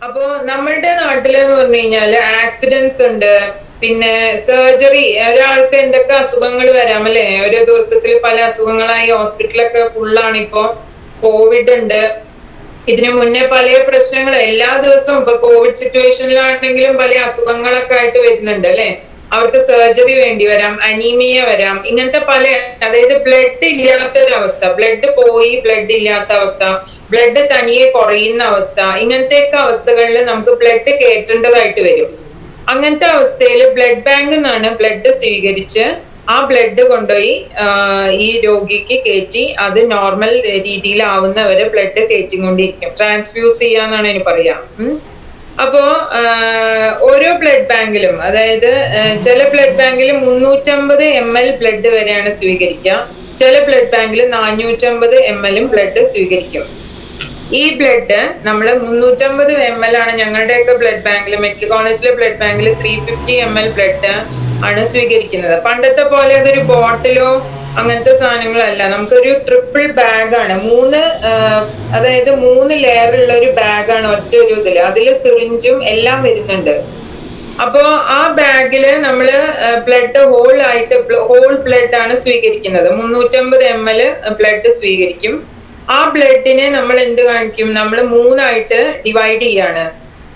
അപ്പോ നമ്മളുടെ നാട്ടിലെന്ന് പറഞ്ഞു കഴിഞ്ഞാല് ആക്സിഡൻസ് ഉണ്ട്. പിന്നെ സർജറി, ഒരാൾക്ക് എന്തൊക്കെ അസുഖങ്ങൾ വരാം അല്ലെ, ഓരോ ദിവസത്തിൽ പല അസുഖങ്ങളായി ഹോസ്പിറ്റലൊക്കെ ഫുള്ളാണ്. ഇപ്പോ കോവിഡ് ഉണ്ട്, ഇതിനു മുന്നേ പല പ്രശ്നങ്ങൾ എല്ലാ ദിവസവും ഇപ്പൊ കോവിഡ് സിറ്റുവേഷനിലാണെങ്കിലും പല അസുഖങ്ങളൊക്കെ ആയിട്ട് വരുന്നുണ്ട് അല്ലെ. അവർക്ക് സർജറി വേണ്ടി വരാം, അനീമിയ വരാം, ഇങ്ങനത്തെ പല, അതായത് ബ്ലഡ് ഇല്ലാത്ത ഒരു അവസ്ഥ, ബ്ലഡ് പോയി ബ്ലഡ് ഇല്ലാത്ത അവസ്ഥ, ബ്ലഡ് തനിയെ കുറയുന്ന അവസ്ഥ, ഇങ്ങനത്തെയൊക്കെ അവസ്ഥകളിൽ നമുക്ക് ബ്ലഡ് കയറ്റേണ്ടതായിട്ട് വരും. അങ്ങനത്തെ അവസ്ഥയിൽ ബ്ലഡ് ബാങ്ക് നിന്നാണ് ബ്ലഡ് സ്വീകരിച്ച് ആ ബ്ലഡ് കൊണ്ടുപോയി ഈ രോഗിക്ക് കയറ്റി അത് നോർമൽ രീതിയിലാവുന്നവരെ ബ്ലഡ് കയറ്റിക്കൊണ്ടിരിക്കും. ട്രാൻസ്ഫ്യൂസ് ചെയ്യാന്നാണ് ഇതിന് പറയാ. അപ്പോ ഓരോ ബ്ലഡ് ബാങ്കിലും, അതായത് ചില ബ്ലഡ് ബാങ്കിൽ 350 ml ബ്ലഡ് വരെയാണ് സ്വീകരിക്കുക, ചില ബ്ലഡ് ബാങ്കിൽ 450 ml ബ്ലഡ് സ്വീകരിക്കും. ഈ ബ്ലഡ് നമ്മൾ 350 ml ആണ് ഞങ്ങളുടെയൊക്കെ ബ്ലഡ് ബാങ്കിൽ, മെഡിക്കൽ കോളേജിലെ ബ്ലഡ് ബാങ്കിൽ 350 ml ബ്ലഡ് ആണ് സ്വീകരിക്കുന്നത്. പണ്ടത്തെ പോലെ അതൊരു ബോട്ടിലോ അങ്ങനത്തെ സാധനങ്ങളല്ല, നമുക്കൊരു ട്രിപ്പിൾ ബാഗാണ്. അതായത് 3 ലെയർ ഉള്ള ഒരു ബാഗാണ് ഒറ്റ ഒരു ഇതില്, അതില് സിറിഞ്ചും എല്ലാം വരുന്നുണ്ട്. അപ്പോ ആ ബാഗില് നമ്മള് ബ്ലഡ് ഹോൾ ബ്ലഡ് ആണ് സ്വീകരിക്കുന്നത്. 350 ml ബ്ലഡ് സ്വീകരിക്കും. ആ ബ്ലഡിനെ നമ്മൾ എന്ത് കാണിക്കും, നമ്മൾ 3ആയിട്ട് ഡിവൈഡ് ചെയ്യാണ്.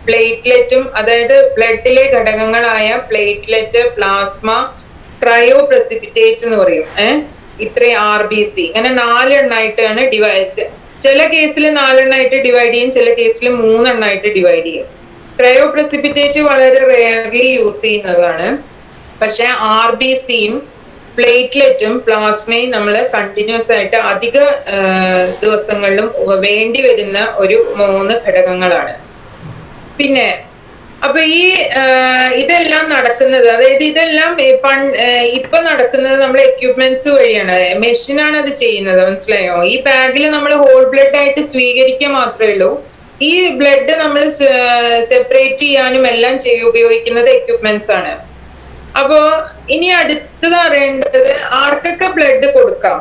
പ്ലേറ്റ്ലെറ്റും, അതായത് ബ്ലഡിലെ ഘടകങ്ങളായ പ്ലേറ്റ്ലെറ്റ്, പ്ലാസ്മ, ക്രയോ പ്രസിപ്പിറ്റേറ്റ് എന്ന് പറയും. ഇത്രയും RBC, ഇങ്ങനെ 4 എണ്ണായിട്ടാണ് ഡിവൈഡ്. ചില കേസിൽ 4 എണ്ണായിട്ട് ഡിവൈഡ് ചെയ്യും, ചില കേസിൽ 3 എണ്ണായിട്ട് ഡിവൈഡ് ചെയ്യും. ക്രയോ പ്രസിപ്പിറ്റേറ്റ് വളരെ റെയർലി യൂസ് ചെയ്യുന്നതാണ്. പക്ഷെ RBCയും പ്ലേറ്റ്ലെറ്റും പ്ലാസ്മയും നമ്മൾ കണ്ടിന്യൂസ് ആയിട്ട് അധിക ദിവസങ്ങളിലും വേണ്ടി വരുന്ന ഒരു 3 ഘടകങ്ങളാണ്. പിന്നെ അപ്പൊ ഇതെല്ലാം നടക്കുന്നത്, അതായത് ഇതെല്ലാം ഇപ്പൊ നടക്കുന്നത് നമ്മൾ എക്യുപ്മെന്റ്സ് വഴിയാണ്, മെഷീനാണ് അത് ചെയ്യുന്നത്, മനസ്സിലായോ? ഈ ബാഗിൽ നമ്മൾ ഹോൾ ബ്ലഡ് ആയിട്ട് സ്വീകരിക്കുക മാത്രമേ ഉള്ളൂ. ഈ ബ്ലഡ് നമ്മൾ സെപ്പറേറ്റ് ചെയ്യാനും എല്ലാം ഉപയോഗിക്കുന്നത് എക്യുപ്മെന്റ്സ് ആണ്. അപ്പോ ഇനി അടുത്തത് അറിയേണ്ടത് ആർക്കൊക്കെ ബ്ലഡ് കൊടുക്കാം.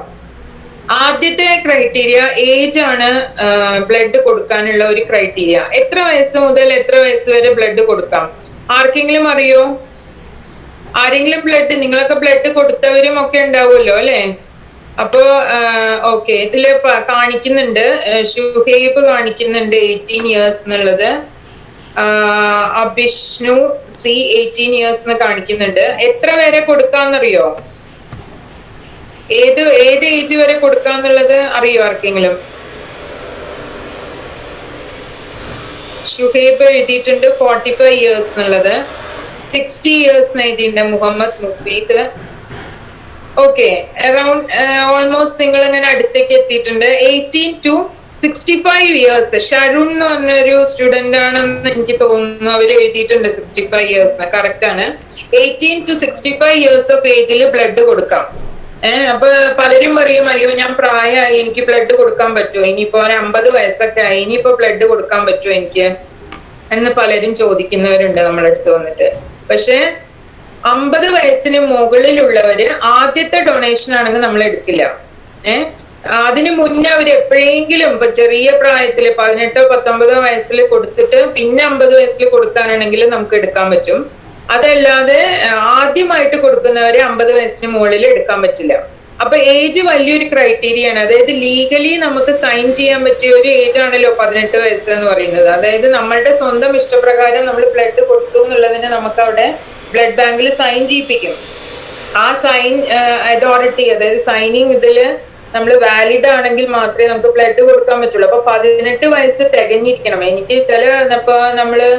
ആദ്യത്തെ ക്രൈറ്റീരിയ ഏജ് ആണ്. ബ്ലഡ് കൊടുക്കാനുള്ള ഒരു ക്രൈറ്റീരിയ, എത്ര വയസ്സ് മുതൽ എത്ര വയസ്സ് വരെ ബ്ലഡ് കൊടുക്കാം? ആർക്കെങ്കിലും അറിയോ? ആരെങ്കിലും നിങ്ങളൊക്കെ ബ്ലഡ് കൊടുത്തവരും ഒക്കെ ഉണ്ടാവുമല്ലോ അല്ലെ? അപ്പോ ഓക്കെ, ഇതില് കാണിക്കുന്നുണ്ട്, ഷുഹൈബ് കാണിക്കുന്നുണ്ട് 18 years എന്നുള്ളത്. അഭിഷ്ണു C 18 years എന്ന് കാണിക്കുന്നുണ്ട്. എത്ര വരെ കൊടുക്കാന്നറിയോ? ഏത് ഏജ് വരെ കൊടുക്കാന്നുള്ളത് അറിയോ ആർക്കെങ്കിലും? ഷുഹൈബ് എഴുതിയിട്ടുണ്ട് 45 years എന്നുള്ളത്. 60 years എഴുതിയിട്ടുണ്ട് Muhammad Mufeed. Okay, around almost നിങ്ങൾ ഇങ്ങനെ അടുത്തേക്ക് എത്തിയിട്ടുണ്ട്. 18 to 65 years. ഷരുൺ എന്ന് പറഞ്ഞൊരു സ്റ്റുഡന്റ് ആണെന്ന് എനിക്ക് തോന്നുന്നു, അവര് എഴുതിയിട്ടുണ്ട് 65 years. കറക്റ്റ് ആണ്. 18 to 65 years ഓഫ് ഏജിൽ ബ്ലഡ് കൊടുക്കാം. അപ്പൊ പലരും പറയും, അയ്യോ ഞാൻ പ്രായമായി, എനിക്ക് ബ്ലഡ് കൊടുക്കാൻ പറ്റുമോ? ഇനിയിപ്പോ ഒരു 50 വയസ്സൊക്കെ ആയി, ഇനിയിപ്പോ ബ്ലഡ് കൊടുക്കാൻ പറ്റുമോ എനിക്ക് എന്ന് പലരും ചോദിക്കുന്നവരുണ്ട് നമ്മളടുത്ത് വന്നിട്ട്. പക്ഷെ 50 വയസ്സിന് മുകളിലുള്ളവര് ആദ്യത്തെ ഡൊണേഷൻ ആണെങ്കിൽ നമ്മൾ എടുക്കില്ല. അതിനു മുന്നേ അവർ എപ്പോഴെങ്കിലും ഇപ്പൊ ചെറിയ പ്രായത്തില് 18 19 വയസ്സിൽ കൊടുത്തിട്ട് പിന്നെ 50 വയസ്സിൽ കൊടുക്കാനാണെങ്കിൽ നമുക്ക് എടുക്കാൻ പറ്റും. അതല്ലാതെ ആദ്യമായിട്ട് കൊടുക്കുന്നവര് 50 വയസ്സിന് മുകളിൽ എടുക്കാൻ പറ്റില്ല. അപ്പൊ ഏജ് വലിയൊരു ക്രൈറ്റീരിയ ആണ്. അതായത് ലീഗലി നമുക്ക് സൈൻ ചെയ്യാൻ പറ്റിയ ഒരു ഏജ് ആണല്ലോ 18 വയസ്സ് എന്ന് പറയുന്നത്. അതായത് നമ്മളുടെ സ്വന്തം ഇഷ്ടപ്രകാരം നമ്മൾ ബ്ലഡ് കൊടുത്തു എന്നുള്ളതിന് നമുക്ക് അവിടെ ബ്ലഡ് ബാങ്കിൽ സൈൻ ചെയ്യിപ്പിക്കും. ആ സൈൻ അതോറിറ്റി, അതായത് സൈനിങ് ഇതില് നമ്മൾ വാലിഡ് ആണെങ്കിൽ മാത്രമേ നമുക്ക് ബ്ലഡ് കൊടുക്കാൻ പറ്റുള്ളൂ. അപ്പൊ 18 വയസ്സ് തികഞ്ഞിരിക്കണം. എനിക്ക് ഇപ്പൊ നമ്മള്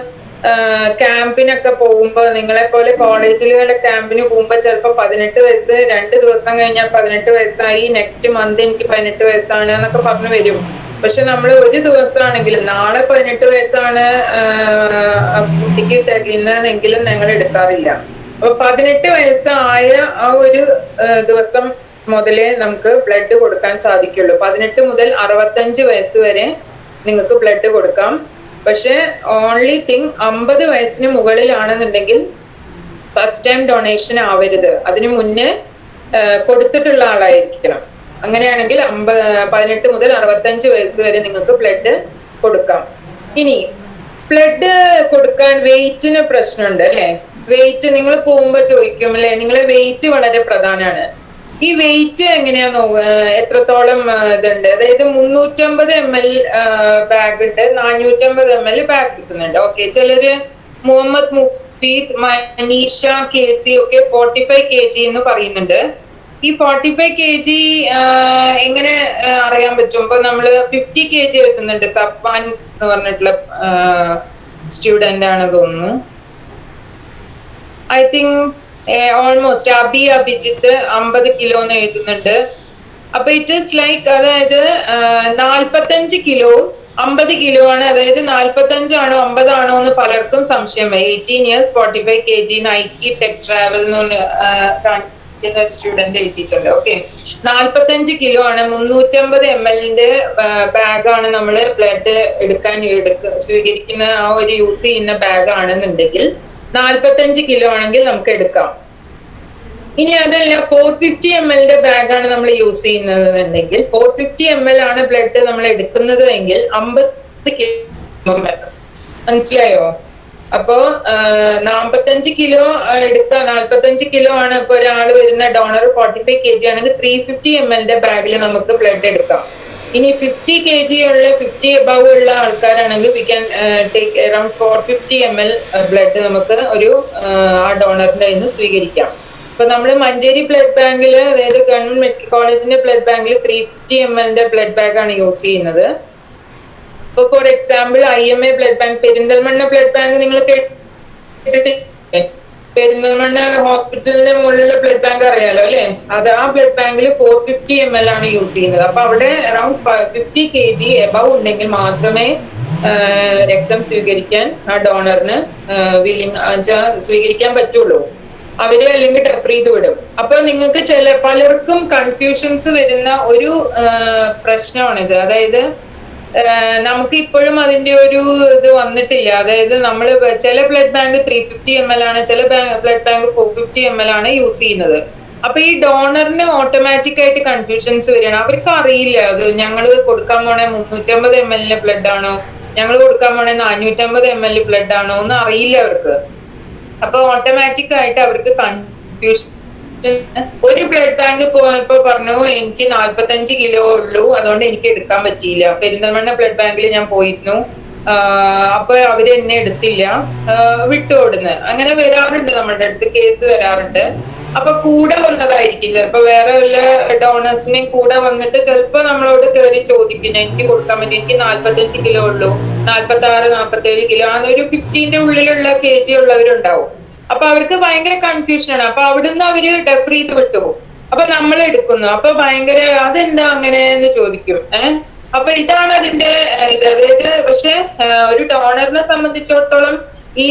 ക്യാമ്പിനൊക്കെ പോകുമ്പോ, നിങ്ങളെ പോലെ കോളേജിലെ ക്യാമ്പിന് പോകുമ്പോ ചിലപ്പോ 18 വയസ്സ് 2 ദിവസം കഴിഞ്ഞാൽ 18 വയസ്സായി, നെക്സ്റ്റ് മന്ത് എനിക്ക് 18 വയസ്സാണ് എന്നൊക്കെ പറഞ്ഞു വരും. പക്ഷെ നമ്മൾ ഒരു ദിവസമാണെങ്കിലും നാളെ 18 വയസ്സാണ് കുട്ടിക്ക് തികയുന്നതെങ്കിലും ഞങ്ങൾ എടുക്കാറില്ല. അപ്പൊ 18 വയസ്സായ ആ ഒരു ദിവസം മുതലേ നമുക്ക് ബ്ലഡ് കൊടുക്കാൻ സാധിക്കുള്ളൂ. 18 മുതൽ 65 വയസ്സ് വരെ നിങ്ങൾക്ക് ബ്ലഡ് കൊടുക്കാം. പക്ഷെ ഓൺലി തിങ് 50 വയസ്സിന് മുകളിലാണെന്നുണ്ടെങ്കിൽ ഫസ്റ്റ് ടൈം ഡൊണേഷൻ ആവരുത്, അതിനു മുന്നേ കൊടുത്തിട്ടുള്ള ആളായിരിക്കണം. അങ്ങനെയാണെങ്കിൽ 18 മുതൽ 65 വയസ്സ് വരെ നിങ്ങൾക്ക് ബ്ലഡ് കൊടുക്കാം. ഇനി ബ്ലഡ് കൊടുക്കാൻ വെയിറ്റിന് പ്രശ്നമുണ്ട് അല്ലെ? വെയിറ്റ് നിങ്ങൾ പോകുമ്പോ ചോദിക്കും അല്ലെ, നിങ്ങളെ വെയിറ്റ് വളരെ പ്രധാനമാണ്. ഈ വെയിറ്റ് എങ്ങനെയാ എത്രത്തോളം ഇതുണ്ട്? അതായത് 350 ml ബാഗ് ഉണ്ട്, 450 ml ബാഗ് കിട്ടുന്നുണ്ട്. ഓക്കെ, ചിലര് മുഹമ്മദ് മുഫീദ്, മനീഷ, KC ഒക്കെ 45 kg എന്ന് പറയുന്നുണ്ട്. ഈ 45 kg എങ്ങനെ അറിയാൻ പറ്റും? ഇപ്പൊ നമ്മള് 50 kg എടുക്കുന്നുണ്ട്. സഫ്വാൻ എന്ന് പറഞ്ഞിട്ടുള്ള സ്റ്റുഡന്റ് ആണ് തോന്നുന്നു. I think almost Abhijith 50 kilo എന്ന് എഴുതുന്നുണ്ട്. അപ്പൊ ഇറ്റ് ഈസ് ലൈക്ക്, അതായത് 45 കിലോ 50 കിലോ ആണ്. അതായത് 45 ആണോ 50 ആണോ എന്ന് പലർക്കും സംശയം. 18 years 45 kg Nike tech travel student എഴുതിയിട്ടുണ്ട്. ഓക്കെ, 45 കിലോ ആണ്. 350 ml ബാഗാണ് നമ്മൾ ബ്ലഡ് സ്വീകരിക്കുന്ന ആ ഒരു യൂസ് ചെയ്യുന്ന ബാഗ് ആണെന്നുണ്ടെങ്കിൽ 45 കിലോ ആണെങ്കിൽ നമുക്ക് എടുക്കാം. ഇനി അതല്ല 450 ml ബാഗാണ് നമ്മൾ യൂസ് ചെയ്യുന്നതെന്നുണ്ടെങ്കിൽ 450 ml ആണ് ബ്ലഡ് നമ്മൾ എടുക്കുന്നത് എങ്കിൽ 50 കിലോ. മനസ്സിലായോ? അപ്പോ 45 കിലോ എടുക്കാം. 45 കിലോ ആണ് ഇപ്പൊ ഒരാൾ വരുന്ന ഡോണർ. 45 kg ആണെങ്കിൽ 350 ml ബാഗിൽ നമുക്ക് ബ്ലഡ് എടുക്കാം. ഇനി 50 kg ഉള്ള 50 above ഉള്ള ആൾക്കാരാണെങ്കിൽ we can take around 450 ml blood നമുക്ക് ഒരു ആ ഡോണറിന്റെ കയ്യിൽ നിന്ന് സ്വീകരിക്കാം. ഇപ്പൊ നമ്മള് മഞ്ചേരി ബ്ലഡ് ബാങ്കിൽ, അതായത് ഗവൺമെന്റ് മെഡിക്കൽ കോളേജിന്റെ ബ്ലഡ് ബാങ്കിൽ 350 ml ബ്ലഡ് ബാഗ് ആണ് യൂസ് ചെയ്യുന്നത്. ഇപ്പൊ for example IMA blood bank, Perinthalmanna blood bank നിങ്ങൾ കേട്ടിട്ടില്ലേ? പെരിന്തൽമണ്ണ ഹോസ്പിറ്റലിന്റെ മുകളിലുള്ള ബ്ലഡ് ബാങ്ക് അറിയാലോ അല്ലെ? അത് ആ ബ്ലഡ് ബാങ്കിൽ 450 ml ആണ് യൂസ് ചെയ്യുന്നത്. അപ്പൊ അവിടെ അറൌണ്ട് 50 kg എബവ് ഉണ്ടെങ്കിൽ മാത്രമേ രക്തം സ്വീകരിക്കാൻ ആ ഡോണറിന് സ്വീകരിക്കാൻ പറ്റുള്ളൂ. അവര് അല്ലെങ്കിൽ റെഫർ ചെയ്ത് വിടും. അപ്പൊ നിങ്ങൾക്ക് പലർക്കും കൺഫ്യൂഷൻസ് വരുന്ന ഒരു പ്രശ്നമാണിത്. അതായത് നമുക്ക് ഇപ്പോഴും അതിന്റെ ഒരു ഇത് വന്നിട്ടില്ല. അതായത് നമ്മൾ ചില ബ്ലഡ് ബാങ്ക് 350 ml ആണ്, ചില ബ്ലഡ് ബാങ്ക് 450 ml ആണ് യൂസ് ചെയ്യുന്നത്. അപ്പൊ ഈ ഡോണറിന് ഓട്ടോമാറ്റിക് ആയിട്ട് കൺഫ്യൂഷൻസ് വരികയാണ്. അവർക്ക് അറിയില്ല അത് ഞങ്ങൾ കൊടുക്കാൻ പോണേ 350 ml ബ്ലഡ് ആണോ, ഞങ്ങൾ കൊടുക്കാൻ പോണേ 450 ml ബ്ലഡ് ആണോ എന്ന് അറിയില്ല അവർക്ക്. അപ്പൊ ഓട്ടോമാറ്റിക് ആയിട്ട് അവർക്ക് കൺഫ്യൂഷൻ. ഒരു ബ്ലഡ് ബാങ്ക് പോയപ്പോ പറഞ്ഞു എനിക്ക് 45 കിലോ ഉള്ളൂ, അതുകൊണ്ട് എനിക്ക് എടുക്കാൻ പറ്റിയില്ല. പെരിന്തൽമണ്ണ ബ്ലഡ് ബാങ്കിൽ ഞാൻ പോയിരുന്നു, അപ്പൊ അവര് എന്നെ എടുത്തില്ല, വിട്ടുകൊടുന്ന്. അങ്ങനെ വരാറുണ്ട്, നമ്മുടെ അടുത്ത് കേസ് വരാറുണ്ട്. അപ്പൊ കൂടെ വന്നതായിരിക്കില്ല, ഇപ്പൊ വേറെ വല്ല ഡോണേഴ്സിനെയും കൂടെ വന്നിട്ട് ചിലപ്പോ നമ്മളോട് കയറി ചോദിക്കുന്നു എനിക്ക് കൊടുക്കാൻ പറ്റും, എനിക്ക് 45 കിലോ ഉള്ളൂ, 46 47 കിലോ, ഒരു 50ന്റെ ഉള്ളിലുള്ള KG ഉള്ളവരുണ്ടാവും. അപ്പൊ അവർക്ക് ഭയങ്കര കൺഫ്യൂഷനാണ്. അപ്പൊ അവിടുന്ന് അവര് ഡെഫർ ചെയ്ത് വിട്ടു. അപ്പൊ നമ്മൾ എടുക്കുന്നു. അപ്പൊ ഭയങ്കര അതെന്താ അങ്ങനെ എന്ന് ചോദിക്കും. അപ്പൊ ഇതാണ് അതിന്റെ ഇത്. അതായത് പക്ഷെ ഒരു ഡോണറിനെ സംബന്ധിച്ചിടത്തോളം ഈ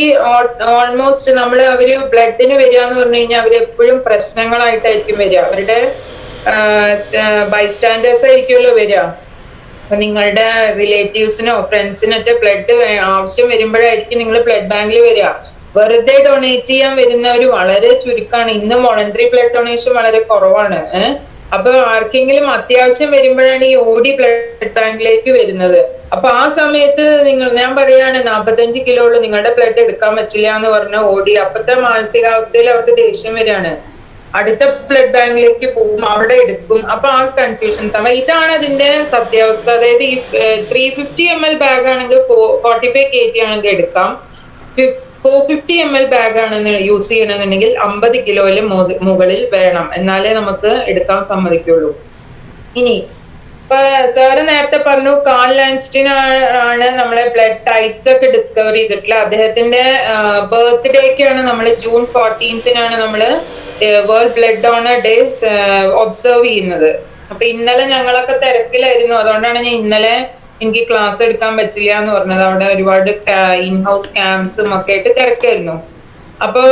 ഓൾമോസ്റ്റ് അവര് ബ്ലഡിന് വരിക എന്ന് പറഞ്ഞു കഴിഞ്ഞാൽ അവരെപ്പോഴും പ്രശ്നങ്ങളായിട്ടായിരിക്കും വരിക. അവരുടെ ബൈസ്റ്റാൻഡേഴ്സ് ആയിരിക്കുമല്ലോ വരിക. അപ്പൊ നിങ്ങളുടെ റിലേറ്റീവ്സിനോ ഫ്രണ്ട്സിനൊക്കെ ബ്ലഡ് ആവശ്യം വരുമ്പോഴായിരിക്കും നിങ്ങൾ ബ്ലഡ് ബാങ്കിൽ വരിക. വെറുതെ ഡൊണേറ്റ് ചെയ്യാൻ വരുന്നവര് വളരെ ചുരുക്കമാണ്. ഇന്ന് വോളണ്ടറി ബ്ലഡ് ഡൊണേഷൻ വളരെ കുറവാണ്. അപ്പൊ ആർക്കെങ്കിലും അത്യാവശ്യം വരുമ്പോഴാണ് ഈ ഓടി ബ്ലഡ് ബാങ്കിലേക്ക് വരുന്നത്. അപ്പൊ ആ സമയത്ത് ഞാൻ പറയാണ് 45 കിലോ ഉള്ളൂ, നിങ്ങളുടെ ബ്ലഡ് എടുക്കാൻ പറ്റില്ല എന്ന് പറഞ്ഞ ഓടി. അപ്പത്തെ മാനസികാവസ്ഥയിൽ അവർക്ക് ദേഷ്യം വരികയാണ്. അടുത്ത ബ്ലഡ് ബാങ്കിലേക്ക് പോകും, അവിടെ എടുക്കും. അപ്പൊ ആ കൺഫ്യൂഷൻസ്. അപ്പൊ ഇതാണ് അതിന്റെ സത്യാവസ്ഥ. അതായത് ഈ 350 ml ബാഗ് ആണെങ്കിൽ 45 kg ആണെങ്കിൽ എടുക്കാം. 450 ml ബാഗ് ആണ് യൂസ് ചെയ്യണമെന്നുണ്ടെങ്കിൽ 50 കിലോയില് മുകളിൽ വേണം, എന്നാലേ നമുക്ക് എടുക്കാൻ സമ്മതിക്കുള്ളൂ. ഇനി ഇപ്പൊ സാറ് നേരത്തെ പറഞ്ഞു കാൾ ലാൻസ്റ്റിൻ ആണ് നമ്മളെ ബ്ലഡ് ടൈപ്സ് ഒക്കെ ഡിസ്കവർ ചെയ്തിട്ടുള്ളത്. അദ്ദേഹത്തിന്റെ ബർത്ത്ഡേക്കാണ് നമ്മൾ June 14th നമ്മള് world blood donor days observe ചെയ്യുന്നത്. അപ്പൊ ഇന്നലെ ഞങ്ങളൊക്കെ തിരക്കിലായിരുന്നു, അതുകൊണ്ടാണ് ഞാൻ ഇന്നലെ എനിക്ക് ക്ലാസ് എടുക്കാൻ പറ്റില്ല എന്ന് പറഞ്ഞത്. അവിടെ ഒരുപാട് ഇൻഹൗസ് ക്യാമ്പ്സും ഒക്കെ ആയിട്ട് തിരക്കായിരുന്നു. അപ്പൊ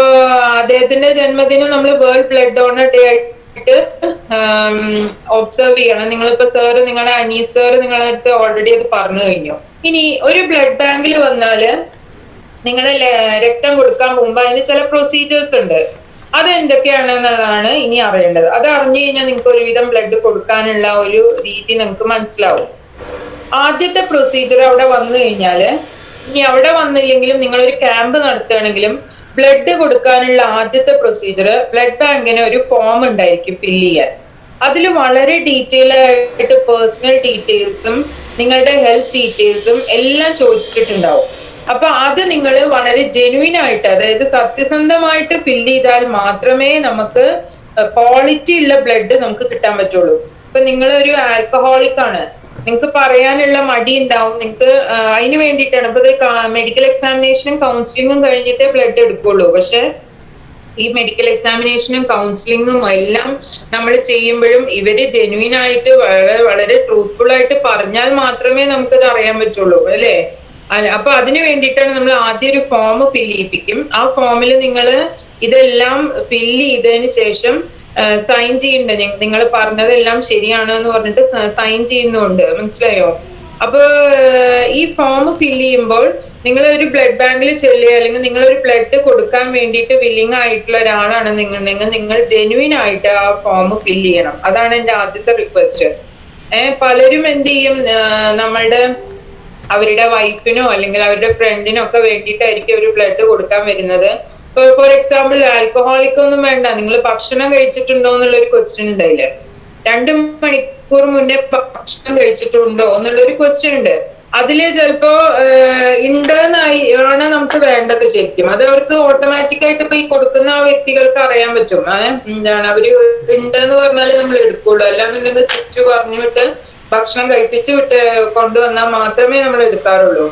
അദ്ദേഹത്തിന്റെ ജന്മദിനം നമ്മൾ വേൾഡ് ബ്ലഡ് ഡോണർ ഡേ ആയിട്ട് ഒബ്സർവ് ചെയ്യണം. നിങ്ങളിപ്പോ സാറ്, നിങ്ങളുടെ അനീസ് സാറ് നിങ്ങളുടെ അടുത്ത് ഓൾറെഡി അത് പറഞ്ഞു കഴിഞ്ഞു. ഇനി ഒരു ബ്ലഡ് ബാങ്കിൽ വന്നാല് നിങ്ങൾ രക്തം കൊടുക്കാൻ പോകുമ്പോ അതിന് ചില പ്രൊസീജിയേഴ്സ് ഉണ്ട്. അത് എന്തൊക്കെയാണെന്നുള്ളതാണ് ഇനി അറിയേണ്ടത്. അത് അറിഞ്ഞു കഴിഞ്ഞാൽ നിങ്ങൾക്ക് ഒരുവിധം ബ്ലഡ് കൊടുക്കാനുള്ള ഒരു രീതി നിങ്ങൾക്ക് മനസ്സിലാവും. ആദ്യത്തെ പ്രൊസീജിയർ അവിടെ വന്നു കഴിഞ്ഞാല് ഇനി അവിടെ വന്നില്ലെങ്കിലും നിങ്ങളൊരു ക്യാമ്പ് നടത്തുകയാണെങ്കിലും ബ്ലഡ് കൊടുക്കാനുള്ള ആദ്യത്തെ പ്രൊസീജിയർ ബ്ലഡ് ബാങ്കിന് ഒരു ഫോം ഉണ്ടായിരിക്കും ഫില്ല് ചെയ്യാൻ. അതിൽ വളരെ ഡീറ്റെയിൽ ആയിട്ട് പേഴ്സണൽ ഡീറ്റെയിൽസും നിങ്ങളുടെ ഹെൽത്ത് ഡീറ്റെയിൽസും എല്ലാം ചോദിച്ചിട്ടുണ്ടാവും. അപ്പൊ അത് നിങ്ങൾ വളരെ ജെനുവിൻ ആയിട്ട്, അതായത് സത്യസന്ധമായിട്ട് ഫില്ല് ചെയ്താൽ മാത്രമേ നമുക്ക് ക്വാളിറ്റി ഉള്ള ബ്ലഡ് നമുക്ക് കിട്ടാൻ പറ്റുള്ളൂ. ഇപ്പൊ നിങ്ങൾ ഒരു ആൽക്കഹോളിക് ആണ്, നിങ്ങൾക്ക് പറയാനുള്ള മടി ഉണ്ടാവും, നിങ്ങൾക്ക് അതിന് വേണ്ടിയിട്ടാണ് ഇപ്പൊ മെഡിക്കൽ എക്സാമിനേഷനും കൗൺസിലിങ്ങും കഴിഞ്ഞിട്ടേ ബ്ലഡ് എടുക്കുള്ളൂ. പക്ഷെ ഈ മെഡിക്കൽ എക്സാമിനേഷനും കൗൺസിലിങ്ങും എല്ലാം നമ്മൾ ചെയ്യുമ്പോഴും ഇവര് ജെന്യൂൻ ആയിട്ട് വളരെ വളരെ ട്രൂത്ത്ഫുൾ ആയിട്ട് പറഞ്ഞാൽ മാത്രമേ നമുക്കത് അറിയാൻ പറ്റുള്ളൂ, അല്ലേ? അപ്പൊ അതിന് വേണ്ടിയിട്ടാണ് നമ്മൾ ആദ്യം ഒരു ഫോം ഫില്ല് ചെയ്യിപ്പിക്കും. ആ ഫോമിൽ നിങ്ങൾ ഇതെല്ലാം ഫില്ല് ചെയ്തതിന് ശേഷം സൈൻ ചെയ്യുന്നുണ്ട്. നിങ്ങൾ പറഞ്ഞതെല്ലാം ശരിയാണ് എന്ന് പറഞ്ഞിട്ട് സൈൻ ചെയ്യുന്നുണ്ട്, മനസ്സിലായോ? അപ്പൊ ഈ ഫോം ഫില്ല് ചെയ്യുമ്പോൾ നിങ്ങൾ ഒരു ബ്ലഡ് ബാങ്കിൽ ചെല്ലുക, അല്ലെങ്കിൽ നിങ്ങൾ ഒരു ബ്ലഡ് കൊടുക്കാൻ വേണ്ടിയിട്ട് വില്ലിങ് ആയിട്ടുള്ള ഒരാളാണെന്നുണ്ടെങ്കിൽ നിങ്ങൾ ജെന്യൂൻ ആയിട്ട് ആ ഫോം ഫില്ല് ചെയ്യണം. അതാണ് എന്റെ ആദ്യത്തെ റിക്വസ്റ്റ്. പലരും എന്ത് ചെയ്യും, നമ്മളുടെ അവരുടെ വൈഫിനോ അല്ലെങ്കിൽ അവരുടെ ഫ്രണ്ടിനോ ഒക്കെ വേണ്ടിയിട്ടായിരിക്കും ഒരു ബ്ലഡ് കൊടുക്കാൻ വരുന്നത്. ഇപ്പൊ ഫോർ എക്സാമ്പിൾ ആൽക്കഹോളിക് ഒന്നും വേണ്ട, നിങ്ങൾ ഭക്ഷണം കഴിച്ചിട്ടുണ്ടോ എന്നുള്ളൊരു ക്വസ്റ്റ്യൻ ഉണ്ടായില്ലേ? 2 മണിക്കൂർ മുന്നേ ഭക്ഷണം കഴിച്ചിട്ടുണ്ടോ എന്നുള്ളൊരു ക്വസ്റ്റ്യൻ ഉണ്ട്. അതില് ചിലപ്പോ ഉണ്ടെന്നായി ആണ് നമുക്ക് വേണ്ടത് ശരിക്കും. അത് അവർക്ക് ഓട്ടോമാറ്റിക് ആയിട്ട് ഇപ്പൊ ഈ കൊടുക്കുന്ന ആ വ്യക്തികൾക്ക് അറിയാൻ പറ്റും. എന്താണ് അവര് ഉണ്ടെന്ന് പറഞ്ഞാലേ നമ്മൾ എടുക്കുള്ളൂ. അല്ലാന്നുണ്ടെങ്കിൽ തിരിച്ചു പറഞ്ഞു വിട്ട് ഭക്ഷണം കഴിപ്പിച്ച് വിട്ട് കൊണ്ടുവന്നാൽ മാത്രമേ നമ്മൾ എടുക്കാറുള്ളൂ.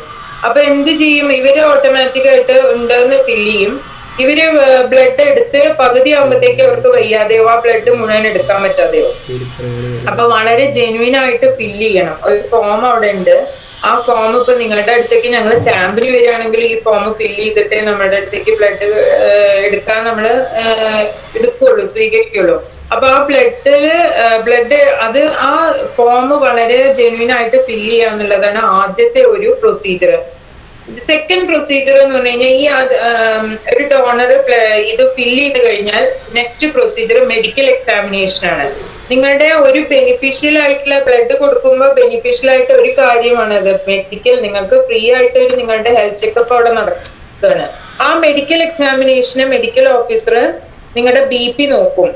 അപ്പൊ എന്ത് ചെയ്യും, ഇവര് ഓട്ടോമാറ്റിക് ആയിട്ട് ഉണ്ടെന്ന് ഫില്ല് ചെയ്യും. ഇവര് ബ്ലഡ് എടുത്ത് പകുതി ആകുമ്പോഴത്തേക്ക് അവർക്ക് വയ്യാതെയോ ആ ബ്ലഡ് മുഴുവൻ എടുക്കാൻ പറ്റാതെയോ. അപ്പൊ വളരെ ജെന്യൂൻ ആയിട്ട് ഫില്ല് ചെയ്യണം. ഒരു ഫോം അവിടെ ഉണ്ട്. ആ ഫോം ഇപ്പൊ നിങ്ങളുടെ അടുത്തേക്ക് ഞങ്ങൾ ക്യാമ്പിൽ വരികയാണെങ്കിൽ ഈ ഫോം ഫില്ല് ചെയ്തിട്ട് നമ്മുടെ അടുത്തേക്ക് ബ്ലഡ് എടുക്കാൻ നമ്മൾ എടുക്കുള്ളൂ, സ്വീകരിക്കുള്ളൂ. അപ്പൊ ആ ബ്ലഡ് അത് ആ ഫോം വളരെ ജെന്യൂൻ ആയിട്ട് ഫില്ല് ചെയ്യാന്നുള്ളതാണ് ആദ്യത്തെ ഒരു പ്രൊസീജിയർ. സെക്കൻഡ് പ്രൊസീജിയർ എന്ന് പറഞ്ഞു കഴിഞ്ഞാൽ ഈ ഒരു ഡോണർ ഇത് ഫില്ല് ചെയ്ത് കഴിഞ്ഞാൽ നെക്സ്റ്റ് പ്രൊസീജിയർ മെഡിക്കൽ എക്സാമിനേഷൻ ആണ്. നിങ്ങളുടെ ഒരു ബെനിഫിഷ്യൽ ആയിട്ടുള്ള ബ്ലഡ് കൊടുക്കുമ്പോൾ ബെനിഫിഷ്യൽ ആയിട്ട് ഒരു കാര്യമാണ് അത് മെഡിക്കൽ, നിങ്ങൾക്ക് ഫ്രീ ആയിട്ട് ഒരു നിങ്ങളുടെ ഹെൽത്ത് ചെക്കപ്പ് അവിടെ നടക്കുകയാണ്. ആ മെഡിക്കൽ എക്സാമിനേഷന് മെഡിക്കൽ ഓഫീസർ നിങ്ങളുടെ BP നോക്കും.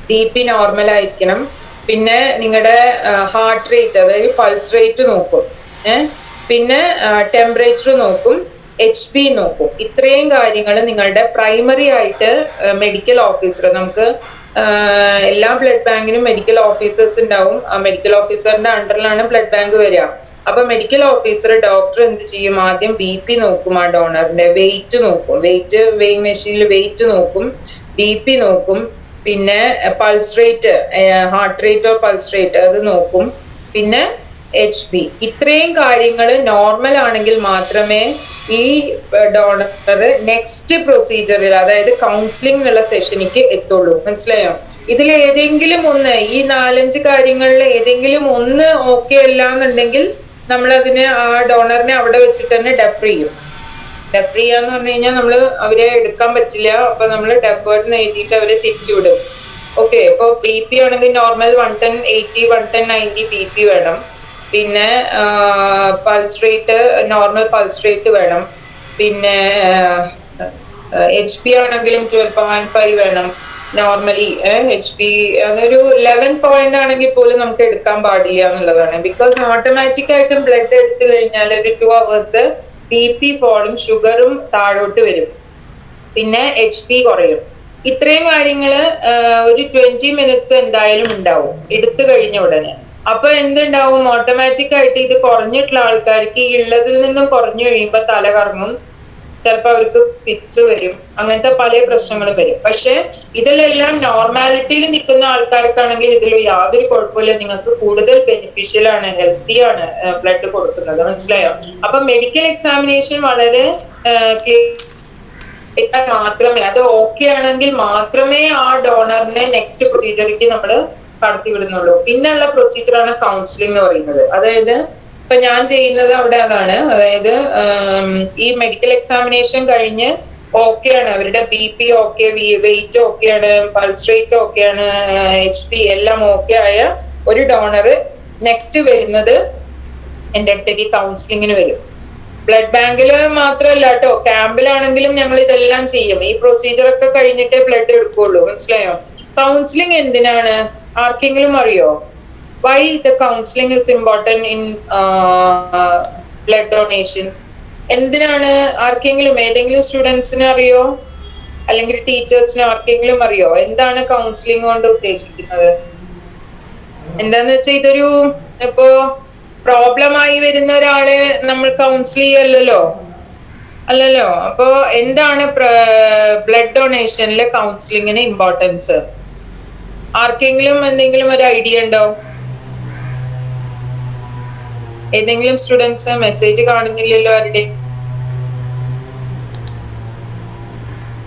BP നോർമൽ ആയിരിക്കണം. പിന്നെ നിങ്ങളുടെ ഹാർട്ട് റേറ്റ്, അതായത് പൾസ് റേറ്റ് നോക്കും. പിന്നെ ടെമ്പറേച്ചർ നോക്കും, HB നോക്കും. ഇത്രയും കാര്യങ്ങൾ നിങ്ങളുടെ പ്രൈമറി ആയിട്ട് മെഡിക്കൽ ഓഫീസർ, നമുക്ക് എല്ലാ ബ്ലഡ് ബാങ്കിനും മെഡിക്കൽ ഓഫീസേഴ്സ് ഉണ്ടാവും. ആ മെഡിക്കൽ ഓഫീസറിന്റെ അണ്ടറിലാണ് ബ്ലഡ് ബാങ്ക് വരിക. അപ്പൊ മെഡിക്കൽ ഓഫീസർ ഡോക്ടർ എന്ത് ചെയ്യും, ആദ്യം BP നോക്കും, ആ ഡോണറിന്റെ വെയിറ്റ് നോക്കും, വെയിങ് മെഷീനിൽ വെയിറ്റ് നോക്കും, BP നോക്കും, പിന്നെ pulse rate, heart rate or pulse rate അത് നോക്കും, പിന്നെ HB. ഇത്രയും കാര്യങ്ങൾ നോർമൽ ആണെങ്കിൽ മാത്രമേ ഈ ഡോണർ നെക്സ്റ്റ് പ്രൊസീജിയറിൽ, അതായത് കൗൺസിലിംഗ് എന്നുള്ള സെഷനിക്ക് എത്തുള്ളൂ, മനസ്സിലായോ? ഇതിൽ ഏതെങ്കിലും ഒന്ന്, ഈ 4-5 കാര്യങ്ങളിൽ ഏതെങ്കിലും ഒന്ന് ഓക്കെ അല്ല എന്നുണ്ടെങ്കിൽ നമ്മൾ അതിന് ആ ഡോണറിനെ അവിടെ വെച്ചിട്ട് തന്നെ ഡെഫർ ചെയ്യും. ഡെഫർ ചെയ്യാന്ന് പറഞ്ഞു കഴിഞ്ഞാൽ നമ്മള് അവരെ എടുക്കാൻ പറ്റില്ല. അപ്പൊ നമ്മൾ ഡെഫേർഡ് എഴുതിയിട്ട് അവരെ തിരിച്ചുവിടും. ഓക്കെ. ഇപ്പൊ BP ആണെങ്കിൽ നോർമൽ 110/80 110/90 BP വേണം. പിന്നെ pulse rate normal pulse rate വേണം. പിന്നെ HB ആണെങ്കിലും 12.5 വേണം നോർമലി. HB അതൊരു 11 പോയിന്റ് ആണെങ്കിൽ പോലും നമുക്ക് എടുക്കാൻ പാടില്ല എന്നുള്ളതാണ്. ബിക്കോസ് ഓട്ടോമാറ്റിക് ആയിട്ടും ബ്ലഡ് എടുത്തു കഴിഞ്ഞാൽ ഒരു 2 hours BP ഫോളും ഷുഗറും താഴോട്ട് വരും, പിന്നെ HB കുറയും. ഇത്രയും കാര്യങ്ങള് ഒരു 20 minutes എന്തായാലും ഉണ്ടാവും എടുത്തു കഴിഞ്ഞ ഉടനെ. അപ്പൊ എന്തുണ്ടാവും, ഓട്ടോമാറ്റിക് ആയിട്ട് ഇത് കുറഞ്ഞിട്ടുള്ള ആൾക്കാർക്ക് ഈ ഉള്ളതിൽ നിന്നും കുറഞ്ഞു കഴിയുമ്പോ തല കറങ്ങും, ചിലപ്പോ അവർക്ക് ഫിക്സ് വരും, അങ്ങനത്തെ പല പ്രശ്നങ്ങളും വരും. പക്ഷെ ഇതിലെല്ലാം നോർമാലിറ്റിയിൽ നിൽക്കുന്ന ആൾക്കാർക്കാണെങ്കിൽ ഇതിൽ യാതൊരു കുഴപ്പമില്ല. നിങ്ങൾക്ക് കൂടുതൽ ബെനിഫിഷ്യൽ ആണ്, ഹെൽത്തി ആണ് ബ്ലഡ് കൊടുക്കുന്നത്, മനസ്സിലായോ? അപ്പൊ മെഡിക്കൽ എക്സാമിനേഷൻ വളരെ മാത്രമേ, അത് ഓക്കെ ആണെങ്കിൽ മാത്രമേ ആ ഡോണറിനെ നെക്സ്റ്റ് പ്രൊസീജിയറിലേക്ക് നമ്മൾ കടത്തി വിടുന്നുള്ളൂ. പിന്നെയുള്ള പ്രൊസീജിയറാണ് കൗൺസിലിംഗ് എന്ന് പറയുന്നത്. അതായത് ഇപ്പൊ ഞാൻ ചെയ്യുന്നത് അവിടെ അതാണ്. അതായത് ഈ മെഡിക്കൽ എക്സാമിനേഷൻ കഴിഞ്ഞ് ഓക്കെയാണ്, അവരുടെ BP ഓക്കെ, വെയിറ്റ് ഓക്കെയാണ്, പൾസ് റേറ്റ് ഓക്കെയാണ്, HB എല്ലാം ഓക്കെ ആയ ഒരു ഡോണർ നെക്സ്റ്റ് വരുന്നത് എന്റെ അടുത്തേക്ക് കൗൺസിലിങ്ങിന് വരും. ബ്ലഡ് ബാങ്കിൽ മാത്രമല്ല കേട്ടോ, ക്യാമ്പിലാണെങ്കിലും ഞങ്ങൾ ഇതെല്ലാം ചെയ്യും. ഈ പ്രൊസീജിയർ ഒക്കെ കഴിഞ്ഞിട്ടേ ബ്ലഡ് എടുക്കുള്ളൂ, മനസ്സിലായോ? കൗൺസിലിംഗ് എന്തിനാണ് ആർക്കെങ്കിലും അറിയോ? Why the counselling is important in blood donation? എന്തിനാണ്? ആർക്കെങ്കിലും, ഏതെങ്കിലും സ്റ്റുഡൻസിന് അറിയോ? അല്ലെങ്കിൽ ടീച്ചേഴ്സിന് ആർക്കെങ്കിലും അറിയോ എന്താണ് കൗൺസിലിംഗ് കൊണ്ട് ഉദ്ദേശിക്കുന്നത്? എന്താന്ന് വെച്ചാൽ ഇതൊരു ഇപ്പോ പ്രോബ്ലം ആയി വരുന്ന ഒരാളെ നമ്മൾ കൗൺസിൽ ചെയ്യല്ലോ, അല്ലല്ലോ. അപ്പോ എന്താണ് ബ്ലഡ് ഡൊണേഷനിലെ കൗൺസിലിങ്ങിന് ഇമ്പോർട്ടൻസ്? ആർക്കെങ്കിലും എന്തെങ്കിലും ഒരു ഐഡിയ ഉണ്ടോ? ഏതെങ്കിലും സ്റ്റുഡൻസ്? മെസ്സേജ് കാണുന്നില്ലല്ലോ ആരുടെ?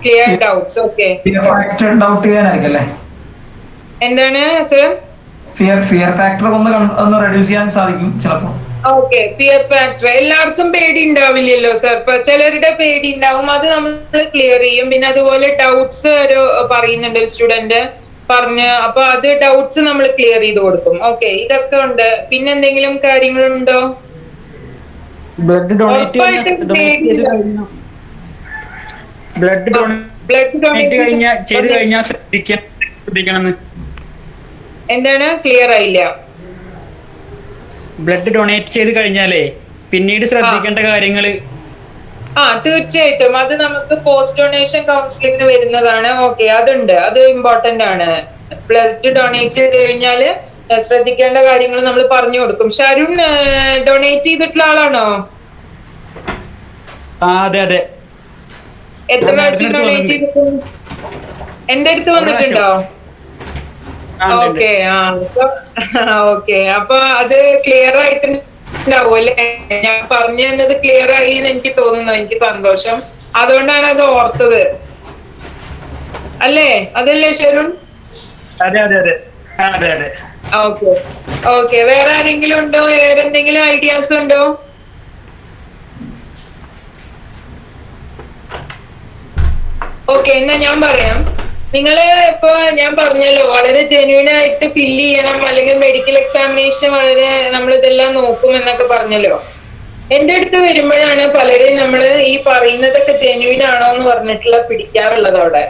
Clear doubts. ഓക്കെ, ഡൗട്ട് ചെയ്യാനായിരിക്കല്ലേ? എന്താണ് സർ? ഫിയർ ഫാക്ടർ ഒന്ന് റെഡ്യൂസ് ചെയ്യാൻ സാധിക്കും ചിലപ്പോൾ. Okay, fear factor. എല്ലാവർക്കും പേടി ഉണ്ടാവില്ലല്ലോ സർ. ഇപ്പൊ ചിലരുടെ പേടി ഉണ്ടാവും, അത് നമ്മൾ ക്ലിയർ ചെയ്യും. പിന്നെ അതുപോലെ ഡൗട്ട്സ് ഒരു പറയുന്നുണ്ട് ഒരു സ്റ്റുഡന്റ് പറഞ്ഞ്, അപ്പൊ അത് ഡൗട്ട്സ് നമ്മൾ ക്ലിയർ ചെയ്ത് കൊടുക്കും. ഓക്കെ, ഇതൊക്കെ ഉണ്ട്. പിന്നെ എന്തെങ്കിലും കാര്യങ്ങളുണ്ടോ? ബ്ലഡ് ഡൊണേറ്റ് കഴിഞ്ഞാൽ ശ്രദ്ധിക്കണം. എന്താണ്? ക്ലിയർ ആയില്ല. ബ്ലഡ് ഡൊണേറ്റ് ചെയ്ത് കഴിഞ്ഞാലേ പിന്നീട് ശ്രദ്ധിക്കേണ്ട കാര്യങ്ങള്. തീർച്ചയായിട്ടും അത് നമുക്ക് പോസ്റ്റ് ഡൊണേഷൻ കൗൺസിലിംഗിന് വരുന്നതാണ്. ഓക്കെ, അതുണ്ട്, അത് ഇമ്പോർട്ടന്റ് ആണ്. ബ്ലഡ് ഡൊണേറ്റ് ചെയ്ത് കഴിഞ്ഞാല് ശ്രദ്ധിക്കേണ്ട കാര്യങ്ങൾ നമ്മൾ പറഞ്ഞു കൊടുക്കും. ഷരുൺ ഡൊണേറ്റ് ചെയ്തിട്ടുള്ള ആളാണോ? അതെ അതെ. എത്ര പ്രാവശ്യം ഡൊണേറ്റ് ചെയ്തിട്ടുണ്ട്? എന്റെ അടുത്ത് വന്നിട്ടുണ്ടോ? Okay, okay. അപ്പൊ അത് ക്ലിയർ ആയിട്ടുണ്ടാവും അല്ലെ? ഞാൻ പറഞ്ഞു തന്നത് ക്ലിയർ ആയി എന്ന് എനിക്ക് തോന്നുന്നു. എനിക്ക് സന്തോഷം, അതുകൊണ്ടാണ് അത് ഓർത്തത്. അല്ലേ? അതല്ലേ ഷരുൺ? അതെ അതെ അതെ അതെ അതെ. Okay okay. വേറെ ആരെങ്കിലും ഉണ്ടോ? വേറെ എന്തെങ്കിലും ഐഡിയാസ് ഉണ്ടോ? ഓക്കെ, എന്നാ ഞാൻ പറയാം. നിങ്ങള് ഇപ്പൊ ഞാൻ പറഞ്ഞല്ലോ, വളരെ ജെന്യൂൻ ആയിട്ട് ഫില്ല് ചെയ്യണം, അല്ലെങ്കിൽ മെഡിക്കൽ എക്സാമിനേഷൻ വളരെ നമ്മൾ ഇതെല്ലാം നോക്കും എന്നൊക്കെ പറഞ്ഞല്ലോ. എന്റെ അടുത്ത് വരുമ്പോഴാണ് പലരും നമ്മള് ഈ പറയുന്നതൊക്കെ ജെന്യൂൻ ആണോ എന്ന് പറഞ്ഞിട്ടുള്ള പിടിക്കാറുള്ളത് അവിടെ.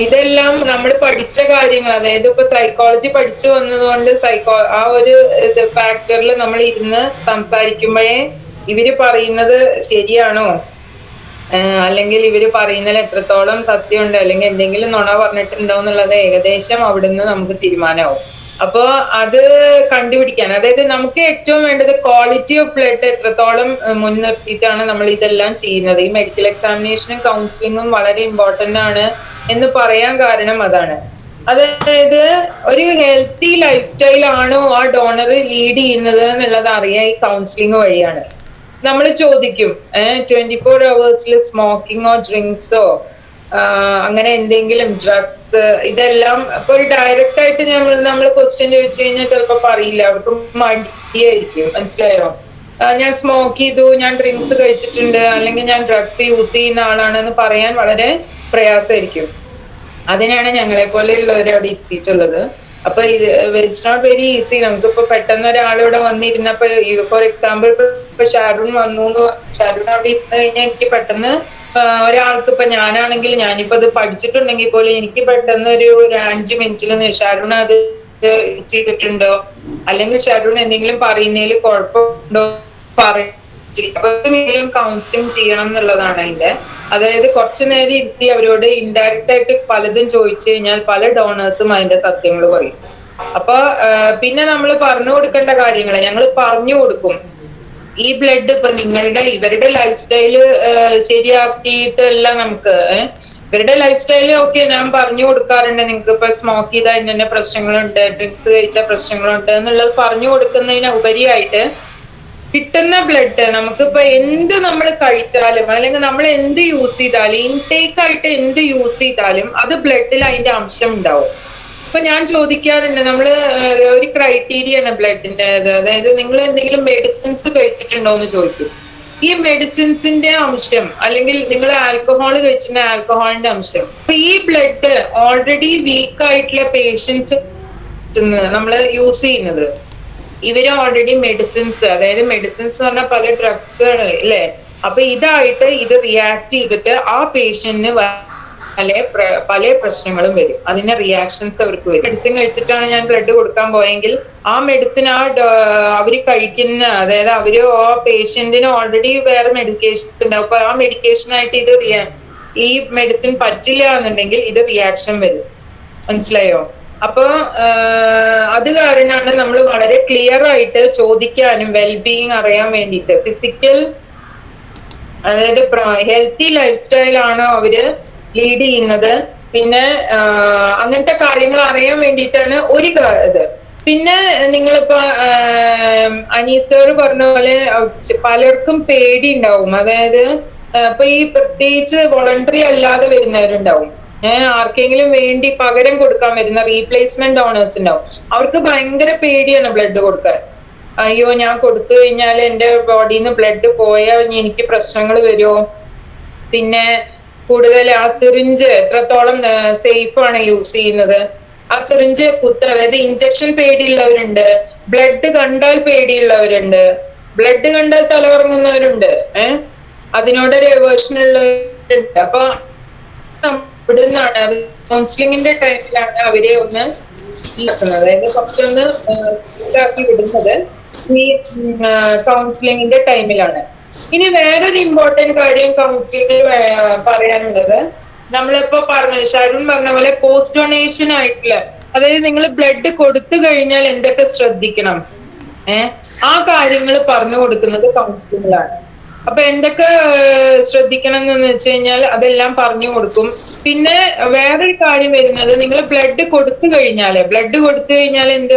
ഇതെല്ലാം നമ്മൾ പഠിച്ച കാര്യങ്ങൾ, അതായത് ഇപ്പൊ സൈക്കോളജി പഠിച്ചു വന്നതുകൊണ്ട് ആ ഒരു ഫാക്ടറിൽ നമ്മൾ ഇരുന്ന് സംസാരിക്കുമ്പോഴേ ഇവര് പറയുന്നത് ശരിയാണോ, അല്ലെങ്കിൽ ഇവര് പറയുന്നതിൽ എത്രത്തോളം സത്യമുണ്ട്, അല്ലെങ്കിൽ എന്തെങ്കിലും നുണ പറഞ്ഞിട്ടുണ്ടോ എന്നുള്ളത് ഏകദേശം അവിടുന്ന് നമുക്ക് തീരുമാനമാവും. അപ്പോ അത് കണ്ടുപിടിക്കാൻ, അതായത് നമുക്ക് ഏറ്റവും വേണ്ടത് ക്വാളിറ്റി ഓഫ് ബ്ലഡ് എത്രത്തോളം മുൻനിർത്തിയിട്ടാണ് നമ്മൾ ഇതെല്ലാം ചെയ്യുന്നത്. ഈ മെഡിക്കൽ എക്സാമിനേഷനും കൗൺസിലിങ്ങും വളരെ ഇമ്പോർട്ടന്റ് ആണ് എന്ന് പറയാൻ കാരണം അതാണ്. അതായത് ഒരു ഹെൽത്തി ലൈഫ് സ്റ്റൈൽ ആണോ ആ ഡോണർ ലീഡ് ചെയ്യുന്നത് എന്നുള്ളത് അറിയാൻ ഈ കൗൺസിലിംഗ് വഴിയാണ്. നമ്മൾ ചോദിക്കും 24 hours സ്മോക്കിങ്ങോ ഡ്രിങ്ക്സോ അങ്ങനെ എന്തെങ്കിലും ഡ്രഗ്സ്, ഇതെല്ലാം ഇപ്പൊ ഒരു ഡയറക്റ്റ് ആയിട്ട് നമ്മൾ ക്വസ്റ്റ്യൻ ചോദിച്ചു കഴിഞ്ഞാൽ ചിലപ്പോ പറയില്ല, അവർക്ക് മടിയായിരിക്കും, മനസ്സിലായോ? ഞാൻ സ്മോക്ക് ചെയ്തു, ഞാൻ ഡ്രിങ്ക്സ് കഴിച്ചിട്ടുണ്ട്, അല്ലെങ്കിൽ ഞാൻ ഡ്രഗ്സ് യൂസ് ചെയ്യുന്ന ആളാണെന്ന് പറയാൻ വളരെ പ്രയാസമായിരിക്കും. അതിനാണ് ഞങ്ങളെ പോലെയുള്ളവർ അവിടെ എത്തിയിട്ടുള്ളത്. അപ്പൊ ഇറ്റ്സ് നോട്ട് വെരി ഈസി. നമുക്കിപ്പോ പെട്ടെന്ന് ഒരാളിവിടെ വന്നിരുന്നപ്പോ, ഫോർ എക്സാമ്പിൾ ഇപ്പൊ ഷാരൂൺ വന്നു, ഷാരൂൺ അവിടെ ഇരുന്ന് കഴിഞ്ഞാൽ എനിക്ക് പെട്ടെന്ന് ഒരാൾക്ക്, ഇപ്പൊ ഞാനാണെങ്കിൽ ഞാനിപ്പോ അത് പഠിച്ചിട്ടുണ്ടെങ്കിൽ പോലും എനിക്ക് പെട്ടെന്ന് ഒരു 5 മിനിറ്റിൽ ഷാരൂൺ അത് യൂസ് ചെയ്തിട്ടുണ്ടോ, അല്ലെങ്കിൽ ഷാരൂൺ എന്തെങ്കിലും പറയുന്നതിൽ കുഴപ്പമുണ്ടോ പറയും, കൗൺസിലിംഗ് ചെയ്യണം എന്നുള്ളതാണ് അതിന്റെ. അതായത് കുറച്ചു നേരം ഇരുത്തി അവരോട് ഇൻഡയറക്റ്റ് ആയിട്ട് പലതും ചോദിച്ചു കഴിഞ്ഞാൽ പല ഡോണേഴ്സും അതിന്റെ സത്യങ്ങൾ പറയും. അപ്പൊ പിന്നെ നമ്മൾ പറഞ്ഞു കൊടുക്കേണ്ട കാര്യങ്ങൾ ഞങ്ങൾ പറഞ്ഞു കൊടുക്കും. ഈ ബ്ലഡ് ഇപ്പൊ ഇവരുടെ ലൈഫ് സ്റ്റൈല് ശരിയാക്കിയിട്ടല്ല നമുക്ക്, ഇവരുടെ ലൈഫ് സ്റ്റൈല് ഓക്കെ ഞാൻ പറഞ്ഞു കൊടുക്കാറുണ്ട്. നിങ്ങൾക്ക് ഇപ്പൊ സ്മോക്ക് ചെയ്താൽ ഇന്നെ പ്രശ്നങ്ങളുണ്ട്, ഡ്രിങ്ക്സ് കഴിച്ച പ്രശ്നങ്ങളുണ്ട് എന്നുള്ളത് പറഞ്ഞു കൊടുക്കുന്നതിന് ഉപരിയായിട്ട് കിട്ടുന്ന ബ്ലഡ് നമുക്കിപ്പോ എന്ത് നമ്മൾ കഴിച്ചാലും, അല്ലെങ്കിൽ നമ്മൾ എന്ത് യൂസ് ചെയ്താലും, ഇൻടേക്ക് ആയിട്ട് എന്ത് യൂസ് ചെയ്താലും അത് ബ്ലഡിൽ അതിന്റെ അംശം ഉണ്ടാവും. ഇപ്പൊ ഞാൻ ചോദിക്കാറുണ്ട്, നമ്മള് ഒരു ക്രൈറ്റീരിയ ആണ് ബ്ലഡിന്റെ, അതായത് നിങ്ങൾ എന്തെങ്കിലും മെഡിസിൻസ് കഴിച്ചിട്ടുണ്ടോ എന്ന് ചോദിക്കും. ഈ മെഡിസിൻസിന്റെ അംശം, അല്ലെങ്കിൽ നിങ്ങൾ ആൽക്കഹോൾ കഴിച്ചിട്ടുള്ള ആൽക്കഹോളിന്റെ അംശം, അപ്പൊ ഈ ബ്ലഡ് ഓൾറെഡി വീക്ക് ആയിട്ടുള്ള പേഷ്യൻസ് നമ്മൾ യൂസ് ചെയ്യുന്നത്, ഇവര് ഓൾറെഡി മെഡിസിൻസ്, അതായത് മെഡിസിൻസ് എന്ന് പറഞ്ഞാൽ പല ഡ്രഗ്സ് ആണ് അല്ലെ, അപ്പൊ ഇതായിട്ട് ഇത് റിയാക്ട് ചെയ്തിട്ട് ആ പേഷ്യന്റിന് പല പ്രശ്നങ്ങളും വരും. അതിന്റെ റിയാക്ഷൻസ് അവർക്ക് വരും. മെഡിസിൻ കഴിച്ചിട്ടാണ് ഞാൻ ബ്ലഡ് കൊടുക്കാൻ പോയെങ്കിൽ ആ മെഡിസിൻ അവര് കഴിക്കുന്ന, അതായത് അവര് ആ പേഷ്യന്റിന് ഓൾറെഡി വേറെ മെഡിക്കേഷൻസ് ഉണ്ടാവും. അപ്പൊ ആ മെഡിക്കേഷനായിട്ട് ഇത് ഈ മെഡിസിൻ പറ്റില്ല എന്നുണ്ടെങ്കിൽ ഇത് റിയാക്ഷൻ വരും. മനസ്സിലായോ? അപ്പൊ അത് കാരണമാണ് നമ്മൾ വളരെ ക്ലിയർ ആയിട്ട് ചോദിക്കാനും വെൽബീയിങ് അറിയാൻ വേണ്ടിയിട്ട് ഫിസിക്കൽ, അതായത് ഹെൽത്തി ലൈഫ് സ്റ്റൈൽ ആണോ അവര് ലീഡ് ചെയ്യുന്നത്, പിന്നെ അങ്ങനത്തെ കാര്യങ്ങൾ അറിയാൻ വേണ്ടിയിട്ടാണ് ഒരു ഇത്. പിന്നെ നിങ്ങളിപ്പോ അനീസർ പറഞ്ഞ പോലെ പലർക്കും പേടി ഉണ്ടാവും. അതായത് ഇപ്പൊ ഈ പ്രത്യേകിച്ച് വോളണ്ടറി അല്ലാതെ വരുന്നവരുണ്ടാവും, ആർക്കെങ്കിലും വേണ്ടി പകരം കൊടുക്കാൻ വരുന്ന റീപ്ലേസ്മെന്റ് ഡോണേഴ്സ് ഉണ്ടാവും. അവർക്ക് ഭയങ്കര പേടിയാണ് ബ്ലഡ് കൊടുക്കാൻ. അയ്യോ, ഞാൻ കൊടുത്തു കഴിഞ്ഞാൽ എന്റെ ബോഡിയിൽ നിന്ന് ബ്ലഡ് പോയാൽ എനിക്ക് പ്രശ്നങ്ങൾ വരുമോ, പിന്നെ കൂടുതൽ ആ സിറിഞ്ച് എത്രത്തോളം സേഫ് ആണ് യൂസ് ചെയ്യുന്നത്, ആ സിറിഞ്ച് അതായത് ഇഞ്ചക്ഷൻ പേടിയുള്ളവരുണ്ട്, ബ്ലഡ് കണ്ടാൽ പേടിയുള്ളവരുണ്ട്, ബ്ലഡ് കണ്ടാൽ തലകറങ്ങുന്നവരുണ്ട്, അതിനോടൊരു എവേർഷൻ ഉള്ളവരുണ്ട്. അപ്പൊ ഇവിടുന്നാണ് കൗൺസിലിങ്ങിന്റെ ടൈമിലാണ് അവരെ ഒന്ന് അതായത് കുറച്ചൊന്ന് ഇതാക്കി വിടുന്നത് ഈ കൗൺസിലിങ്ങിന്റെ ടൈമിലാണ്. ഇനി വേറൊരു ഇമ്പോർട്ടന്റ് കാര്യം കൗൺസിലിംഗിൽ പറയാനുള്ളത്, നമ്മളിപ്പോ ഷരുൺ പറഞ്ഞ പോലെ പോസ്റ്റ് ഡൊണേഷൻ ആയിട്ടുള്ള, അതായത് നിങ്ങൾ ബ്ലഡ് കൊടുത്തു കഴിഞ്ഞാൽ എന്തൊക്കെ ശ്രദ്ധിക്കണം, ആ കാര്യങ്ങൾ പറഞ്ഞു കൊടുക്കുന്നത് കൗൺസിലിംഗിലാണ്. അപ്പൊ എന്തൊക്കെ ശ്രദ്ധിക്കണം എന്ന് വെച്ച് കഴിഞ്ഞാൽ അതെല്ലാം പറഞ്ഞു കൊടുക്കും. പിന്നെ വേറൊരു കാര്യം വരുന്നത്, നിങ്ങൾ ബ്ലഡ് കൊടുത്തു കഴിഞ്ഞാൽ എന്ത്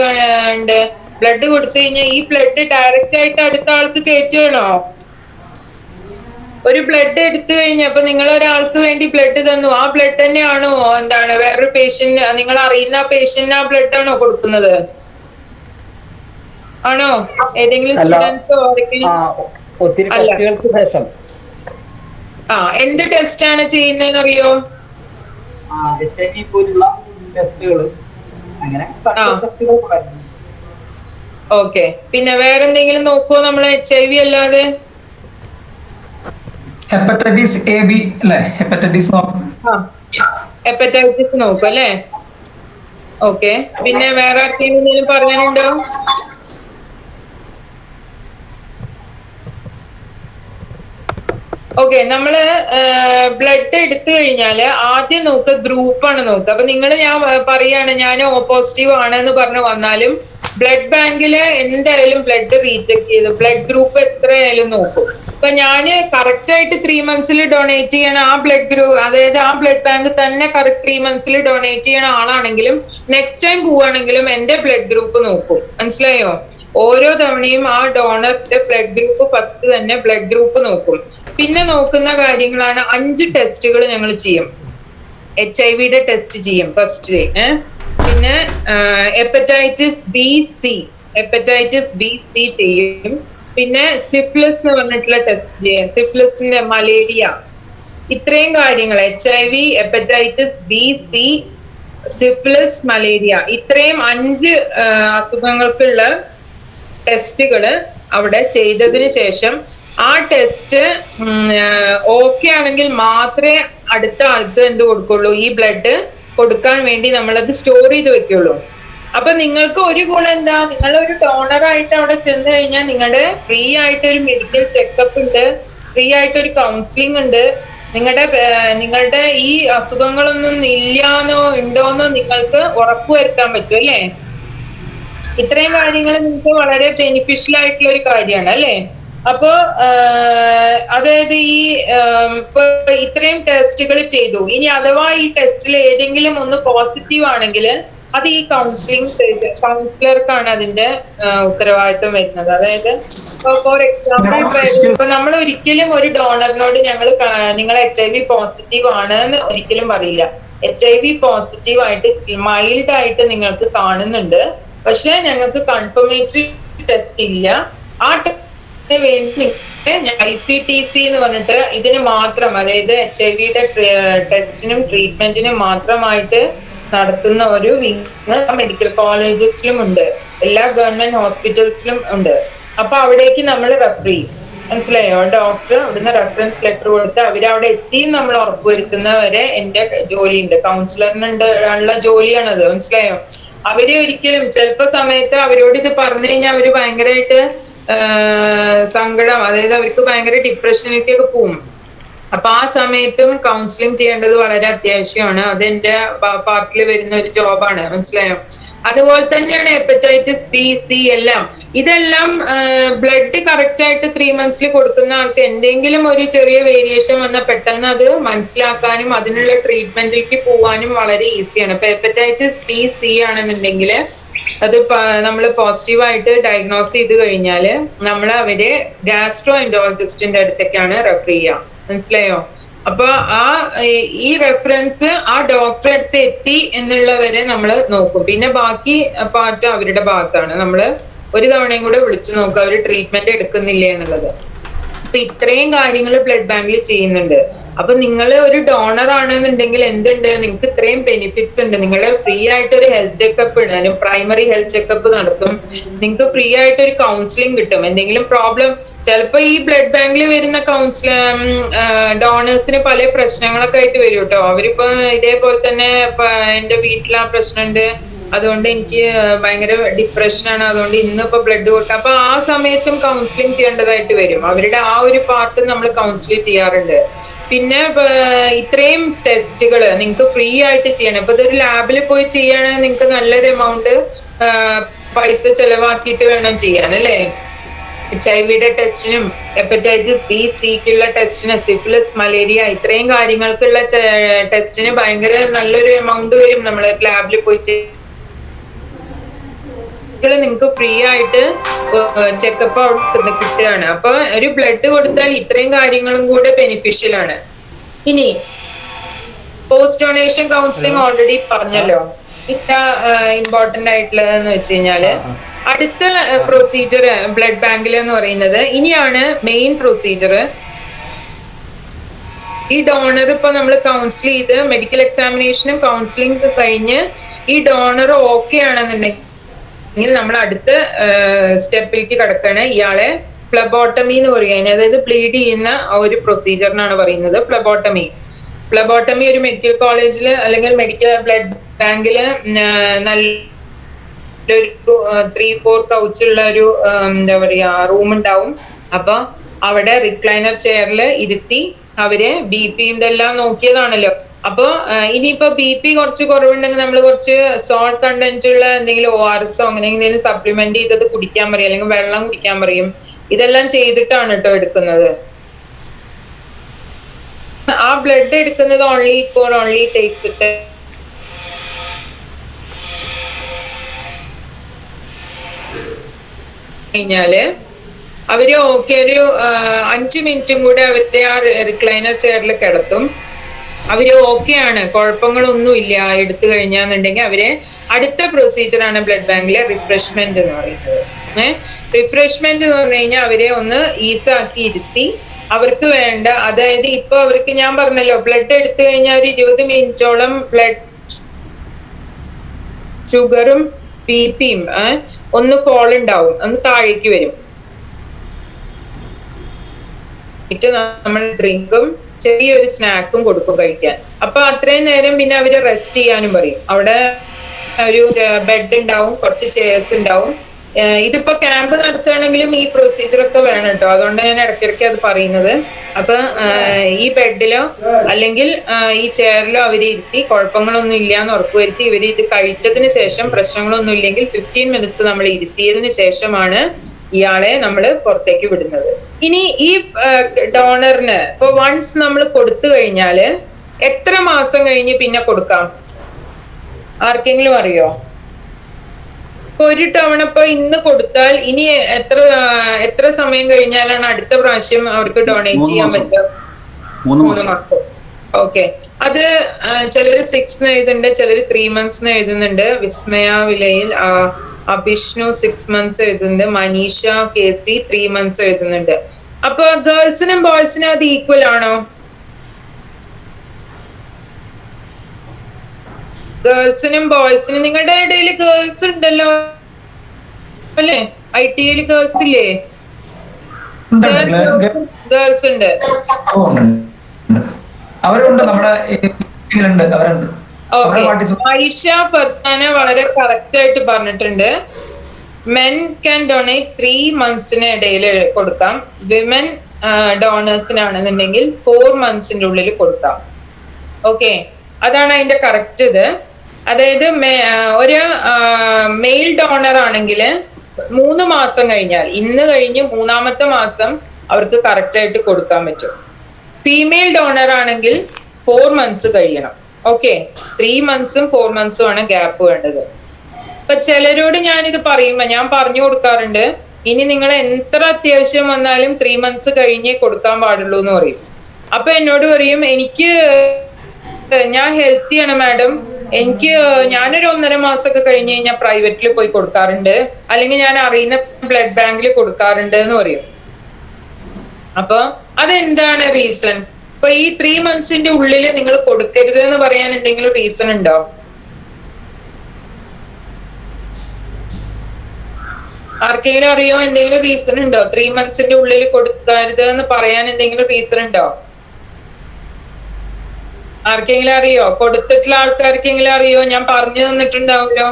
ഉണ്ട്, ബ്ലഡ് കൊടുത്തു കഴിഞ്ഞാൽ ഈ ബ്ലഡ് ഡയറക്റ്റ് ആയിട്ട് അടുത്ത ആൾക്ക് കയറ്റുകയാണോ? ഒരു ബ്ലഡ് എടുത്തു കഴിഞ്ഞപ്പോ നിങ്ങൾ ഒരാൾക്ക് വേണ്ടി ബ്ലഡ് തന്നു, ആ ബ്ലഡ് തന്നെയാണോ വേറൊരു പേഷ്യന്റ്, നിങ്ങൾ അറിയുന്ന ആ പേഷ്യന്റിന് ആ ബ്ലഡ് ആണോ കൊടുക്കുന്നത്? ആണോ? ഏതെങ്കിലും സ്റ്റുഡൻസോ എന്ത് ടെസ്റ്റ് ആണ് ചെയ്യുന്നതെന്ന് അറിയോ? ഓക്കെ. പിന്നെ വേറെന്തെങ്കിലും നോക്കുവോ നമ്മൾ HIV അല്ലാതെ? ഹെപ്പറ്റൈറ്റിസ് AB അല്ലേ? ഹെപ്പറ്റൈറ്റിസ് നോക്കും അല്ലേ? ഓക്കെ. പിന്നെ വേറെ ആർക്കെങ്കിലും പറയാനുണ്ടോ? ഓക്കെ. നമ്മള് ബ്ലഡ് എടുത്തു കഴിഞ്ഞാല് ആദ്യം നോക്കുക ഗ്രൂപ്പാണ് നോക്കുക. അപ്പൊ ഞാൻ പറയാണ് ഞാൻ O പോസിറ്റീവ് ആണ് എന്ന് പറഞ്ഞു വന്നാലും ബ്ലഡ് ബാങ്കില് എന്തായാലും ബ്ലഡ് റീചെക്ക് ചെയ്തു ബ്ലഡ് ഗ്രൂപ്പ് എത്രയായാലും നോക്കും. ഇപ്പൊ ഞാന് കറക്റ്റ് ആയിട്ട് 3 months ഡൊണേറ്റ് ചെയ്യണ ആ ബ്ലഡ് ഗ്രൂപ്പ്, അതായത് ആ ബ്ലഡ് ബാങ്ക് തന്നെ കറക്റ്റ് 3 months ഡൊണേറ്റ് ചെയ്യണ ആളാണെങ്കിലും നെക്സ്റ്റ് ടൈം പോവുകയാണെങ്കിലും എന്റെ ബ്ലഡ് ഗ്രൂപ്പ് നോക്കും. മനസ്സിലായോ? ഓരോ തവണയും ആ ഡോണറിന്റെ ബ്ലഡ് ഗ്രൂപ്പ് ഫസ്റ്റ് തന്നെ ബ്ലഡ് ഗ്രൂപ്പ് നോക്കും. പിന്നെ നോക്കുന്ന കാര്യങ്ങളാണ് 5 ടെസ്റ്റുകൾ ഞങ്ങൾ ചെയ്യും. HIV ടെസ്റ്റ് ചെയ്യും ഫസ്റ്റ് ഡേ. പിന്നെ ഹെപ്പറ്റൈറ്റിസ് ബി സി ചെയ്യും. പിന്നെ സിഫിലിസ് എന്ന് പറഞ്ഞിട്ടുള്ള ടെസ്റ്റ് ചെയ്യും, സിഫിലിസിന്റെ മലേറിയ, ഇത്രയും കാര്യങ്ങൾ HIV, hepatitis B C, syphilis, malaria, ഇത്രയും 5 അസുഖങ്ങൾക്കുള്ള ടെസ്റ്റുകള് അവിടെ ചെയ്തതിന് ശേഷം ആ ടെസ്റ്റ് ഓക്കെ ആണെങ്കിൽ മാത്രമേ അടുത്ത ആൾക്ക് എന്ത് കൊടുക്കുള്ളൂ, ഈ ബ്ലഡ് കൊടുക്കാൻ വേണ്ടി നമ്മളത് സ്റ്റോർ ചെയ്ത് വെക്കുള്ളൂ. അപ്പൊ നിങ്ങൾക്ക് ഒരു ഗുണം എന്താ, നിങ്ങളൊരു ഡോണറായിട്ട് അവിടെ ചെന്ന് കഴിഞ്ഞാൽ നിങ്ങളുടെ ഫ്രീ ആയിട്ട് ഒരു മെഡിക്കൽ ചെക്കപ്പ് ഉണ്ട്, ഫ്രീ ആയിട്ട് ഒരു കൗൺസിലിംഗ് ഉണ്ട്. നിങ്ങളുടെ ഈ അസുഖങ്ങളൊന്നും ഇല്ലാന്നോ ഉണ്ടോന്നോ നിങ്ങൾക്ക് ഉറപ്പുവരുത്താൻ പറ്റും അല്ലേ? ഇത്രയും കാര്യങ്ങൾ നിങ്ങൾക്ക് വളരെ ബെനിഫിഷ്യൽ ആയിട്ടുള്ള ഒരു കാര്യമാണ് അല്ലേ? അപ്പോ അതായത് ഈ ഇപ്പൊ ഇത്രയും ടെസ്റ്റുകൾ ചെയ്തു, ഇനി അഥവാ ഈ ടെസ്റ്റിൽ ഏതെങ്കിലും ഒന്ന് പോസിറ്റീവ് ആണെങ്കിൽ അത് ഈ കൗൺസിലർക്കാണ് അതിന്റെ ഉത്തരവാദിത്വം വരുന്നത്. അതായത് ഫോർ എക്സാമ്പിൾ ഇപ്പൊ നമ്മൾ ഒരിക്കലും ഒരു ഡോണറിനോട് നിങ്ങൾ HIV പോസിറ്റീവ് ആണ് എന്ന് ഒരിക്കലും പറയില്ല. HIV പോസിറ്റീവ് ആയിട്ട് മൈൽഡ് ആയിട്ട് നിങ്ങൾക്ക് കാണുന്നുണ്ട്, പക്ഷെ ഞങ്ങൾക്ക് കൺഫർമേറ്ററി ടെസ്റ്റ് ഇല്ല. ആ ടെസ്റ്റിന് വേണ്ടി ICTC എന്ന് പറഞ്ഞിട്ട് ഇതിന് മാത്രം, അതായത് HIV ടെസ്റ്റിനും ട്രീറ്റ്മെന്റിനും മാത്രമായിട്ട് നടത്തുന്ന ഒരു വിങ് മെഡിക്കൽ കോളേജസിലും ഉണ്ട്, എല്ലാ ഗവൺമെന്റ് ഹോസ്പിറ്റൽസിലും ഉണ്ട്. അപ്പൊ അവിടേക്ക് നമ്മൾ റെഫർ ചെയ്യും. മനസ്സിലായോ? ഡോക്ടർ അവിടുന്ന് റെഫറൻസ് ലെറ്റർ കൊടുത്ത് അവരവിടെ എത്തി നമ്മൾ ഉറപ്പുവരുത്തുന്നവരെ എന്റെ ജോലിയുണ്ട്. കൗൺസിലറിനുണ്ട് ഉള്ള ജോലിയാണത്. മനസ്സിലായോ? അവര് ഒരിക്കലും ചിലപ്പോ സമയത്ത് അവരോട് ഇത് പറഞ്ഞു കഴിഞ്ഞാൽ അവര് ഭയങ്കരമായിട്ട് സങ്കടം, അതായത് അവർക്ക് ഭയങ്കര ഡിപ്രഷനിലേക്കൊക്കെ പോകും. അപ്പൊ ആ സമയത്തും കൗൺസിലിംഗ് ചെയ്യേണ്ടത് വളരെ അത്യാവശ്യമാണ്. അത് എന്റെ പാർട്ടിൽ വരുന്ന ഒരു ജോബാണ്. മനസ്സിലായോ? അതുപോലെ തന്നെയാണ് ഹെപ്പറ്റൈറ്റിസ് ബി, സി എല്ലാം. ഇതെല്ലാം ബ്ലഡ് കറക്റ്റ് ആയിട്ട് 3 months കൊടുക്കുന്ന ആൾക്ക് എന്തെങ്കിലും ഒരു ചെറിയ വേരിയേഷൻ വന്നാൽ പെട്ടെന്ന് അത് മനസ്സിലാക്കാനും അതിനുള്ള ട്രീറ്റ്മെന്റിലേക്ക് പോകാനും വളരെ ഈസിയാണ്. ഇപ്പൊ ഹെപ്പറ്റൈറ്റിസ് ബി, സി ആണെന്നുണ്ടെങ്കിൽ അത് നമ്മൾ പോസിറ്റീവായിട്ട് ഡയഗ്നോസ് ചെയ്ത് കഴിഞ്ഞാൽ നമ്മൾ അവരെ ഗാസ്ട്രോ എൻട്രോളജിസ്റ്റിന്റെ അടുത്തേക്കാണ് റെഫർ ചെയ്യുക. മനസ്സിലായോ? അപ്പൊ ഈ റെഫറൻസ് ആ ഡോക്ടറെ അടുത്ത് എത്തി എന്നുള്ളവരെ നമ്മൾ നോക്കും. പിന്നെ ബാക്കി പാർട്ട് അവരുടെ ഭാഗത്താണ്. നമ്മള് ഒരു തവണയും കൂടെ വിളിച്ചു നോക്കുക അവര് ട്രീറ്റ്മെന്റ് എടുക്കുന്നില്ലേ എന്നുള്ളത്. അപ്പൊ ഇത്രയും കാര്യങ്ങൾ ബ്ലഡ് ബാങ്കിൽ ചെയ്യുന്നുണ്ട്. അപ്പൊ നിങ്ങൾ ഒരു ഡോണർ ആണെന്നുണ്ടെങ്കിൽ എന്തുണ്ട്, നിങ്ങൾക്ക് ഇത്രയും ബെനിഫിറ്റ്സ് ഉണ്ട്. നിങ്ങൾ ഫ്രീ ആയിട്ട് ഒരു ഹെൽത്ത് ചെക്കപ്പ് ഇടാനും പ്രൈമറി ഹെൽത്ത് ചെക്കപ്പ് നടത്തും. നിങ്ങൾക്ക് ഫ്രീ ആയിട്ട് ഒരു കൗൺസിലിംഗ് കിട്ടും. എന്തെങ്കിലും പ്രോബ്ലം, ചിലപ്പോ ഈ ബ്ലഡ് ബാങ്കിൽ വരുന്ന ഡോണേഴ്സിന് പല പ്രശ്നങ്ങളൊക്കെ ആയിട്ട് വരും കേട്ടോ. അവരിപ്പോ ഇതേപോലെ തന്നെ എന്റെ വീട്ടിൽ ആ പ്രശ്നമുണ്ട്, അതുകൊണ്ട് എനിക്ക് ഭയങ്കര ഡിപ്രഷനാണ്, അതുകൊണ്ട് ഇന്നിപ്പോ ബ്ലഡ് കൊടുക്കാം. അപ്പൊ ആ സമയത്തും കൗൺസിലിംഗ് ചെയ്യേണ്ടതായിട്ട് വരും. അവരുടെ ആ ഒരു പാർട്ട് നമ്മൾ കൗൺസിൽ ചെയ്യാറുണ്ട്. പിന്നെ ഇത്രയും ടെസ്റ്റുകൾ നിങ്ങൾക്ക് ഫ്രീ ആയിട്ട് ചെയ്യണം. ഇപ്പൊ ഇതൊരു ലാബിൽ പോയി ചെയ്യണമെങ്കിൽ നിങ്ങൾക്ക് നല്ലൊരു എമൗണ്ട് പൈസ ചെലവാക്കിയിട്ട് വേണം ചെയ്യാൻ, അല്ലേ? HIV ടെസ്റ്റിനും ഹെപ്പറ്റൈറ്റിസ് ബി, സിക്കുള്ള ടെസ്റ്റിന്, സിഫിലിസ്, മലേറിയ ഇത്രയും കാര്യങ്ങൾക്കുള്ള ടെസ്റ്റിന് ഭയങ്കര നല്ലൊരു എമൗണ്ട് വരും. നമ്മൾ ലാബിൽ പോയി നിങ്ങൾക്ക് ഫ്രീ ആയിട്ട് ചെക്കപ്പ് അവിടെ കിട്ടുകയാണ്. അപ്പൊ ഒരു ബ്ലഡ് കൊടുത്താൽ ഇത്രയും കാര്യങ്ങളും കൂടെ ബെനിഫിഷ്യൽ ആണ്. ഇനി പോസ്റ്റ് ഡൊണേഷൻ കൗൺസിലിംഗ് ഓൾറെഡി പറഞ്ഞല്ലോ. ഇത്ര ഇമ്പോർട്ടന്റ് ആയിട്ടുള്ളതെന്ന് വെച്ച് കഴിഞ്ഞാല് അടുത്ത പ്രൊസീജിയർ ബ്ലഡ് ബാങ്കിൽ എന്ന് പറയുന്നത് ഇനിയാണ് മെയിൻ പ്രൊസീജിയർ. ഈ ഡോണർ ഇപ്പൊ നമ്മൾ കൗൺസിൽ ചെയ്ത് മെഡിക്കൽ എക്സാമിനേഷനും കൗൺസിലിംഗ് കഴിഞ്ഞ് ഈ ഡോണർ ഓക്കെ ആണെന്നുണ്ടെങ്കിൽ നമ്മൾ അടുത്ത സ്റ്റെപ്പിലേക്ക് കിടക്കുകയാണ്. ഇയാളെ ഫ്ലബോട്ടമി എന്ന് പറയുന്നത്, അതായത് ബ്ലീഡ് ചെയ്യുന്ന ഒരു പ്രൊസീജിയറിനാണ് പറയുന്നത് ഫ്ലബോട്ടമി. ഫ്ലബോട്ടമി ഒരു മെഡിക്കൽ കോളേജിൽ അല്ലെങ്കിൽ മെഡിക്കൽ ബ്ലഡ് ബാങ്കില് നല്ലൊരു 3-4 കൗച്ചുള്ള ഒരു എന്താ പറയാ റൂം ഉണ്ടാവും. അപ്പൊ അവിടെ റിക്ലൈനർ ചെയറിൽ ഇരുത്തി അവര് BP എല്ലാം നോക്കിയതാണല്ലോ. അപ്പൊ ഇനിയിപ്പോ BP കുറച്ച് കുറവുണ്ടെങ്കിൽ നമ്മൾ കുറച്ച് സോൾട്ട് കണ്ടന്റ് ഉള്ള എന്തെങ്കിലും ORS അങ്ങനെ എന്തെങ്കിലും സപ്ലിമെന്റ് ചെയ്തത് കുടിക്കാൻ പറയും, അല്ലെങ്കിൽ വെള്ളം കുടിക്കാൻ പറയും. ഇതെല്ലാം ചെയ്തിട്ടാണ് കേട്ടോ എടുക്കുന്നത്. ആ ബ്ലഡ് എടുക്കുന്നത് ഓൺലി ടേക്സ് ഇട്ട് കഴിഞ്ഞാല് അവര് ഓക്കെ ഒരു 5 മിനിറ്റും കൂടെ അവരുടെ ആ റിക്ലൈനർ ചെയറിൽ കിടത്തും. അവര് ഓക്കെ ആണ്, കുഴപ്പങ്ങളൊന്നും ഇല്ല എടുത്തു കഴിഞ്ഞാന്നുണ്ടെങ്കിൽ അവരെ അടുത്ത പ്രൊസീജിയർ ആണ് ബ്ലഡ് ബാങ്കിലെ റിഫ്രഷ്മെന്റ് എന്ന് പറയുന്നത്. റിഫ്രഷ്മെന്റ് എന്ന് പറഞ്ഞു കഴിഞ്ഞാൽ അവരെ ഒന്ന് ഈസാക്കി ഇരുത്തി അവർക്ക് വേണ്ട, അതായത് ഇപ്പൊ അവർക്ക് ഞാൻ പറഞ്ഞല്ലോ ബ്ലഡ് എടുത്തു കഴിഞ്ഞാൽ ഒരു 20 മിനിറ്റോളം ബ്ലഡ് ഷുഗറും BPയും ഒന്ന് ഫോൾ ഉണ്ടാവും, ഒന്ന് താഴേക്ക് വരും. നമ്മൾ ഡ്രിങ്കും ചെറിയൊരു സ്നാക്കും കൊടുക്കും കഴിക്കാൻ. അപ്പൊ അത്രയും നേരം പിന്നെ അവര് റെസ്റ്റ് ചെയ്യാനും പറയും. അവിടെ ഒരു ബെഡ് ഉണ്ടാവും, കുറച്ച് ചെയർസ് ഉണ്ടാവും. ഇതിപ്പോ ക്യാമ്പ് നടത്തുകയാണെങ്കിലും ഈ പ്രൊസീജിയർ ഒക്കെ വേണം കേട്ടോ, അതുകൊണ്ട് ഞാൻ ഇടയ്ക്കിടയ്ക്ക് അത് പറയുന്നത്. അപ്പൊ ഈ ബെഡിലോ അല്ലെങ്കിൽ ഈ ചെയറിലോ അവര് ഇരുത്തി കുഴപ്പങ്ങളൊന്നും ഇല്ലാന്ന് ഉറപ്പുവരുത്തി ഇവര് ഇത് കഴിച്ചതിന് ശേഷം പ്രശ്നങ്ങളൊന്നും ഇല്ലെങ്കിൽ 15 മിനിറ്റ്സ് നമ്മൾ ഇരുത്തിയതിന് ശേഷമാണ് ഇയാളെ നമ്മൾ പുറത്തേക്ക് വിടുന്നത്. ഇനി ഈ ഡോണറിന് ഇപ്പൊ വൺസ് നമ്മൾ കൊടുത്തു കഴിഞ്ഞാല് എത്ര മാസം കഴിഞ്ഞ് പിന്നെ കൊടുക്കാം? ആർക്കെങ്കിലും അറിയോ? ഇപ്പൊ ഒരു തവണ ഇപ്പൊ ഇന്ന് കൊടുത്താൽ ഇനി എത്ര സമയം കഴിഞ്ഞാലാണ് അടുത്ത പ്രാവശ്യം അവർക്ക് ഡൊണേറ്റ് ചെയ്യാൻ പറ്റുക? 3 മാസം. ഓക്കെ. അത് ചിലര് 6 എഴുതുന്നുണ്ട്, ചിലര് 3 months എഴുതുന്നുണ്ട്. വിസ്മയ വിലയിൽ അഭിഷ്ണു 6 months എഴുതുന്നുണ്ട്. മനീഷ KC 3 months എഴുതുന്നുണ്ട്. അപ്പൊ ഗേൾസിനും ബോയ്സിനും അത് ഈക്വൽ ആണോ? ഗേൾസിനും ബോയ്സിനും നിങ്ങളുടെ ഇടയിൽ ഗേൾസ് ഉണ്ടല്ലോ അല്ലേ? ITയിൽ ഗേൾസ് ഇല്ലേ? ഗേൾസ് ഉണ്ട്. അവരുണ്ട്, നമ്മുടെ അവരുണ്ട്. ആയിഷ ഫർസാന വളരെ കറക്റ്റ് ആയിട്ട് പറഞ്ഞിട്ടുണ്ട്. മെൻ ക്യാൻ ഡൊണേറ്റ് 3 monthsന് ഇടയിൽ കൊടുക്കാം. വിമൻ ഡോണേഴ്സിനാണെന്നുണ്ടെങ്കിൽ 4 monthsന്റെ ഉള്ളിൽ കൊടുക്കാം. ഓക്കെ, അതാണ് അതിന്റെ കറക്റ്റ് ഇത്. അതായത് ഒരു മെയിൽ ഡോണർ ആണെങ്കിൽ 3 മാസം കഴിഞ്ഞാൽ, ഇന്ന് കഴിഞ്ഞ് 3ാമത്തെ മാസം അവർക്ക് കറക്റ്റ് ആയിട്ട് കൊടുക്കാൻ പറ്റും. ഫീമെയിൽ ഡോണർ ആണെങ്കിൽ 4 months കഴിയണം. ഓക്കെ, 3 monthsഉം 4 monthsഉം ആണ് ഗ്യാപ്പ് വേണ്ടത്. അപ്പൊ ചിലരോട് ഞാനിത് പറയുമ്പോ ഞാൻ പറഞ്ഞു കൊടുക്കാറുണ്ട്, ഇനി നിങ്ങൾ എത്ര അത്യാവശ്യം വന്നാലും 3 months കഴിഞ്ഞേ കൊടുക്കാൻ പാടുള്ളൂ എന്ന് പറയും. അപ്പൊ എന്നോട് പറയും, ഞാൻ ഹെൽത്തിയാണ് മാഡം, ഞാനൊരു 1.5 മാസമൊക്കെ കഴിഞ്ഞ് കഴിഞ്ഞാൽ പ്രൈവറ്റിൽ പോയി കൊടുക്കാറുണ്ട്, അല്ലെങ്കിൽ ഞാൻ അറിയുന്ന ബ്ലഡ് ബാങ്കിൽ കൊടുക്കാറുണ്ട് എന്ന് പറയും. അപ്പൊ അതെന്താണ് റീസൺ? ഇപ്പൊ ഈ 3 monthsന്റെ ഉള്ളിൽ നിങ്ങൾ കൊടുക്കരുത് എന്ന് പറയാൻ എന്തെങ്കിലും റീസൺ ഉണ്ടോ? ആർക്കെങ്കിലും അറിയോ? എന്തെങ്കിലും റീസൺ ഉണ്ടോ? 3 monthsന്റെ ഉള്ളിൽ കൊടുക്കരുത് എന്ന് പറയാൻ എന്തെങ്കിലും റീസൺ ഉണ്ടോ? ആർക്കെങ്കിലും അറിയോ? കൊടുത്തിട്ടുള്ള ആൾക്കാർക്കെങ്കിലും അറിയോ? ഞാൻ പറഞ്ഞു തന്നിട്ടുണ്ടാവുമല്ലോ.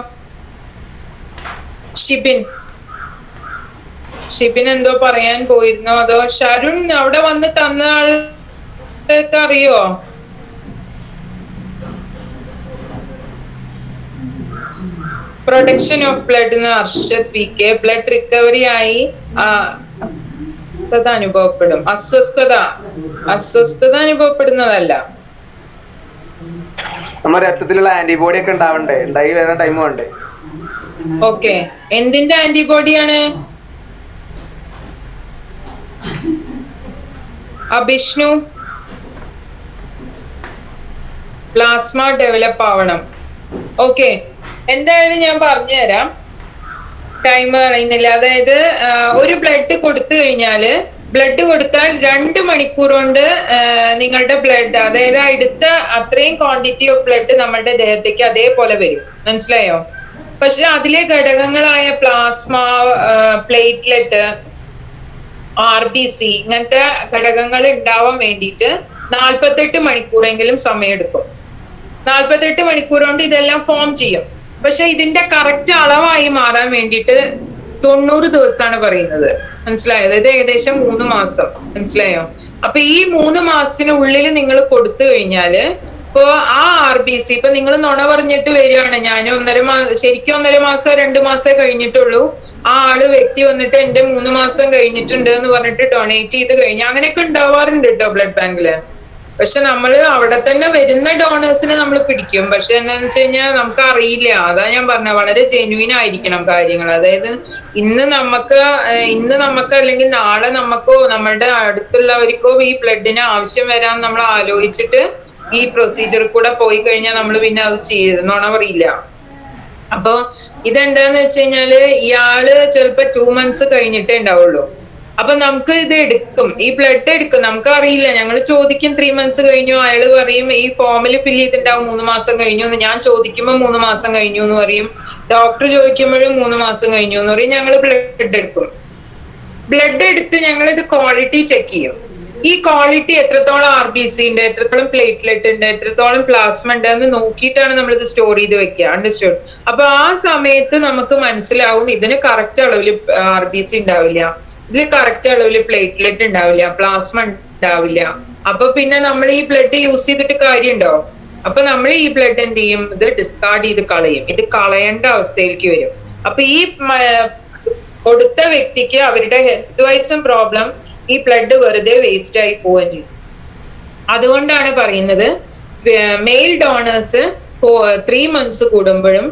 ഷിബിൻ എന്തോ പറയാൻ പോയിരുന്നോ? അതോ ഷരുൺ അവിടെ വന്ന് തന്ന ആൾക്ക് അറിയോ? പ്രൊഡക്ഷൻ ഓഫ് ബ്ലഡ് എന്ന് അർഷദ് PK. ബ്ലഡ് റിക്കവറി ആയി അസ്വസ്ഥത അനുഭവപ്പെടും. അസ്വസ്ഥത അനുഭവപ്പെടുന്നതല്ല, നമ്മുടെ രക്തത്തിലുള്ള ആന്റിബോഡി ഒക്കെ ഉണ്ടായി വരുന്ന ടൈം വേണ്ടേ? ഓക്കെ, എന്തിന്റെ ആന്റിബോഡിയാണ്? അഭിഷ്ണു, പ്ലാസ്മ ഡെവലപ്പ് ആവണം. ഓക്കെ, എന്തായാലും ഞാൻ പറഞ്ഞുതരാം, ടൈം പറയുന്നില്ല. അതായത് ഒരു ബ്ലഡ് കൊടുത്തു കഴിഞ്ഞാല്, ബ്ലഡ് കൊടുത്താൽ 2 മണിക്കൂർ കൊണ്ട് നിങ്ങളുടെ ബ്ലഡ്, അതായത് എടുത്ത അത്രയും ക്വാണ്ടിറ്റി ഓഫ് ബ്ലഡ് നമ്മുടെ ദേഹത്തേക്ക് അതേപോലെ വരും. മനസ്സിലായോ? പക്ഷെ അതിലെ ഘടകങ്ങളായ പ്ലാസ്മ, പ്ലേറ്റ്ലെറ്റ്, RBC ഇങ്ങനത്തെ ഘടകങ്ങൾ ഉണ്ടാവാൻ വേണ്ടിയിട്ട് 48 മണിക്കൂറെങ്കിലും സമയമെടുക്കും. 48 മണിക്കൂർ കൊണ്ട് ഇതെല്ലാം ഫോം ചെയ്യും. പക്ഷെ ഇതിന്റെ കറക്റ്റ് അളവായി മാറാൻ വേണ്ടിയിട്ട് 90 ദിവസമാണ് പറയുന്നത്. മനസ്സിലായോ? ഇത് ഏകദേശം 3 മാസം. മനസ്സിലായോ? അപ്പൊ ഈ 3 മാസത്തിനുള്ളിൽ നിങ്ങൾ കൊടുത്തു കഴിഞ്ഞാല്, ഇപ്പൊ ആ RBC, ഇപ്പൊ നിങ്ങൾ നുണ പറഞ്ഞിട്ട് വരികയാണ്, ഞാൻ ശരിക്കും 1.5 മാസം 2 മാസമേ കഴിഞ്ഞിട്ടുള്ളൂ, ആ വ്യക്തി വന്നിട്ട് എന്റെ 3 മാസം കഴിഞ്ഞിട്ടുണ്ട് എന്ന് പറഞ്ഞിട്ട് ഡൊണേറ്റ് ചെയ്ത് കഴിഞ്ഞാൽ, അങ്ങനെയൊക്കെ ഉണ്ടാവാറുണ്ട് കേട്ടോ ബ്ലഡ് ബാങ്കില്. പക്ഷെ നമ്മൾ അവിടെ തന്നെ വരുന്ന ഡോണേഴ്സിനെ നമ്മൾ പിടിക്കും. പക്ഷെ എന്താന്ന് വെച്ച് കഴിഞ്ഞാൽ നമുക്ക് അറിയില്ല. അതാ ഞാൻ പറഞ്ഞ, വളരെ ജെന്യൂൻ ആയിരിക്കണം കാര്യങ്ങൾ. അതായത് ഇന്ന് നമുക്ക് അല്ലെങ്കിൽ നാളെ നമുക്കോ നമ്മളുടെ അടുത്തുള്ളവർക്കോ ഈ ബ്ലഡിന് ആവശ്യം വരാൻ നമ്മൾ ആലോചിച്ചിട്ട് ഈ പ്രൊസീജിയർ കൂടെ പോയി കഴിഞ്ഞാൽ നമ്മൾ പിന്നെ അത് ചെയ്യണമെന്ന് പറയില്ല. അപ്പൊ ഇതെന്താന്ന് വെച്ച് കഴിഞ്ഞാല്, ഇയാള് ചിലപ്പോ 2 months കഴിഞ്ഞിട്ടേ ഉണ്ടാവുള്ളൂ. അപ്പൊ നമുക്ക് ഇത് എടുക്കും, ഈ ബ്ലഡ് എടുക്കും, നമുക്ക് അറിയില്ല. ഞങ്ങൾ ചോദിക്കും 3 months കഴിഞ്ഞു, അയാൾ പറയും ഈ ഫോമിൽ ഫില്ല് ചെയ്തിട്ടുണ്ടാവും 3 മാസം കഴിഞ്ഞു എന്ന്. ഞാൻ ചോദിക്കുമ്പോൾ 3 മാസം കഴിഞ്ഞു എന്ന് പറയും. ഡോക്ടർ ചോദിക്കുമ്പോഴും 3 മാസം കഴിഞ്ഞു എന്ന് പറയും. ഞങ്ങൾ ബ്ലഡ് എടുക്കും. ബ്ലഡ് എടുത്ത് ഞങ്ങളിത് ക്വാളിറ്റി ചെക്ക് ചെയ്യും. ഈ ക്വാളിറ്റി എത്രത്തോളം RBC ഉണ്ട്, എത്രത്തോളം പ്ലേറ്റ്ലെറ്റ് ഉണ്ട്, എത്രത്തോളം പ്ലാസ്മ ഉണ്ട് എന്ന് നോക്കിയിട്ടാണ് നമ്മളിത് സ്റ്റോർ ചെയ്ത് വെക്കുക. അണ്ടർസ്റ്റുഡ്? അപ്പൊ ആ സമയത്ത് നമുക്ക് മനസ്സിലാവും ഇതിന് കറക്റ്റ് അളവിൽ RBC ഉണ്ടാവില്ല, ഇതിൽ കറക്റ്റ് അളവിൽ പ്ലേറ്റ്ലെറ്റ് ഉണ്ടാവില്ല, പ്ലാസ്മ ഉണ്ടാവില്ല. അപ്പൊ പിന്നെ നമ്മൾ ഈ ബ്ലഡ് യൂസ് ചെയ്തിട്ട് കാര്യമുണ്ടോ? അപ്പൊ നമ്മൾ ഈ ബ്ലഡ് എന്ത് ചെയ്യും? ഇത് ഡിസ്കാർഡ് ചെയ്ത് കളയും. ഇത് കളയേണ്ട അവസ്ഥയിലേക്ക് വരും. അപ്പൊ ഈ കൊടുത്ത വ്യക്തിക്ക് അവരുടെ ഹെൽത്ത് വൈസും പ്രോബ്ലം, ഈ ബ്ലഡ് വെറുതെ വേസ്റ്റ് ആയി പോവുകയും ചെയ്യും. അതുകൊണ്ടാണ് പറയുന്നത് മെയിൽ ഡോണേഴ്സ് 3 months കൂടുമ്പോഴും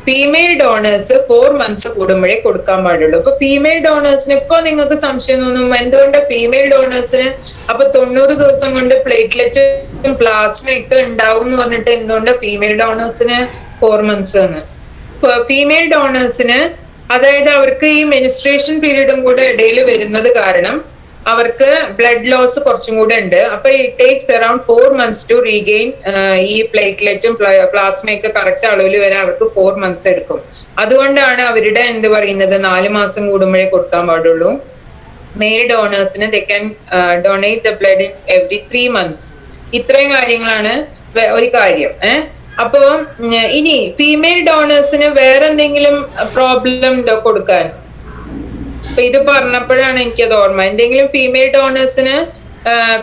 ഫീമെയിൽ ഡോണേഴ്സ് 4 months കൂടുമ്പോഴേ കൊടുക്കാൻ പാടുള്ളൂ. അപ്പൊ ഫീമെയിൽ ഡോണേഴ്സിന് ഇപ്പൊ നിങ്ങൾക്ക് സംശയം തോന്നും, എന്തുകൊണ്ട് ഫീമെയിൽ ഡോണേഴ്സിന് അപ്പൊ 90 ദിവസം കൊണ്ട് പ്ലേറ്റ്ലെറ്റും പ്ലാസ്മയൊക്കെ ഉണ്ടാവും എന്ന് പറഞ്ഞിട്ട് എന്തുകൊണ്ട് ഫീമെയിൽ ഡോണേഴ്സിന് 4 months ആണ്? ഫീമെയിൽ ഡോണേഴ്സിന് അതായത് അവർക്ക് ഈ മെനിസ്ട്രേഷൻ പീരീഡും കൂടെ ഇടയിൽ വരുന്നത് കാരണം അവർക്ക് ബ്ലഡ് ലോസ് കുറച്ചും കൂടെ ഉണ്ട്. അപ്പൊ it takes around 4 months to regain ഈ പ്ലേറ്റ്ലെറ്റും പ്ലാസ്മയൊക്കെ കറക്റ്റ് അളവിൽ വരെ അവർക്ക് 4 months എടുക്കും. അതുകൊണ്ടാണ് അവരുടെ എന്ത് പറയുന്നത് 4 മാസം കൂടുമ്പോഴേ കൊടുക്കാൻ പാടുള്ളൂ. മെയിൽ ഡോണേഴ്സിന് they can donate the blood in every 3 months. ഇത്രയും കാര്യങ്ങളാണ് ഒരു കാര്യം. അപ്പൊ ഇനി ഫീമെയിൽ ഡോണേഴ്സിന് വേറെ എന്തെങ്കിലും പ്രോബ്ലം ഉണ്ടോ കൊടുക്കാൻ? അപ്പൊ ഇത് പറഞ്ഞപ്പോഴാണ് എനിക്കത് ഓർമ്മ. എന്തെങ്കിലും ഫീമെയിൽ ഡോണേഴ്സിന്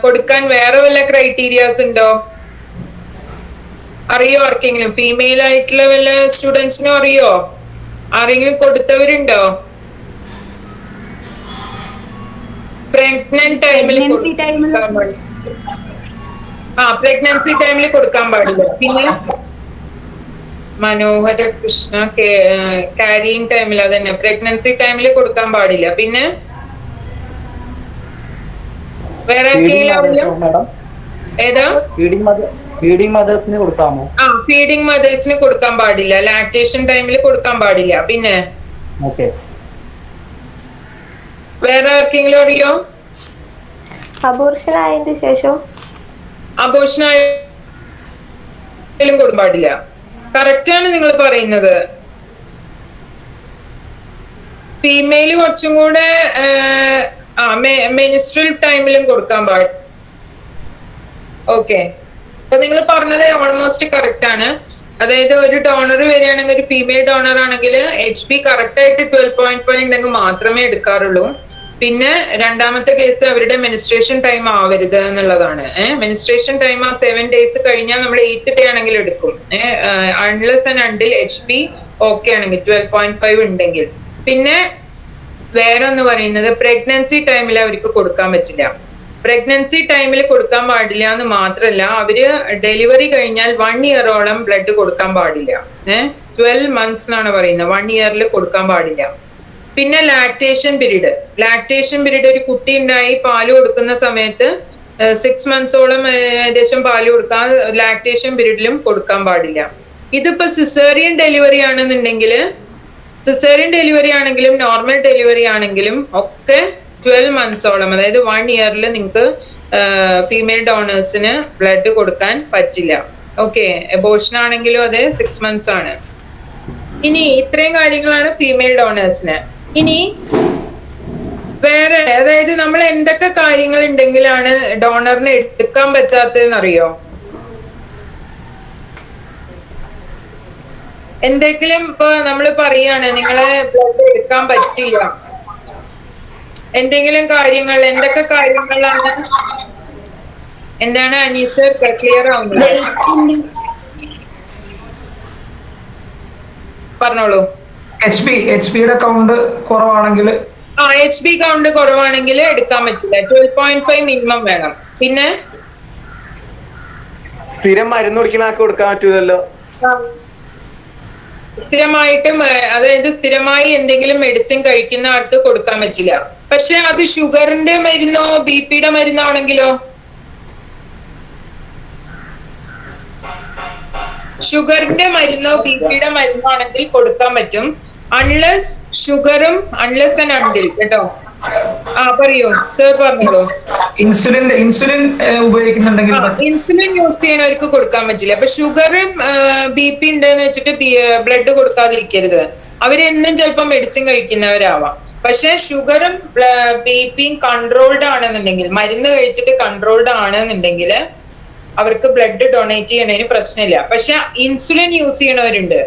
കൊടുക്കാൻ വേറെ വല്ല ക്രൈറ്റീരിയാസ് ഉണ്ടോ? അറിയോ ആർക്കെങ്കിലും? ഫീമെയിൽ ആയിട്ടുള്ള വല്ല സ്റ്റുഡൻസിനും അറിയോ? ആരെങ്കിലും കൊടുത്തവരുണ്ടോ? പ്രഗ്നന്റ് ടൈമിൽ പ്രഗ്നൻസി ടൈമിൽ കൊടുക്കാൻ പാടില്ല. പിന്നെ മനോഹര കൃഷ്ണ കാരിയിങ് ടൈമിൽ, അതന്നെ പ്രഗ്നൻസി ടൈമിൽ കൊടുക്കാൻ പാടില്ല. പിന്നെ വേറെ ഏതാ? ഫീഡിംഗ് മദേഴ്സിന് കൊടുക്കാമോ? ഫീഡിംഗ് മദേഴ്സിന് കൊടുക്കാൻ പാടില്ല. ലാക്ടേഷൻ ടൈമിൽ കൊടുക്കാൻ പാടില്ല. പിന്നെ വേറെ ആർക്കെങ്കിലും അറിയോ? അബോർഷൻ ആയതിനു ശേഷം അബോർഷൻ ആയാലും കൊടുക്കാൻ പാടില്ല. കറക്റ്റ് ആണ് നിങ്ങൾ പറയുന്നത്. ഫീമെയിൽ കുറച്ചും കൂടെ മെനിസ്ട്രൽ ടൈമിലും കൊടുക്കാൻ പാടില്ല. ഓക്കെ, അപ്പൊ നിങ്ങൾ പറഞ്ഞത് ഓൾമോസ്റ്റ് കറക്റ്റ് ആണ്. അതായത് ഒരു ഡോണർ വരികയാണെങ്കിൽ, ഒരു ഫീമെയിൽ ഡോണർ ആണെങ്കിൽ HP കറക്റ്റ് ആയിട്ട് 12.5 ഉണ്ടെങ്കിൽ മാത്രമേ എടുക്കാറുള്ളൂ. പിന്നെ രണ്ടാമത്തെ കേസ് അവരുടെ മെനിസ്ട്രേഷൻ ടൈം ആവരുത് എന്നുള്ളതാണ്. മെനിസ്ട്രേഷൻ ടൈം 7 days കഴിഞ്ഞാൽ നമ്മൾ 8th day ആണെങ്കിൽ എടുക്കും. Unless and until HP okay ആണെങ്കിൽ 12.5 ഉണ്ടെങ്കിൽ. പിന്നെ വേറെ ഒന്ന് പറയുന്നത്, പ്രഗ്നൻസി ടൈമിൽ അവർക്ക് കൊടുക്കാൻ പറ്റില്ല. പ്രഗ്നൻസി ടൈമിൽ കൊടുക്കാൻ പാടില്ല എന്ന് മാത്രമല്ല, അവര് ഡെലിവറി കഴിഞ്ഞാൽ 1 year-ഓളം ബ്ലഡ് കൊടുക്കാൻ പാടില്ല. 12 months എന്നാണ് പറയുന്നത്, 1 year കൊടുക്കാൻ പാടില്ല. പിന്നെ ലാക്ടേഷൻ പീരീഡ് ഒരു കുട്ടി ഉണ്ടായി പാല് കൊടുക്കുന്ന സമയത്ത് 6 months-ഓളം ഏകദേശം പാല് കൊടുക്കാൻ ലാക്ടേഷൻ പീരീഡിലും കൊടുക്കാൻ പാടില്ല. ഇതിപ്പോ സിസേറിയൻ ഡെലിവറി ആണെങ്കിലും നോർമൽ ഡെലിവറി ആണെങ്കിലും ഒക്കെ 12 months-ഓളം, അതായത് 1 year-ൽ നിങ്ങൾക്ക് ഫീമെയിൽ ഡോണേഴ്സിന് ബ്ലഡ് കൊടുക്കാൻ പറ്റില്ല. ഓക്കെ, അബോർഷൻ ആണെങ്കിലും അതെ 6 months ആണ്. ഇനി ഇത്രയും കാര്യങ്ങളാണ് ഫീമെയിൽ ഡോണേഴ്സിന്. ഇനി വേറെ, അതായത് നമ്മൾ എന്തൊക്കെ കാര്യങ്ങൾ ഉണ്ടെങ്കിലാണ് ഡോണറിന് എടുക്കാൻ പറ്റാത്തതെന്ന് അറിയോ? എന്തെങ്കിലും ഇപ്പൊ നമ്മൾ പറയാണ് നിങ്ങളെ ബ്ലഡ് എടുക്കാൻ പറ്റില്ല, എന്തെങ്കിലും കാര്യങ്ങൾ, എന്തൊക്കെ കാര്യങ്ങളാണ്? എന്താണ് അനീസ് ക്ലിയർ ആവുന്നത്? പറഞ്ഞോളൂ. HP-യുടെ കൗണ്ട് കുറവാണെങ്കിൽ HP കൗണ്ട് കുറവാണെങ്കിൽ എടുക്കാൻ പറ്റില്ല. 12.5 മിനിമം വേണം. പിന്നെ സ്ഥിരം മരുന്ന് കുടിക്കണ ആൾക്ക് കൊടുക്കാൻ പറ്റൂലല്ലോ. സ്ഥിരമായിട്ടും, അതായത് സ്ഥിരമായി എന്തെങ്കിലും മെഡിസിൻ കഴിക്കുന്ന ആൾക്ക് കൊടുക്കാൻ പറ്റില്ല. പക്ഷെ അത് ഷുഗറിന്റെ മരുന്നോ BP-യുടെ മരുന്നോ ആണെങ്കിലോ? ഷുഗറിന്റെ മരുന്നോ BP-യുടെ മരുന്നോ ആണെങ്കിൽ കൊടുക്കാൻ പറ്റും. അൺലെസ് ആൻഡ് അണ്ടിൽ കേട്ടോ. പറയൂ സർ, പറഞ്ഞോളൂ. ഇൻസുലിൻ ഉപയോഗിക്കുന്നുണ്ടെങ്കിൽ ഇൻസുലിൻ യൂസ് ചെയ്യണവർക്ക് കൊടുക്കാൻ പറ്റില്ല. അപ്പൊ ഷുഗറും BP ഉണ്ടെന്ന് വെച്ചിട്ട് ബ്ലഡ് കൊടുക്കാതിരിക്കരുത്. അവരെന്നും ചിലപ്പോൾ മെഡിസിൻ കഴിക്കുന്നവരാവാം. പക്ഷെ ഷുഗറും BP-യും കൺട്രോൾഡ് ആണെന്നുണ്ടെങ്കിൽ, മരുന്ന് കഴിച്ചിട്ട് കൺട്രോൾഡ് ആണെന്നുണ്ടെങ്കിൽ അവർക്ക് ബ്ലഡ് ഡൊണേറ്റ് ചെയ്യണതിന് പ്രശ്നമില്ല. പക്ഷെ ഇൻസുലിൻ യൂസ് ചെയ്യണവരുണ്ട്,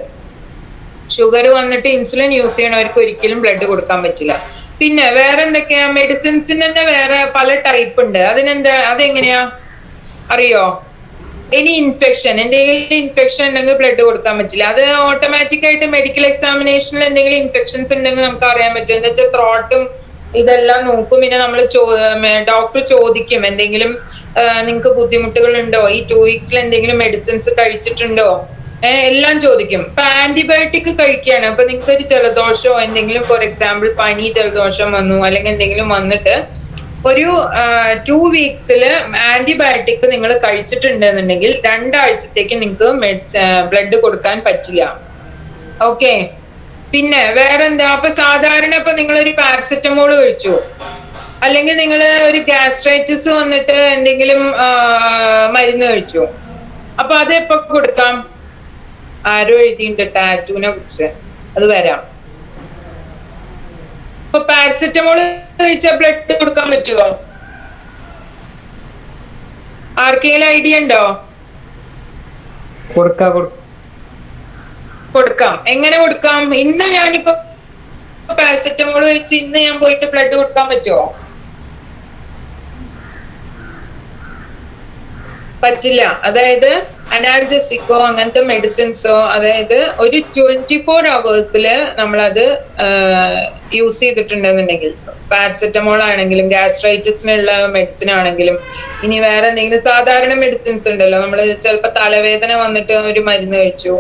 ഷുഗർ വന്നിട്ട് ഇൻസുലിൻ യൂസ് ചെയ്യണവർക്ക് ഒരിക്കലും ബ്ലഡ് കൊടുക്കാൻ പറ്റില്ല. പിന്നെ വേറെ എന്തൊക്കെയാ? മെഡിസിൻസിന് തന്നെ വേറെ പല ടൈപ്പ് ഉണ്ട്. അതെങ്ങനെയാ അറിയോ? ഇനി എന്തെങ്കിലും ഇൻഫെക്ഷൻ ഉണ്ടെങ്കിൽ ബ്ലഡ് കൊടുക്കാൻ പറ്റില്ല. അത് ഓട്ടോമാറ്റിക് ആയിട്ട് മെഡിക്കൽ എക്സാമിനേഷനിൽ എന്തെങ്കിലും ഇൻഫെക്ഷൻസ് ഉണ്ടെങ്കിൽ നമുക്ക് അറിയാൻ പറ്റും. എന്താ വെച്ചാൽ ത്രോട്ടും ഇതെല്ലാം നോക്കും. പിന്നെ നമ്മൾ ഡോക്ടർ ചോദിക്കും, എന്തെങ്കിലും നിങ്ങൾക്ക് ബുദ്ധിമുട്ടുകൾ ഉണ്ടോ, ഈ 2 weeks-ൽ എന്തെങ്കിലും മെഡിസിൻസ് കഴിച്ചിട്ടുണ്ടോ, എല്ലാം ചോദിക്കും. ഇപ്പൊ ആന്റിബയോട്ടിക് കഴിക്കുകയാണ്, അപ്പൊ നിങ്ങൾക്ക് ഒരു ജലദോഷമോ എന്തെങ്കിലും, ഫോർ എക്സാമ്പിൾ പനി ജലദോഷം വന്നു, അല്ലെങ്കിൽ എന്തെങ്കിലും വന്നിട്ട് ഒരു 2 weeks-ൽ ആന്റിബയോട്ടിക് നിങ്ങൾ കഴിച്ചിട്ടുണ്ടെന്നുണ്ടെങ്കിൽ 2 ആഴ്ചത്തേക്ക് നിങ്ങൾക്ക് ബ്ലഡ് കൊടുക്കാൻ പറ്റില്ല. ഓക്കെ, പിന്നെ വേറെന്താ? അപ്പൊ സാധാരണ ഇപ്പൊ നിങ്ങളൊരു പാരസെറ്റമോൾ കഴിച്ചു, അല്ലെങ്കിൽ നിങ്ങൾ ഒരു ഗ്യാസ്ട്രൈറ്റിസ് വന്നിട്ട് എന്തെങ്കിലും മരുന്ന് കഴിച്ചു, അപ്പൊ അത് എപ്പോ കൊടുക്കാം? ആരോ എഴുതിയിട്ടുണ്ട് ടാറ്റൂനെ കുറിച്ച്, അത് വരാം. ഇപ്പൊ പാരസെറ്റമോൾ കഴിച്ചാൽ ബ്ലഡ് കൊടുക്കാൻ പറ്റുമോ? ആർക്കെങ്കിലും ഐഡിയ ഉണ്ടോ? കൊടുക്കാം. എങ്ങനെ കൊടുക്കാം? ഇന്ന് ഞാനിപ്പോ പാരസെറ്റമോൾ കഴിച്ച് ഇന്ന് ഞാൻ പോയിട്ട് ബ്ലഡ് കൊടുക്കാൻ പറ്റുമോ? പറ്റില്ല. അതായത് അനാൽജസിക്കോ അങ്ങനത്തെ മെഡിസിൻസോ, അതായത് ഒരു 24 hours നമ്മളത് യൂസ് ചെയ്തിട്ടുണ്ടെന്നുണ്ടെങ്കിൽ, പാരസെറ്റമോൾ ആണെങ്കിലും ഗ്യാസ്ട്രൈറ്റിസിനുള്ള മെഡിസിൻ ആണെങ്കിലും ഇനി വേറെ എന്തെങ്കിലും സാധാരണ മെഡിസിൻസ് ഉണ്ടല്ലോ, നമ്മൾ ചിലപ്പോൾ തലവേദന വന്നിട്ട് ഒരു മരുന്ന് കഴിച്ചു,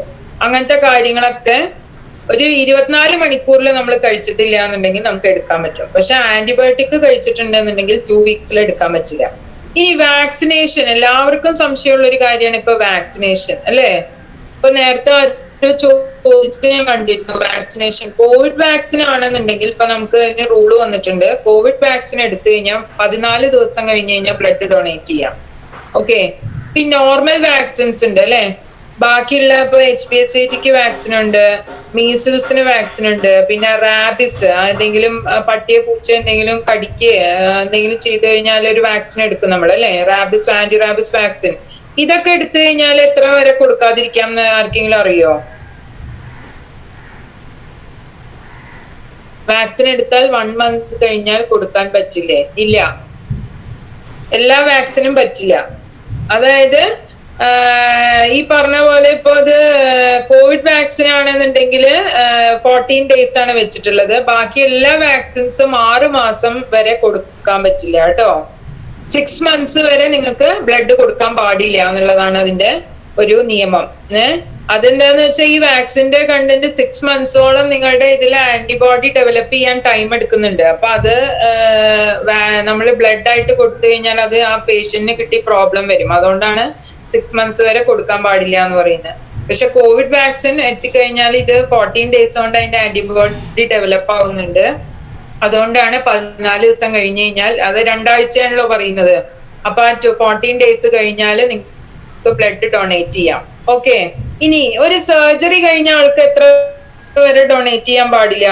അങ്ങനത്തെ കാര്യങ്ങളൊക്കെ ഒരു 24 മണിക്കൂറിൽ നമ്മൾ കഴിച്ചിട്ടില്ല എന്നുണ്ടെങ്കിൽ നമുക്ക് എടുക്കാൻ പറ്റും. പക്ഷെ ആന്റിബയോട്ടിക് കഴിച്ചിട്ടുണ്ടെന്നുണ്ടെങ്കിൽ 2 weeks എടുക്കാൻ പറ്റില്ല. ഇനി വാക്സിനേഷൻ, എല്ലാവർക്കും സംശയമുള്ള ഒരു കാര്യമാണ് ഇപ്പൊ വാക്സിനേഷൻ, അല്ലേ? ഇപ്പൊ നേരത്തെ ചോദിച്ചിട്ട് ഞാൻ കണ്ടിരുന്നു വാക്സിനേഷൻ. കോവിഡ് വാക്സിൻ ആണെന്നുണ്ടെങ്കിൽ ഇപ്പൊ നമുക്ക് അതിന് റൂള് വന്നിട്ടുണ്ട്. കോവിഡ് വാക്സിൻ എടുത്തു കഴിഞ്ഞാൽ 14 ദിവസം കഴിഞ്ഞ് കഴിഞ്ഞാൽ ബ്ലഡ് ഡൊണേറ്റ് ചെയ്യാം. ഓക്കെ. പിന്നെ നോർമൽ വാക്സിൻസ് ഉണ്ട്, അല്ലെ? ബാക്കിയുള്ള ഇപ്പൊ HPSAGക്ക് വാക്സിൻ ഉണ്ട്, മീസിൽസിന് വാക്സിൻ ഉണ്ട്, പിന്നെ റാബിസ്, എന്തെങ്കിലും പട്ടിയെ പൂച്ച എന്തെങ്കിലും കടിക്കുക എന്തെങ്കിലും ചെയ്തു കഴിഞ്ഞാൽ ഒരു വാക്സിൻ എടുക്കും നമ്മൾ, അല്ലെ? Rabies, anti rabies vaccine. ഇതൊക്കെ എടുത്തു കഴിഞ്ഞാൽ എത്ര വരെ കൊടുക്കാതിരിക്കാം എന്ന് ആർക്കെങ്കിലും അറിയോ? വാക്സിൻ എടുത്താൽ 1 month കഴിഞ്ഞാൽ കൊടുക്കാൻ പറ്റില്ലേ? ഇല്ല, എല്ലാ വാക്സിനും പറ്റില്ല. അതായത് ഈ പറഞ്ഞ പോലെ ഇപ്പൊ അത് കോവിഡ് വാക്സിൻ ആണെന്നുണ്ടെങ്കിൽ 14 days ആണ് വെച്ചിട്ടുള്ളത്. ബാക്കി എല്ലാ വാക്സിൻസും 6 മാസം വരെ കൊടുക്കാൻ പറ്റില്ല കേട്ടോ. 6 months വരെ നിങ്ങൾക്ക് ബ്ലഡ് കൊടുക്കാൻ പാടില്ല എന്നുള്ളതാണ് അതിന്റെ ഒരു നിയമം. അതെന്താന്ന് വെച്ചാൽ ഈ വാക്സിന്റെ കണ്ടന്റ് 6 monthsോളം നിങ്ങളുടെ ഇതിൽ ആന്റിബോഡി ഡെവലപ്പ് ചെയ്യാൻ ടൈം എടുക്കുന്നുണ്ട്. അപ്പൊ അത് നമ്മൾ ബ്ലഡ് ആയിട്ട് കൊടുത്തു കഴിഞ്ഞാൽ അത് ആ പേഷ്യന്റിന് കിട്ടി പ്രോബ്ലം വരും. അതുകൊണ്ടാണ് 6 months വരെ കൊടുക്കാൻ പാടില്ല എന്ന് പറയുന്നത്. പക്ഷെ കോവിഡ് വാക്സിൻ എത്തിക്കഴിഞ്ഞാൽ ഇത് 14 days കൊണ്ട് അതിന്റെ ആന്റിബോഡി ഡെവലപ്പ് ആവുന്നുണ്ട്. അതുകൊണ്ടാണ് 14 ദിവസം കഴിഞ്ഞ് കഴിഞ്ഞാൽ, അത് 2 ആഴ്ചയാണല്ലോ പറയുന്നത്, അപ്പൊ 14 days കഴിഞ്ഞാൽ നിങ്ങൾക്ക് ബ്ലഡ് ഡൊണേറ്റ് ചെയ്യാം. ഓക്കെ. ഇനി ഒരു സർജറി കഴിഞ്ഞ ആൾക്ക് എത്ര വരെ ഡൊണേറ്റ് ചെയ്യാൻ പാടില്ല?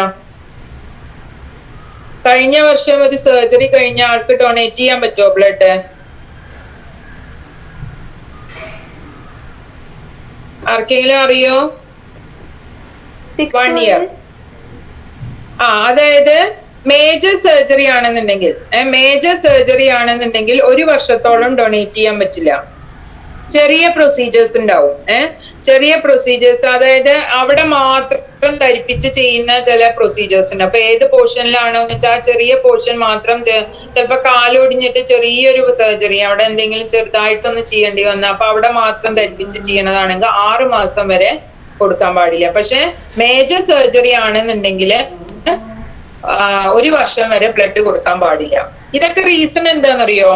കഴിഞ്ഞ വർഷം ഒരു സർജറി കഴിഞ്ഞ ആൾക്ക് ഡൊണേറ്റ് ചെയ്യാൻ പറ്റുമോ ബ്ലഡ്? ആർക്കെങ്കിലും അറിയോ? 1 year. അതായത് മേജർ സർജറി ആണെന്നുണ്ടെങ്കിൽ 1 വർഷത്തോളം ഡൊണേറ്റ് ചെയ്യാൻ പറ്റില്ല. ചെറിയ പ്രൊസീജിയേഴ്സ് ഉണ്ടാവും. ചെറിയ പ്രൊസീജിയേഴ്സ്, അതായത് അവിടെ മാത്രം ധരിപ്പിച്ച് ചെയ്യുന്ന ചില പ്രൊസീജിയേഴ്സ് ഉണ്ട്. അപ്പൊ ഏത് പോർഷനിലാണോ എന്ന് വെച്ചാൽ ആ ചെറിയ പോർഷൻ മാത്രം, ചിലപ്പോ കാലൊടിഞ്ഞിട്ട് ചെറിയൊരു സർജറി അവിടെ എന്തെങ്കിലും ചെറുതായിട്ടൊന്ന് ചെയ്യേണ്ടി വന്ന, അപ്പൊ അവിടെ മാത്രം ധരിപ്പിച്ച് ചെയ്യണതാണെങ്കിൽ 6 മാസം വരെ കൊടുക്കാൻ പാടില്ല. പക്ഷെ മേജർ സർജറി ആണെന്നുണ്ടെങ്കിൽ 1 വർഷം വരെ ബ്ലഡ് കൊടുക്കാൻ പാടില്ല. ഇതൊക്കെ റീസൺ എന്താണെന്നറിയോ?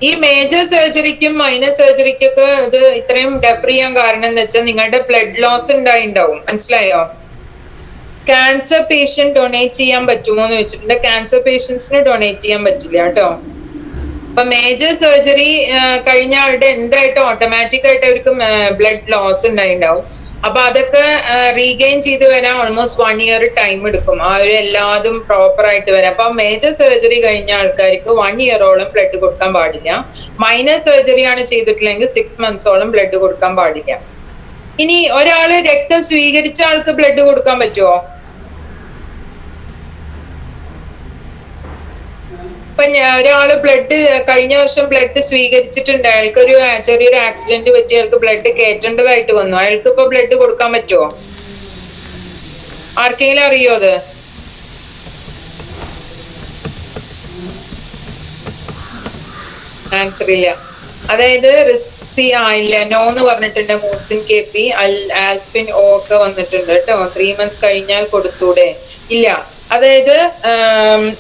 ഈ മേജർ സർജറിക്കും മൈനർ സർജറിക്കൊക്കെ ഇത് ഇത്രയും ഡെഫർ ചെയ്യാൻ കാരണം എന്ന് വെച്ചാൽ നിങ്ങളുടെ ബ്ലഡ് ലോസ് ഉണ്ടാവും. മനസ്സിലായോ? ക്യാൻസർ പേഷ്യന്റ് ഡൊണേറ്റ് ചെയ്യാൻ പറ്റുമോ എന്ന് വെച്ചിട്ടുണ്ട്. ക്യാൻസർ പേഷ്യൻസിന് ഡൊണേറ്റ് ചെയ്യാൻ പറ്റില്ല കേട്ടോ. അപ്പൊ മേജർ സർജറി കഴിഞ്ഞ ആളുടെ എന്തായിട്ടും ഓട്ടോമാറ്റിക് ആയിട്ട് അവർക്ക് ബ്ലഡ് ലോസ് ഉണ്ടാവും. അപ്പൊ അതൊക്കെ റീഗെയിൻ ചെയ്ത് വരാൻ ഓൾമോസ്റ്റ് 1 year ടൈം എടുക്കും. ആ ഒരു എല്ലാതും പ്രോപ്പർ ആയിട്ട് വരാം. അപ്പൊ മേജർ സർജറി കഴിഞ്ഞ ആൾക്കാർക്ക് 1 year ബ്ലഡ് കൊടുക്കാൻ പാടില്ല. മൈനർ സർജറി ആണ് ചെയ്തിട്ടില്ലെങ്കിൽ 6 monthsോളം ബ്ലഡ് കൊടുക്കാൻ പാടില്ല. ഇനി ഒരാള് രക്തം സ്വീകരിച്ച ആൾക്ക് ബ്ലഡ് കൊടുക്കാൻ പറ്റുമോ? ഇപ്പൊ ഒരാള് ബ്ലഡ് കഴിഞ്ഞ വർഷം ബ്ലഡ് സ്വീകരിച്ചിട്ടുണ്ട്, അയാൾക്കൊരു ചെറിയൊരു ആക്സിഡന്റ് പറ്റി അയാൾക്ക് ബ്ലഡ് കയറ്റേണ്ടതായിട്ട് വന്നു, അയാൾക്ക് ഇപ്പൊ ബ്ലഡ് കൊടുക്കാൻ പറ്റുമോ? ആർക്കെങ്കിലും അറിയോ അത്? ആൻസർ ഇല്ല. അതായത് ഇല്ല, നോ എന്ന് പറഞ്ഞിട്ടുണ്ട്. മൂസിൻ KP, ആൽഫിൻ O ഒക്കെ വന്നിട്ടുണ്ട് കേട്ടോ. 3 months കഴിഞ്ഞാൽ കൊടുത്തൂടെ? ഇല്ല. അതായത്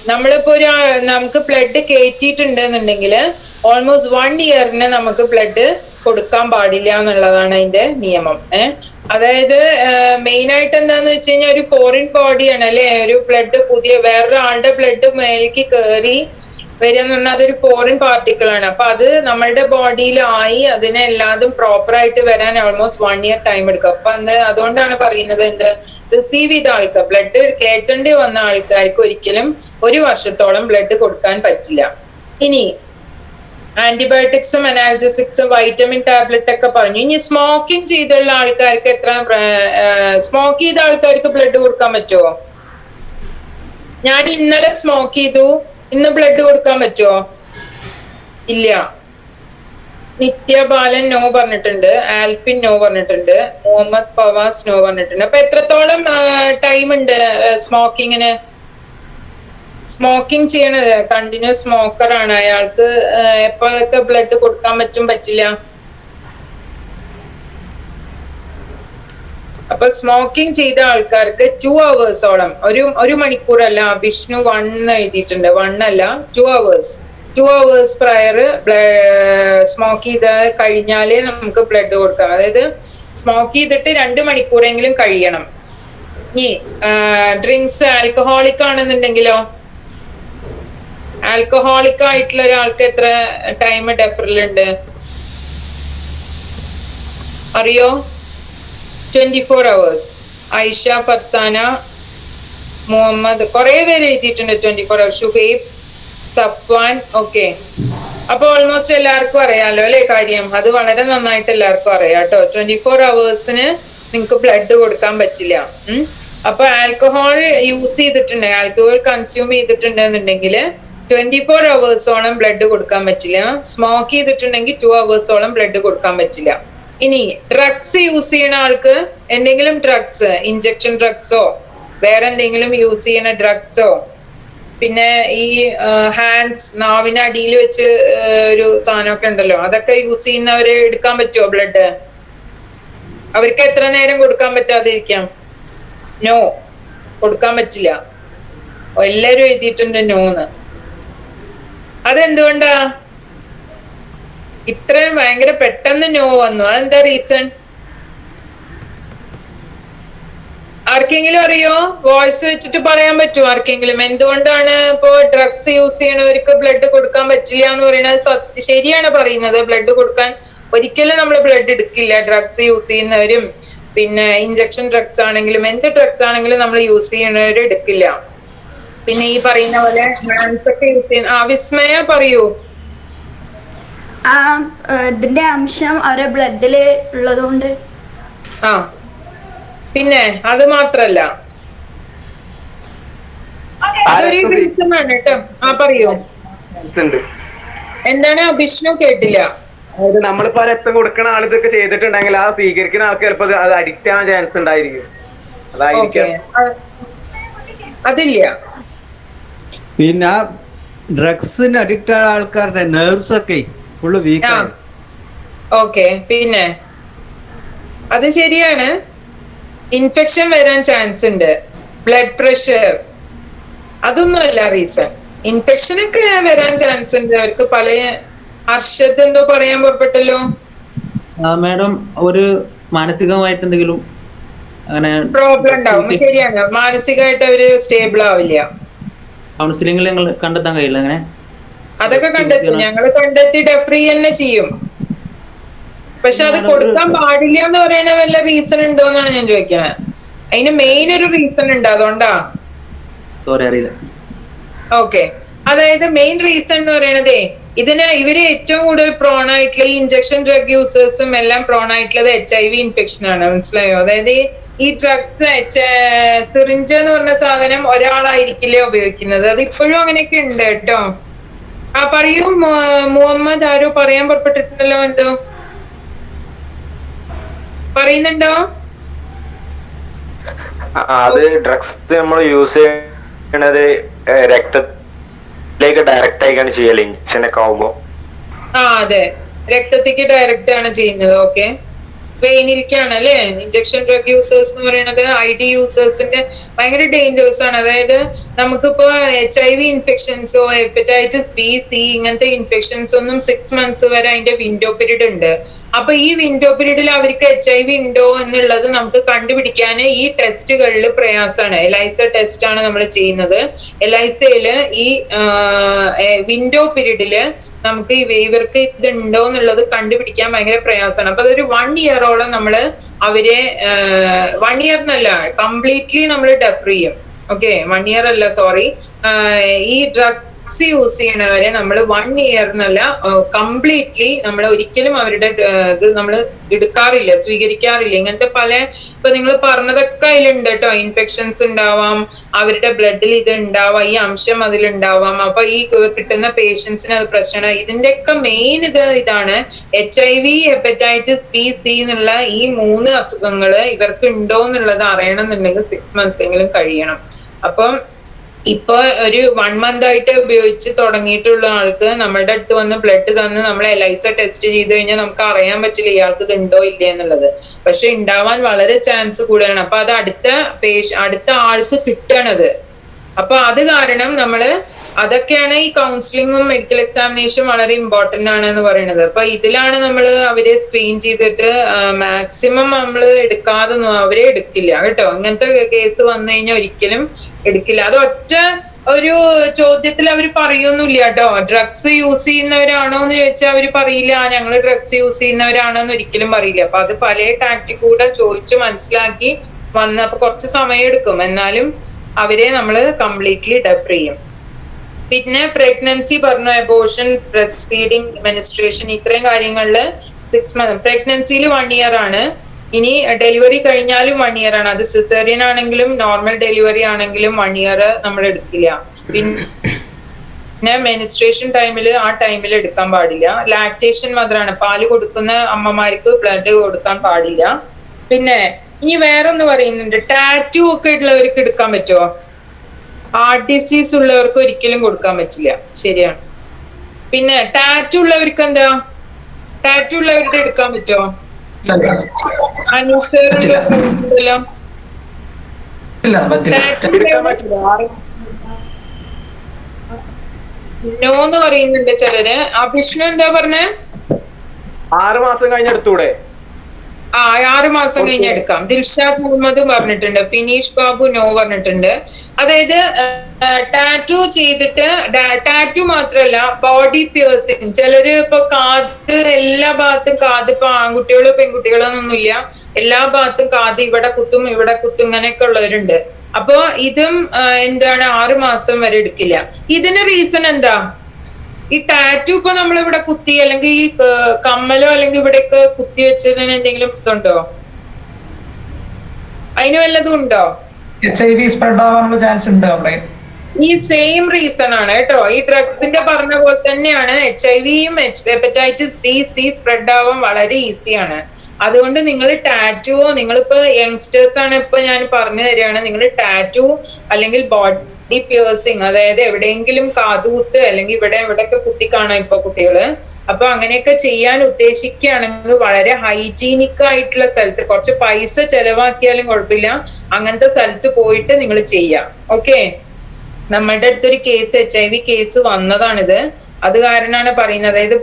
നമ്മളിപ്പോ നമുക്ക് ബ്ലഡ് കയറ്റിയിട്ടുണ്ട് എന്നുണ്ടെങ്കിൽ ഓൾമോസ്റ്റ് 1 year നമുക്ക് ബ്ലഡ് കൊടുക്കാൻ പാടില്ല എന്നുള്ളതാണ് അതിന്റെ നിയമം. അതായത് മെയിൻ ആയിട്ട് എന്താന്ന് വെച്ച് കഴിഞ്ഞാൽ ഒരു ഫോറിൻ ബോഡിയാണ് അല്ലെ, ഒരു ബ്ലഡ് പുതിയ വേറൊരാളുടെ ബ്ലഡ് മേലേക്ക് കയറി വരിക എന്ന് പറഞ്ഞാൽ അതൊരു ഫോറിൻ പാർട്ടിക്കിൾ ആണ്. അപ്പൊ അത് നമ്മളുടെ ബോഡിയിലായി അതിനെ എല്ലാതും പ്രോപ്പർ ആയിട്ട് വരാൻ ഓൾമോസ്റ്റ് 1 year ടൈം എടുക്കും. അപ്പൊ അതുകൊണ്ടാണ് പറയുന്നത് റിസീവ് ചെയ്ത ആൾക്ക് ബ്ലഡ് കയറ്റേണ്ടി വന്ന ആൾക്കാർക്ക് ഒരിക്കലും 1 വർഷത്തോളം ബ്ലഡ് കൊടുക്കാൻ പറ്റില്ല. ഇനി ആന്റിബയോട്ടിക്സും അനാൽജസിക്സും വൈറ്റമിൻ ടാബ്ലറ്റ് ഒക്കെ പറഞ്ഞു. ഇനി സ്മോക്കിംഗ് ചെയ്തുള്ള ആൾക്കാർക്ക് സ്മോക്ക് ചെയ്ത ആൾക്കാർക്ക് ബ്ലഡ് കൊടുക്കാൻ പറ്റുമോ? ഞാൻ ഇന്നലെ സ്മോക്ക് ചെയ്തു, ഇന്ന് ബ്ലഡ് കൊടുക്കാൻ പറ്റുമോ? ഇല്ല. നിത്യ ബാലൻ നോ പറഞ്ഞിട്ടുണ്ട്, ആൽപിൻ നോ പറഞ്ഞിട്ടുണ്ട്, മുഹമ്മദ് ഫവാസ് നോ പറഞ്ഞിട്ടുണ്ട്. അപ്പൊ എത്രത്തോളം ടൈം ഉണ്ട് സ്മോക്കിങ്ങിന്? സ്മോക്കിംഗ് ചെയ്യണത് കണ്ടിന്യൂസ് സ്മോക്കർ ആണ്, അയാൾക്ക് എപ്പോഴൊക്കെ ബ്ലഡ് കൊടുക്കാൻ പറ്റും പറ്റില്ല? അപ്പൊ സ്മോക്കിംഗ് ചെയ്ത ആൾക്കാർക്ക് 2 hours-ഓളം, ഒരു മണിക്കൂറല്ല, വിഷ്ണു 1 എഴുതിയിട്ടുണ്ട്, 1 അല്ല 2 hours, 2 hours പ്രയർ സ്മോക്ക് ചെയ്ത് കഴിഞ്ഞാലേ നമുക്ക് ബ്ലഡ് കൊടുക്കാം. അതായത് സ്മോക്ക് ചെയ്തിട്ട് 2 മണിക്കൂറെങ്കിലും കഴിയണം. ഇനി ഡ്രിങ്ക്സ് ആൽക്കഹോളിക് ആണെന്നുണ്ടെങ്കിലോ, ആൽക്കഹോളിക് ആയിട്ടുള്ള ഒരാൾക്ക് എത്ര ടൈം ഡെഫറിലുണ്ട് അറിയോ? 24 hours. ഐഷ, ഫർസാന, മുഹമ്മദ്, കുറെ പേര് എഴുതിയിട്ടുണ്ട് 24 hours. ഷുഹൈബ്, സഫ്വാൻ. ഓക്കെ, അപ്പൊ ഓൾമോസ്റ്റ് എല്ലാവർക്കും അറിയാലോ അല്ലെ കാര്യം? അത് വളരെ നന്നായിട്ട് എല്ലാവർക്കും അറിയാം കേട്ടോ. 24 hours-ന് നിങ്ങക്ക് ബ്ലഡ് കൊടുക്കാൻ പറ്റില്ല. അപ്പൊ ആൽക്കഹോൾ യൂസ് ചെയ്തിട്ടുണ്ട്, ആൽക്കഹോൾ കൺസ്യൂം ചെയ്തിട്ടുണ്ടെന്നുണ്ടെങ്കിൽ 24 hours-ഓളം ബ്ലഡ് കൊടുക്കാൻ പറ്റില്ല. സ്മോക്ക് ചെയ്തിട്ടുണ്ടെങ്കിൽ 2 hours-ഓളം ബ്ലഡ് കൊടുക്കാൻ പറ്റില്ല. ഇനി ഡ്രഗ്സ് യൂസ് ചെയ്യുന്ന ആൾക്ക് എന്തെങ്കിലും ഡ്രഗ്സ്, ഇഞ്ചക്ഷൻ ഡ്രഗ്സോ വേറെ എന്തെങ്കിലും യൂസ് ചെയ്യുന്ന ഡ്രഗ്സോ, പിന്നെ ഈ ഹാൻഡ്സ്, നാവിന് അടിയിൽ വെച്ച് ഒരു സാധനമൊക്കെ ഉണ്ടല്ലോ, അതൊക്കെ യൂസ് ചെയ്യുന്നവര് എടുക്കാൻ പറ്റുമോ ബ്ലഡ്? അവർക്ക് എത്ര നേരം കൊടുക്കാൻ പറ്റാതിരിക്കാം? നോ, കൊടുക്കാൻ പറ്റില്ല. എല്ലാരും എഴുതിയിട്ടുണ്ട് നോന്ന്. അതെന്തുകൊണ്ടാ ഇത്രയും ഭയങ്കര പെട്ടെന്ന് നോ വന്നു? അതെന്താ റീസൺ? ആർക്കെങ്കിലും അറിയോ? വോയിസ് വെച്ചിട്ട് പറയാൻ പറ്റുമോ ആർക്കെങ്കിലും? എന്തുകൊണ്ടാണ് ഇപ്പോ ഡ്രഗ്സ് യൂസ് ചെയ്യണവർക്ക് ബ്ലഡ് കൊടുക്കാൻ പറ്റില്ല എന്ന് പറയുന്നത്? ശരിയാണ് പറയുന്നത്, ബ്ലഡ് കൊടുക്കാൻ ഒരിക്കലും നമ്മൾ ബ്ലഡ് എടുക്കില്ല. ഡ്രഗ്സ് യൂസ് ചെയ്യുന്നവരും പിന്നെ ഇഞ്ചക്ഷൻ ഡ്രഗ്സ് ആണെങ്കിലും എന്ത് ഡ്രഗ്സ് ആണെങ്കിലും നമ്മൾ യൂസ് ചെയ്യുന്നവര് എടുക്കില്ല. പിന്നെ ഈ പറയുന്ന പോലെ ഹാൻഡ്സ് ഒക്കെ യൂസ് ചെയ്യുന്ന വിസ്മയ പറയൂ. ഇതിന്റെ അംശം അവരെ ബ്ലഡില് ഉള്ളതുകൊണ്ട്. പിന്നെ അത് മാത്രല്ല, അതൊരു റീസണാണ് കേട്ടോ. പറയൂ, എന്താണ്? വിഷ്ണു കേട്ടില്ല. അതായത് നമ്മളിപ്പോ രക്തം കൊടുക്കുന്ന ആൾ ഇതൊക്കെ ചെയ്തിട്ടുണ്ടെങ്കിൽ ആ സ്വീകരിക്കുന്ന ആൾക്ക് ചിലപ്പോ അത് അഡിക്റ്റ് ആവാൻ ചാൻസ് ഉണ്ടായിരിക്കും. അതായിരിക്കും. അതില്ല. പിന്നെ ഡ്രഗ്സിന് അഡിക്റ്റ് ആയ ആൾക്കാരുടെ നെർവ്സ് ഒക്കെ ഫുള്ള് വീക്കാണ്. ഓക്കെ, പിന്നെ അത് ശരിയാണ്. ഇൻഫെക്ഷൻ വരാൻ ചാൻസ് ഉണ്ട്, ബ്ലഡ് പ്രഷർ, അതൊന്നുമല്ല റീസൺ. ഇൻഫെക്ഷൻ ഒക്കെ വരാൻ ചാൻസ് ഉണ്ട് അവർക്ക്. പല അർഷദ് എന്തോ പറയാൻ പുറപ്പെട്ടല്ലോ. മാഡം, ഒരു മാനസികമായിട്ട് എന്തെങ്കിലും അങ്ങനെ പ്രോബ്ലം ഉണ്ടാവും. ശരിയാണ്, മാനസികമായിട്ട് അവര് സ്റ്റേബിൾ ആവില്ല. കൗൺസിലിംഗിൽ നിങ്ങൾ കണ്ടെത്താൻ കഴിയില്ല അങ്ങനെ? അതൊക്കെ കണ്ടെത്തി, ഞങ്ങൾ കണ്ടെത്തി ഡെഫറി തന്നെ ചെയ്യും. പക്ഷെ അത് കൊടുക്കാൻ പാടില്ല എന്ന് പറയുന്ന വല്ല റീസൺ ഉണ്ടോ എന്നാണ് ഞാൻ ചോദിക്കുന്നത്. അതിന് മെയിൻ ഒരു റീസൺ ഉണ്ട്, അതുകൊണ്ടാ. അറിയില്ല. ഓക്കെ, അതായത് മെയിൻ റീസൺ എന്ന് പറയണതേ ഇവര് ഏറ്റവും കൂടുതൽ പ്രോൺ ആയിട്ടുള്ള ഈ ഇഞ്ചക്ഷൻ ഡ്രഗ് യൂസേഴ്സും എല്ലാം പ്രോൺ ആയിട്ടുള്ളത് HIV ഇൻഫെക്ഷൻ ആണ്. മനസ്സിലായോ? അതായത് ഈ ഡ്രഗ്സ് സിറിഞ്ച് എന്ന് പറഞ്ഞ സാധനം ഒരാളായിരിക്കില്ലേ ഉപയോഗിക്കുന്നത്, അത് ഇപ്പോഴും അങ്ങനെയൊക്കെ ഉണ്ട് കേട്ടോ. പറയൂ മുഹമ്മദ്, ആരോ പറയാൻ പുറപ്പെട്ടിട്ടുണ്ടല്ലോ, എന്തോ പറയുന്നുണ്ടോ? അത് ഡ്രഗ്സ് നമ്മൾ യൂസ് ചെയ്യണത് രക്തത്തിലേക്ക് ഡയറക്റ്റ് ആയിക്കാണ് ചെയ്യല്, ഇഞ്ചക്ഷൻ ഒക്കെ ആവുമ്പോ. അതെ, രക്തത്തിലേക്ക് ഡയറക്റ്റ് ആണ് ചെയ്യുന്നത്. ഓക്കെ, വെയിനിലേക്കാണ് അല്ലെ ഇഞ്ചക്ഷൻ ഡ്രഗ് യൂസേഴ്സ് എന്ന് പറയുന്നത്. ID യൂസേഴ്സിന്റെ ഭയങ്കര ഡേഞ്ചറസ് ആണ്. അതായത് നമുക്കിപ്പോ HIV ഇൻഫെക്ഷൻസോ ഹെപ്പറ്റൈറ്റിസ് B, C ഇങ്ങനത്തെ ഇൻഫെക്ഷൻസ് ഒന്നും 6 months വരെ അതിന്റെ വിൻഡോ പീരീഡ് ഉണ്ട്. അപ്പൊ ഈ വിൻഡോ പീരീഡിൽ അവർക്ക് HIV ഉണ്ടോ എന്നുള്ളത് നമുക്ക് കണ്ടുപിടിക്കാൻ ഈ ടെസ്റ്റുകളിൽ പ്രയാസമാണ്. എലൈസ ടെസ്റ്റ് ആണ് നമ്മൾ ചെയ്യുന്നത്. എലൈസയില് ഈ വിൻഡോ പീരീഡില് നമുക്ക് ഇവർക്ക് ഇത് ഉണ്ടോ എന്നുള്ളത് കണ്ടുപിടിക്കാൻ ഭയങ്കര പ്രയാസമാണ്. അപ്പൊ അതൊരു 1 year-ഓളം നമ്മള് അവരെ 1 year എന്നല്ല, കംപ്ലീറ്റ്ലി നമ്മൾ ഡെഫർ ചെയ്യും. ഓക്കെ, 1 year അല്ല, സോറി. ഈ ഡ്രഗ്സ് യൂസ് ചെയ്യണവരെ നമ്മൾ 1 year എന്നല്ല, കംപ്ലീറ്റ്ലി നമ്മൾ ഒരിക്കലും അവരുടെ ഇത് നമ്മൾ എടുക്കാറില്ല, സ്വീകരിക്കാറില്ല. ഇങ്ങനത്തെ പല, ഇപ്പൊ നിങ്ങൾ പറഞ്ഞതൊക്കെ അതിലുണ്ട് കേട്ടോ. ഇൻഫെക്ഷൻസ് ഉണ്ടാവാം, അവരുടെ ബ്ലഡിൽ ഇത് ഉണ്ടാവാം, ഈ അംശം അതിലുണ്ടാവാം. അപ്പൊ ഈ കിട്ടുന്ന പേഷ്യൻസിന് അത് പ്രശ്നമാണ്. ഇതിന്റെയൊക്കെ മെയിൻ ഇതാണ് HIV, ഹെപ്പറ്റൈറ്റിസ് B, C എന്നുള്ള ഈ 3 അസുഖങ്ങള് ഇവർക്ക് ഉണ്ടോ എന്നുള്ളത് അറിയണം എന്നുണ്ടെങ്കിൽ 6 months എങ്കിലും കഴിയണം. അപ്പം ഇപ്പൊ ഒരു 1 month ആയിട്ട് ഉപയോഗിച്ച് തുടങ്ങിയിട്ടുള്ള ആൾക്ക് നമ്മളുടെ അടുത്ത് വന്ന് ബ്ലഡ് തന്ന് നമ്മൾ എലൈസ ടെസ്റ്റ് ചെയ്ത് കഴിഞ്ഞാൽ നമുക്ക് അറിയാൻ പറ്റില്ല ഇയാൾക്ക് ഇത് ഉണ്ടോ ഇല്ല എന്നുള്ളത്. പക്ഷെ ഉണ്ടാവാൻ വളരെ ചാൻസ് കൂടുതലാണ്. അപ്പൊ അത് അടുത്ത ആൾക്ക് കിട്ടണത്. അപ്പൊ അത് കാരണം നമ്മള് അതൊക്കെയാണ് ഈ കൗൺസിലിങ്ങും മെഡിക്കൽ എക്സാമിനേഷൻ വളരെ ഇമ്പോർട്ടന്റ് ആണ് എന്ന് പറയുന്നത്. അപ്പൊ ഇതിലാണ് നമ്മൾ അവരെ സ്ക്രീൻ ചെയ്തിട്ട് മാക്സിമം നമ്മൾ എടുക്കാതെ അവരെ എടുക്കില്ല കേട്ടോ. ഇങ്ങനത്തെ കേസ് വന്നു കഴിഞ്ഞാൽ ഒരിക്കലും എടുക്കില്ല. അത് ഒറ്റ ഒരു ചോദ്യത്തിൽ അവർ പറയൊന്നുമില്ല കേട്ടോ. ഡ്രഗ്സ് യൂസ് ചെയ്യുന്നവരാണോ എന്ന് ചോദിച്ചാൽ അവർ പറയില്ല ഞങ്ങൾ ഡ്രഗ്സ് യൂസ് ചെയ്യുന്നവരാണോ എന്ന് ഒരിക്കലും പറയില്ല. അപ്പൊ അത് പല ടാക്ടിക് കൂടെ ചോദിച്ച് മനസ്സിലാക്കി വന്നപ്പോ കുറച്ച് സമയം എടുക്കും. എന്നാലും അവരെ നമ്മൾ കംപ്ലീറ്റ്ലി ഡെഫർ ചെയ്യും. പിന്നെ പ്രഗ്നൻസി പറഞ്ഞു, അബോർഷൻ, ബ്രസ്റ്റ് ഫീഡിങ്, മെനിസ്ട്രേഷൻ, ഇത്രയും കാര്യങ്ങളില് 6 months. പ്രഗ്നൻസിയിൽ 1 year ആണ്. ഇനി ഡെലിവറി കഴിഞ്ഞാലും 1 year ആണ്. അത് സിസേറിയൻ ആണെങ്കിലും നോർമൽ ഡെലിവറി ആണെങ്കിലും 1 year നമ്മൾ എടുക്കില്ല. പിന്നെ മെനിസ്ട്രേഷൻ ടൈമില് ആ ടൈമിൽ എടുക്കാൻ പാടില്ല. ലാക്ടേഷൻ മദറാണ്, പാല് കൊടുക്കുന്ന അമ്മമാർക്ക് ബ്ലഡ് കൊടുക്കാൻ പാടില്ല. പിന്നെ ഇനി വേറൊന്ന് പറയുന്നുണ്ട്, ടാറ്റു ഒക്കെ ഉള്ളവർക്ക് എടുക്കാൻ പറ്റുമോ? ഹാർട്ട് ഡിസീസ് ഉള്ളവർക്ക് ഒരിക്കലും കൊടുക്കാൻ പറ്റില്ല. ശരിയാണ്. പിന്നെ ടാറ്റു ഉള്ളവർക്ക് എന്താ, ടാറ്റു ഉള്ളവർക്ക് എടുക്കാൻ പറ്റുമോ? നോ എന്ന് പറയുന്നുണ്ട് ചിലര്. ആ വിഷ്ണു എന്താ പറഞ്ഞേ? 6 മാസം കഴിഞ്ഞെടുത്തൂടെ? 6 മാസം കഴിഞ്ഞ് എടുക്കാം. ദിൽഷാദ് മുഹമ്മദ് പറഞ്ഞിട്ടുണ്ട്. ഫിനീഷ് ബാബു നോ പറഞ്ഞിട്ടുണ്ട്. അതായത് ടാറ്റു ചെയ്തിട്ട്, ടാറ്റു മാത്രല്ല ബോഡി പിയേഴ്സിങ്. ചിലര് ഇപ്പൊ കാത്, എല്ലാ ഭാഗത്തും കാത്, ഇപ്പൊ ആൺകുട്ടികളോ പെൺകുട്ടികളോ എന്നൊന്നുമില്ല, എല്ലാ ഭാഗത്തും കാത് ഇവിടെ കുത്തും ഇവിടെ കുത്തും ഇങ്ങനെയൊക്കെ ഉള്ളവരുണ്ട്. അപ്പൊ ഇതും എന്താണ് 6 മാസം വരെ എടുക്കില്ല. ഇതിന് റീസൺ എന്താ? ഈ ടാറ്റു ഇപ്പൊ നമ്മളിവിടെ കുത്തി, അല്ലെങ്കിൽ ഈ കമ്മലോ അല്ലെങ്കിൽ ഇവിടെയൊക്കെ കുത്തി വെച്ചതിന് എന്തെങ്കിലും ഇതുണ്ടോ? അതിന് വല്ലതും ഉണ്ടോ? HIV സ്പ്രെഡ് ആവാനുള്ള ചാൻസ് ഉണ്ട് അവിടെ. ഈ സെയിം റീസൺ ആണ് കേട്ടോ. ഈ ഡ്രഗ്സിന്റെ പറഞ്ഞ പോലെ തന്നെയാണ് HIV-യും ഹെപ്പറ്റൈറ്റിസ് B, C സ്പ്രെഡ് ആവാൻ വളരെ ഈസിയാണ്. അതുകൊണ്ട് നിങ്ങൾ ടാറ്റുവോ, നിങ്ങളിപ്പോ യങ്സ്റ്റേഴ്സ് ആണ്, ഇപ്പൊ ഞാൻ പറഞ്ഞു തരികയാണ്, നിങ്ങൾ ടാറ്റു അല്ലെങ്കിൽ ബോഡി പിയേഴ്സിങ്, അതായത് എവിടെയെങ്കിലും കാതുകുത്ത് അല്ലെങ്കിൽ ഇവിടെയൊക്കെ കുത്തി കാണാം ഇപ്പൊ കുട്ടികള്. അപ്പൊ അങ്ങനെയൊക്കെ ചെയ്യാൻ ഉദ്ദേശിക്കുകയാണെങ്കിൽ വളരെ ഹൈജീനിക് ആയിട്ടുള്ള സ്ഥലത്ത്, കുറച്ച് പൈസ ചെലവാക്കിയാലും കുഴപ്പമില്ല, അങ്ങനത്തെ സ്ഥലത്ത് പോയിട്ട് നിങ്ങൾ ചെയ്യാം. ഓക്കെ, നമ്മളുടെ അടുത്തൊരു കേസ്, HIV കേസ് വന്നതാണിത്. അത് കാരണമാണ് പറയുന്നത്. അതായത്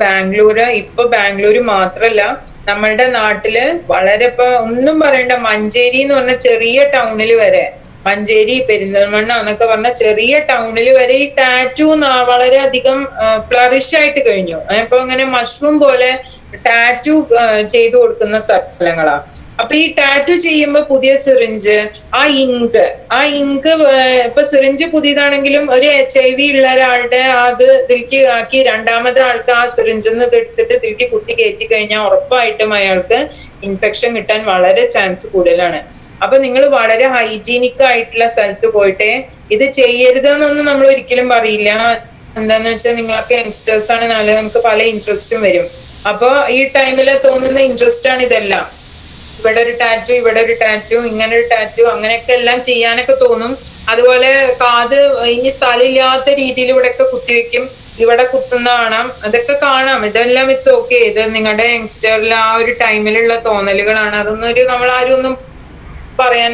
ഇപ്പൊ ബാംഗ്ലൂര് മാത്രല്ല, നമ്മളുടെ നാട്ടില് വളരെ, ഇപ്പൊ ഒന്നും പറയണ്ട, മഞ്ചേരി എന്ന് പറഞ്ഞ ചെറിയ ടൗണിൽ വരെ, മഞ്ചേരി, പെരിന്തൽമണ്ണ എന്നൊക്കെ പറഞ്ഞ ചെറിയ ടൗണിൽ വരെ ഈ ടാറ്റു വളരെ അധികം ഫ്ലറിഷ് ആയിട്ട് കഴിഞ്ഞു. ഇപ്പൊ ഇങ്ങനെ മഷ്റൂം പോലെ ടാറ്റു ചെയ്തു കൊടുക്കുന്ന സ്ഥലങ്ങളാ. അപ്പൊ ഈ ടാറ്റു ചെയ്യുമ്പോ പുതിയ സിറിഞ്ച്, ആ ഇങ്ക് ഇപ്പൊ സിറിഞ്ച് പുതിയതാണെങ്കിലും ഒരു HIV ഉള്ള ഒരാളുടെ അത് ഇതിലേക്ക് ആക്കി രണ്ടാമത്തെ ആൾക്ക് ആ സിറിഞ്ചിൽ നിന്ന് എടുത്തിട്ട് ഇതിലേക്ക് കുത്തി കയറ്റി കഴിഞ്ഞാൽ ഉറപ്പായിട്ടും അയാൾക്ക് ഇൻഫെക്ഷൻ കിട്ടാൻ വളരെ ചാൻസ് കൂടുതലാണ്. അപ്പൊ നിങ്ങൾ വളരെ ഹൈജീനിക് ആയിട്ടുള്ള സ്ഥലത്ത് പോയിട്ട് ഇത് ചെയ്യരുതെന്നൊന്നും നമ്മൾ ഒരിക്കലും പറയില്ല. എന്താന്ന് വെച്ചാൽ നിങ്ങളൊക്കെ യങ്സ്റ്റേഴ്സ് ആണ്, നാളെ നമുക്ക് പല ഇൻട്രസ്റ്റും വരും. അപ്പൊ ഈ ടൈമിൽ തോന്നുന്ന ഇൻട്രസ്റ്റ് ആണ് ഇതെല്ലാം. ഇവിടെ ഒരു ടാറ്റു, ഇവിടെ ഒരു ടാറ്റു, ഇങ്ങനെ ഒരു ടാറ്റു, അങ്ങനെയൊക്കെ എല്ലാം ചെയ്യാനൊക്കെ തോന്നും. അതുപോലെ കാത് ഇനി സ്ഥലമില്ലാത്ത രീതിയിൽ ഇവിടെയൊക്കെ കുത്തിവെക്കും. ഇവിടെ കുത്തുന്ന കാണാം, അതൊക്കെ കാണാം. ഇതെല്ലാം ഇറ്റ്സ് ഓക്കെ. ഇത് നിങ്ങളുടെ യങ്സ്റ്ററിൽ ആ ഒരു ടൈമിലുള്ള തോന്നലുകളാണ്. അതൊന്നും നമ്മൾ ആരും ഒന്നും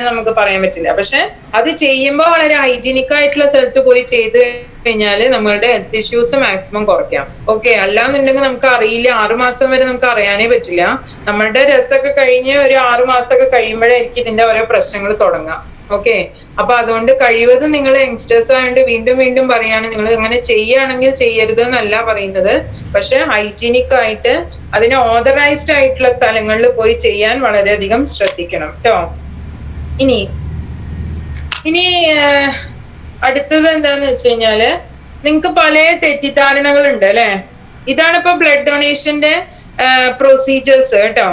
നമുക്ക് പറയാൻ പറ്റില്ല. പക്ഷെ അത് ചെയ്യുമ്പോൾ വളരെ ഹൈജീനിക് ആയിട്ടുള്ള സ്ഥലത്ത് പോയി ചെയ്ത് കഴിഞ്ഞാല് നമ്മളുടെ ഹെൽത്ത് ഇഷ്യൂസ് മാക്സിമം കുറയ്ക്കാം. ഓക്കെ, അല്ലാന്നുണ്ടെങ്കിൽ നമുക്ക് അറിയില്ല. 6 മാസം വരെ നമുക്ക് അറിയാനേ പറ്റില്ല. നമ്മളുടെ രസമൊക്കെ കഴിഞ്ഞ് ഒരു 6 മാസമൊക്കെ കഴിയുമ്പോഴായിരിക്കും ഇതിന്റെ ഓരോ പ്രശ്നങ്ങൾ തുടങ്ങാം. ഓക്കെ, അപ്പൊ അതുകൊണ്ട് കഴിവതും നിങ്ങൾ യങ്സ്റ്റേഴ്സ് ആയതുകൊണ്ട് വീണ്ടും വീണ്ടും പറയാണ്, നിങ്ങൾ അങ്ങനെ ചെയ്യുകയാണെങ്കിൽ ചെയ്യരുത് എന്നല്ല പറയുന്നത്. പക്ഷെ ഹൈജീനിക് ആയിട്ട് അതിന് ഓതറൈസ്ഡ് ആയിട്ടുള്ള സ്ഥലങ്ങളിൽ പോയി ചെയ്യാൻ വളരെയധികം ശ്രദ്ധിക്കണം കേട്ടോ. ഇനി അടുത്തത് എന്താന്ന് വെച്ച് കഴിഞ്ഞാല്, നിങ്ങക്ക് പല തെറ്റിദ്ധാരണകൾ ഉണ്ട് അല്ലെ. ഇതാണ് ഇപ്പൊ ബ്ലഡ് ഡൊണേഷന്റെ പ്രൊസീജിയേഴ്സ് കേട്ടോ.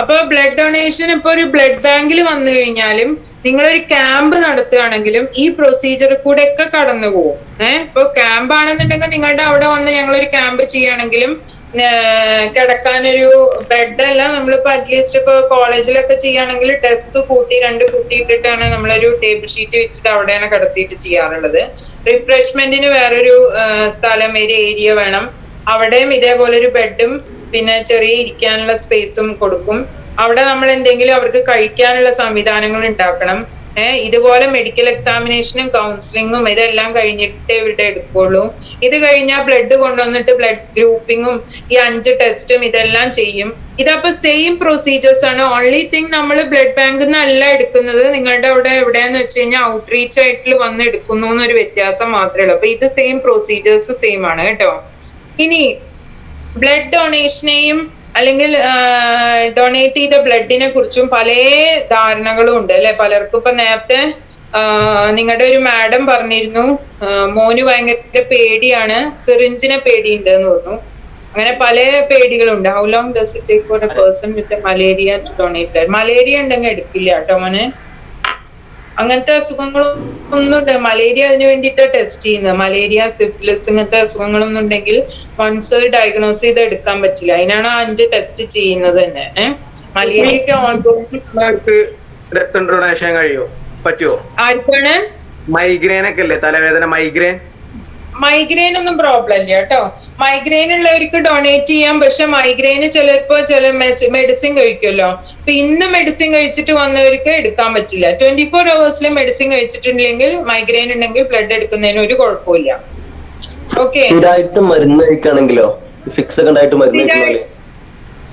അപ്പൊ ബ്ലഡ് ഡൊണേഷൻ ഇപ്പൊ ഒരു ബ്ലഡ് ബാങ്കിൽ വന്നു കഴിഞ്ഞാലും നിങ്ങളൊരു ക്യാമ്പ് നടത്തുകയാണെങ്കിലും ഈ പ്രൊസീജിയർ കൂടെ ഒക്കെ കടന്നു പോകും. ഇപ്പൊ ക്യാമ്പ് ആണെന്നുണ്ടെങ്കിൽ നിങ്ങളുടെ അവിടെ വന്ന് ഞങ്ങളൊരു ക്യാമ്പ് ചെയ്യുകയാണെങ്കിലും കിടക്കാനൊരു ബെഡ് അല്ല, നമ്മളിപ്പോ അറ്റ്ലീസ്റ്റ് ഇപ്പൊ കോളേജിലൊക്കെ ചെയ്യുകയാണെങ്കിൽ ഡെസ്ക് കൂട്ടി 2 കൂട്ടിയിട്ടിട്ടാണ് നമ്മളൊരു ടേബിൾ ഷീറ്റ് വെച്ചിട്ട് അവിടെയാണ് കിടത്തിയിട്ട് ചെയ്യാറുള്ളത്. റിഫ്രഷ്മെന്റിന് വേറൊരു സ്ഥലം, ഒരു ഏരിയ വേണം. അവിടെയും ഇതേപോലെ ഒരു ബെഡും പിന്നെ ചെറിയ ഇരിക്കാനുള്ള സ്പേസും കൊടുക്കും. അവിടെ നമ്മൾ എന്തെങ്കിലും അവർക്ക് കഴിക്കാനുള്ള സംവിധാനങ്ങൾ ഉണ്ടാക്കണം. ഇതുപോലെ മെഡിക്കൽ എക്സാമിനേഷനും കൗൺസിലിങ്ങും ഇതെല്ലാം കഴിഞ്ഞിട്ട് ഇവരുടെ എടുക്കുള്ളൂ. ഇത് കഴിഞ്ഞാൽ ബ്ലഡ് കൊണ്ടുവന്നിട്ട് ബ്ലഡ് ഗ്രൂപ്പിങ്ങും ഈ 5 ടെസ്റ്റും ഇതെല്ലാം ചെയ്യും. ഇതപ്പോ സെയിം പ്രൊസീജിയേഴ്സ് ആണ്. ഓൺലി തിങ് നമ്മൾ ബ്ലഡ് ബാങ്കിൽ നിന്നല്ല എടുക്കുന്നത്. നിങ്ങളുടെ അവിടെ എവിടെയാന്ന് വെച്ച് കഴിഞ്ഞാൽ ഔട്ട്റീച്ച് ആയിട്ട് വന്ന് എടുക്കുന്നു എന്നൊരു വ്യത്യാസം മാത്രമേ ഉള്ളൂ. അപ്പൊ ഇത് സെയിം പ്രൊസീജിയേഴ്സ് സെയിം ആണ് കേട്ടോ. ഇനി ബ്ലഡ് ഡൊണേഷനെയും അല്ലെങ്കിൽ ഡൊണേറ്റ് ചെയ്ത ബ്ലഡിനെ കുറിച്ചും പല ധാരണകളും ഉണ്ട് അല്ലെ പലർക്കും. ഇപ്പൊ നേരത്തെ നിങ്ങളുടെ ഒരു മാഡം പറഞ്ഞിരുന്നു മോന് ഭയങ്കര പേടിയാണ്, സിറിഞ്ചിനെ പേടിയുണ്ട് എന്ന് പറഞ്ഞു. അങ്ങനെ പല പേടികളുണ്ട്. How long does it take for a person with malaria to donate? Malaria ഉണ്ടെങ്കിൽ എടുക്കില്ല കേട്ടോ മോനെ. അങ്ങനത്തെ അസുഖങ്ങളൊന്നും മലേറിയ അതിന് വേണ്ടിയിട്ട് ടെസ്റ്റ് ചെയ്യുന്നത്. മലേറിയ, സിഫിലിസ് ഇങ്ങനത്തെ അസുഖങ്ങളൊന്നും ഉണ്ടെങ്കിൽ വൺസ് ഡയഗ്നോസ് ചെയ്ത് എടുക്കാൻ പറ്റില്ല. അതിനാണ് 5 ടെസ്റ്റ് ചെയ്യുന്നത് തന്നെ. മലേറിയ ഒക്കെ രക്തം ഡൊണേഷൻ കഴിയോ? പറ്റുമോ? ആർക്കാണ്? മൈഗ്രെയിൻ ഒക്കെ അല്ലേ, തലവേദന, മൈഗ്രെയിൻ ഒന്നും പ്രോബ്ലം ഇല്ല കേട്ടോ. മൈഗ്രെയിൻ ഉള്ളവർക്ക് ഡൊണേറ്റ് ചെയ്യാം. പക്ഷെ മൈഗ്രെയിന് ചിലപ്പോ മെഡിസിൻ കഴിക്കുമല്ലോ. അപ്പൊ ഇന്ന് മെഡിസിൻ കഴിച്ചിട്ട് വന്നവർക്ക് എടുക്കാൻ പറ്റില്ല. 24 hours മെഡിസിൻ കഴിച്ചിട്ടുണ്ടെങ്കിൽ മൈഗ്രെയിൻ ഉണ്ടെങ്കിൽ ബ്ലഡ് എടുക്കുന്നതിന് ഒരു കുഴപ്പമില്ല. ഓക്കെ, മരുന്ന് കഴിക്കുകയാണെങ്കിലോ?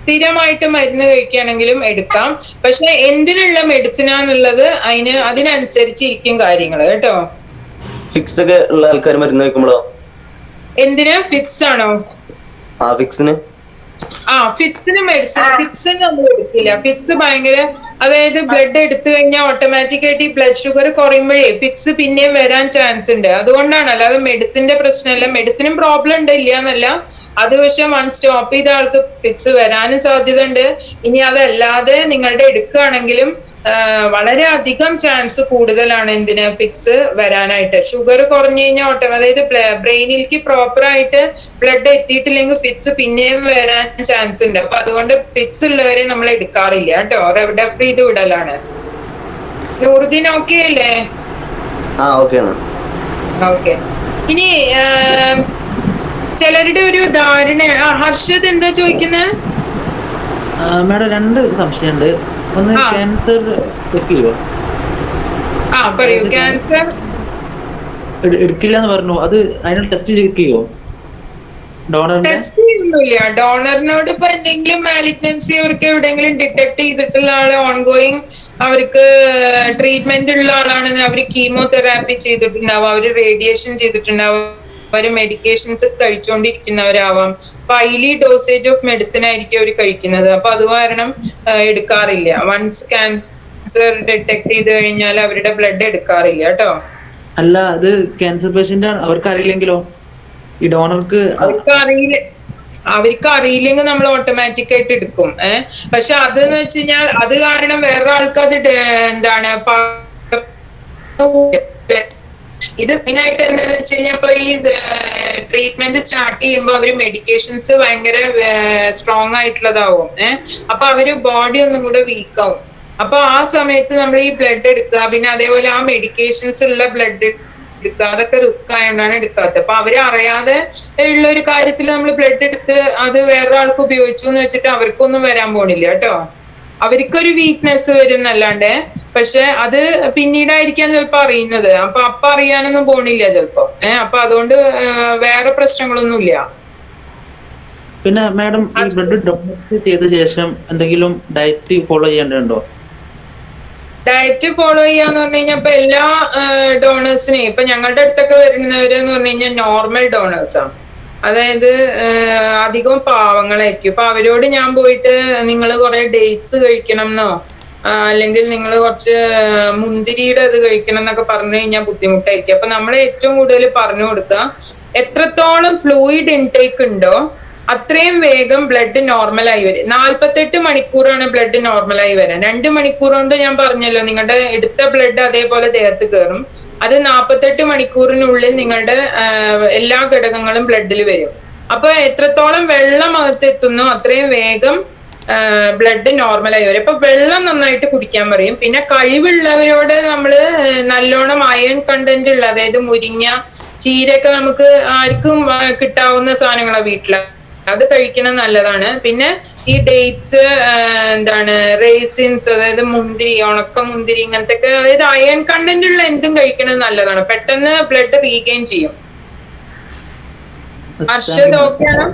സ്ഥിരമായിട്ട് മരുന്ന് കഴിക്കുകയാണെങ്കിലും എടുക്കാം. പക്ഷെ എന്തിനുള്ള മെഡിസിനാന്നുള്ളത് അതിനനുസരിച്ചിരിക്കും കാര്യങ്ങൾ കേട്ടോ. ഫിക്സ് ഒക്കെ ഉള്ള ആൾക്കാർ മരുന്ന് കഴിക്കുമ്പോഴോ? എന്തിനാ? ഫിക്സ് ആണോ? ഫിക്സിന് മെഡിസിൻ ഫിക്സിന് നമ്മൾ എടുക്കില്ല. ഫിക്സ് ഭയങ്കര, അതായത് ബ്ലഡ് എടുത്തു കഴിഞ്ഞാൽ ഓട്ടോമാറ്റിക് ആയിട്ട് ഈ ബ്ലഡ് ഷുഗർ കുറയുമ്പോഴേ ഫിക്സ് പിന്നെയും വരാൻ ചാൻസ് ഉണ്ട്. അതുകൊണ്ടാണ്, അല്ലാതെ മെഡിസിന്റെ പ്രശ്നമല്ല. മെഡിസിനും പ്രോബ്ലം ഉണ്ട്, ഇല്ല എന്നല്ല. അത് പക്ഷെ വൺ സ്റ്റോപ്പ് ചെയ്ത ആൾക്ക് ഫിക്സ് വരാനും സാധ്യത ഉണ്ട്. ഇനി അതല്ലാതെ നിങ്ങളുടെ എടുക്കുകയാണെങ്കിലും വളരെ അധികം ചാൻസ് കൂടുതലാണ് എന്തിന് ഫിക്സ് വരാനായിട്ട്. ഷുഗർ കുറഞ്ഞു കഴിഞ്ഞാൽ അതായത് ബ്രെയിനിലേക്ക് പ്രോപ്പർ ആയിട്ട് ബ്ലഡ് എത്തിയിട്ടില്ലെങ്കിൽ ഫിക്സ് പിന്നെയും വരാൻ ചാൻസ് ഉണ്ട്. അപ്പൊ അതുകൊണ്ട് ഫിക്സ് ഉള്ളവരെ നമ്മൾ എടുക്കാറില്ല കേട്ടോ. റെഫർ ചെയ്ത് വിടലാണ്. നൂറുദ്ദീൻ ഓക്കെ അല്ലേ? ഓക്കെ. ഇനി ചിലരുടെ ഒരു ധാരണ. ഹർഷദ് എന്താ ചോദിക്കുന്നത്? മാഡം 2 സംശയമുണ്ട്. ഒന്ന് ക്യാൻസർ ചെക്ക് ചെയ്യുമോ? പറയൂ. ക്യാൻസർ എടുക്കില്ല എന്ന് പറഞ്ഞു. അത് അതിനുള്ള ടെസ്റ്റ് ചെക്ക് ചെയ്യുമോ? ടെസ്റ്റ് ചെയ്യുന്നില്ല. ഡോണറിനോട് ഇപ്പൊ എന്തെങ്കിലും മാലിഗ്നൻസി അവർക്ക് എവിടെയെങ്കിലും ഡിറ്റക്ട് ചെയ്തിട്ടുള്ള ആള്, ഓൺഗോയിങ് അവർക്ക് ട്രീറ്റ്മെന്റ് ഉള്ള ആളാണെന്ന്, അവര് കീമോതെറാപ്പി ചെയ്തിട്ടുണ്ടാവും, അവര് റേഡിയേഷൻ ചെയ്തിട്ടുണ്ടാവും, അവര് മെഡിക്കേഷൻസ് കഴിച്ചുകൊണ്ടിരിക്കുന്നവരാവാം. അപ്പൊ ഹൈലി ഡോസേജ് ഓഫ് മെഡിസിൻ ആയിരിക്കും അവർ കഴിക്കുന്നത്. അപ്പൊ അത് കാരണം എടുക്കാറില്ല. വൺസ് ക്യാൻസർ ഡിറ്റക്ട് ചെയ്ത് കഴിഞ്ഞാൽ അവരുടെ ബ്ലഡ് എടുക്കാറില്ല കേട്ടോ. അല്ല, അത് ക്യാൻസർ പേഷ്യന്റ് ആണ്, അവർക്ക് അറിയില്ലെങ്കിലോ? ഈ ഡോണർക്ക് അവർക്ക് അറിയില്ലെങ്കിൽ നമ്മൾ ഓട്ടോമാറ്റിക് ആയിട്ട് എടുക്കും. പക്ഷെ അതെന്ന് വെച്ച് കഴിഞ്ഞാൽ അത് കാരണം വേറെ ആൾക്ക് അത് എന്താണ് ഇത് മെയിനായിട്ട് എന്താന്ന് വെച്ച് കഴിഞ്ഞാൽ ഇപ്പൊ ഈ ട്രീറ്റ്മെന്റ് സ്റ്റാർട്ട് ചെയ്യുമ്പോൾ അവര് മെഡിക്കേഷൻസ് ഭയങ്കര സ്ട്രോങ് ആയിട്ടുള്ളതാവും. അപ്പൊ അവര് ബോഡി ഒന്നും കൂടെ വീക്ക് ആവും. അപ്പൊ ആ സമയത്ത് നമ്മൾ ഈ ബ്ലഡ് എടുക്കുക, പിന്നെ അതേപോലെ ആ മെഡിക്കേഷൻസ് ഉള്ള ബ്ലഡ് അതൊക്കെ റിസ്ക് ആയതുകൊണ്ടാണ് എടുക്കാത്തത്. അപ്പൊ അവര് അറിയാതെ ഉള്ള ഒരു കാര്യത്തിൽ നമ്മൾ ബ്ലഡ് എടുത്ത് അത് വേറൊരാൾക്ക് ഉപയോഗിച്ചു എന്ന് വെച്ചിട്ട് അവർക്കൊന്നും വരാൻ പോണില്ല കേട്ടോ. അവർക്കൊരു വീക്ക്നെസ് വരും എന്നല്ലാണ്ട്, പക്ഷെ അത് പിന്നീടായിരിക്കാം ചിലപ്പോ അറിയുന്നത്. അപ്പൊ അറിയാനൊന്നും പോണില്ല ചിലപ്പോ. അപ്പൊ അതുകൊണ്ട് വേറെ പ്രശ്നങ്ങളൊന്നുമില്ല. പിന്നെ മാഡം ഈ ബ്ലഡ് ഡൊണേറ്റ് ചെയ്ത ശേഷം എന്തെങ്കിലും ഡയറ്റ് ഫോളോ ചെയ്യേണ്ടതുണ്ടോ? ഡയറ്റ് ഫോളോ ചെയ്യാന്ന് പറഞ്ഞു കഴിഞ്ഞാൽ ഇപ്പൊ എല്ലാ ഡോണേഴ്സിനെയും ഇപ്പൊ ഞങ്ങളുടെ അടുത്തൊക്കെ വരുന്നവര് എന്ന് പറഞ്ഞു കഴിഞ്ഞാൽ നോർമൽ ഡോണേഴ്സാണ്. അതായത് അധികം പാവങ്ങളായിരിക്കും. ഇപ്പൊ അവരോട് ഞാൻ പോയിട്ട് നിങ്ങൾ കുറെ ഡേറ്റ്സ് കഴിക്കണം എന്നോ അല്ലെങ്കിൽ നിങ്ങൾ കുറച്ച് മുന്തിരിയുടെ അത് കഴിക്കണം എന്നൊക്കെ പറഞ്ഞു കഴിഞ്ഞാൽ ബുദ്ധിമുട്ടായിരിക്കും. അപ്പൊ നമ്മൾ ഏറ്റവും കൂടുതൽ പറഞ്ഞു കൊടുക്കുക, എത്രത്തോളം ഫ്ലൂയിഡ് ഇൻടേക്ക് ഉണ്ടോ അത്രയും വേഗം ബ്ലഡ് നോർമലായി വരും. 48 മണിക്കൂറാണ് ബ്ലഡ് നോർമലായി വരാൻ. 2 മണിക്കൂർ കൊണ്ട് ഞാൻ പറഞ്ഞല്ലോ നിങ്ങളുടെ എടുത്ത ബ്ലഡ് അതേപോലെ ദേഹത്ത് കയറും. അത് 48 മണിക്കൂറിനുള്ളിൽ നിങ്ങളുടെ എല്ലാ ഘടകങ്ങളും ബ്ലഡിൽ വരും. അപ്പൊ എത്രത്തോളം വെള്ളം അകത്തെത്തുന്നു അത്രയും വേഗം ബ്ലഡ് നോർമലായി വരും. അപ്പൊ വെള്ളം നന്നായിട്ട് കുടിക്കാൻ പറയും. പിന്നെ കഴിവുള്ളവരോട് നമ്മള് നല്ലോണം അയൺ കണ്ടന്റ് ഉള്ള, അതായത് മുരിങ്ങ, ചീരയൊക്കെ നമുക്ക് ആർക്കും കിട്ടാവുന്ന സാധനങ്ങളാണ് വീട്ടില്, അത് കഴിക്കുന്നത് നല്ലതാണ്. പിന്നെ ഈ ഡേറ്റ്സ്, റേസിൻസ്, അതായത് മുന്തിരി, ഉണക്ക മുന്തിരി, ഇങ്ങനത്തെ ഒക്കെ, അതായത് അയൺ കണ്ടന്റ് ഉള്ള എന്തും കഴിക്കുന്നത് നല്ലതാണ്. പെട്ടെന്ന് ബ്ലഡ് റീഗെയിൻ ചെയ്യും. അർഷദ് ഓക്കെയാണ്?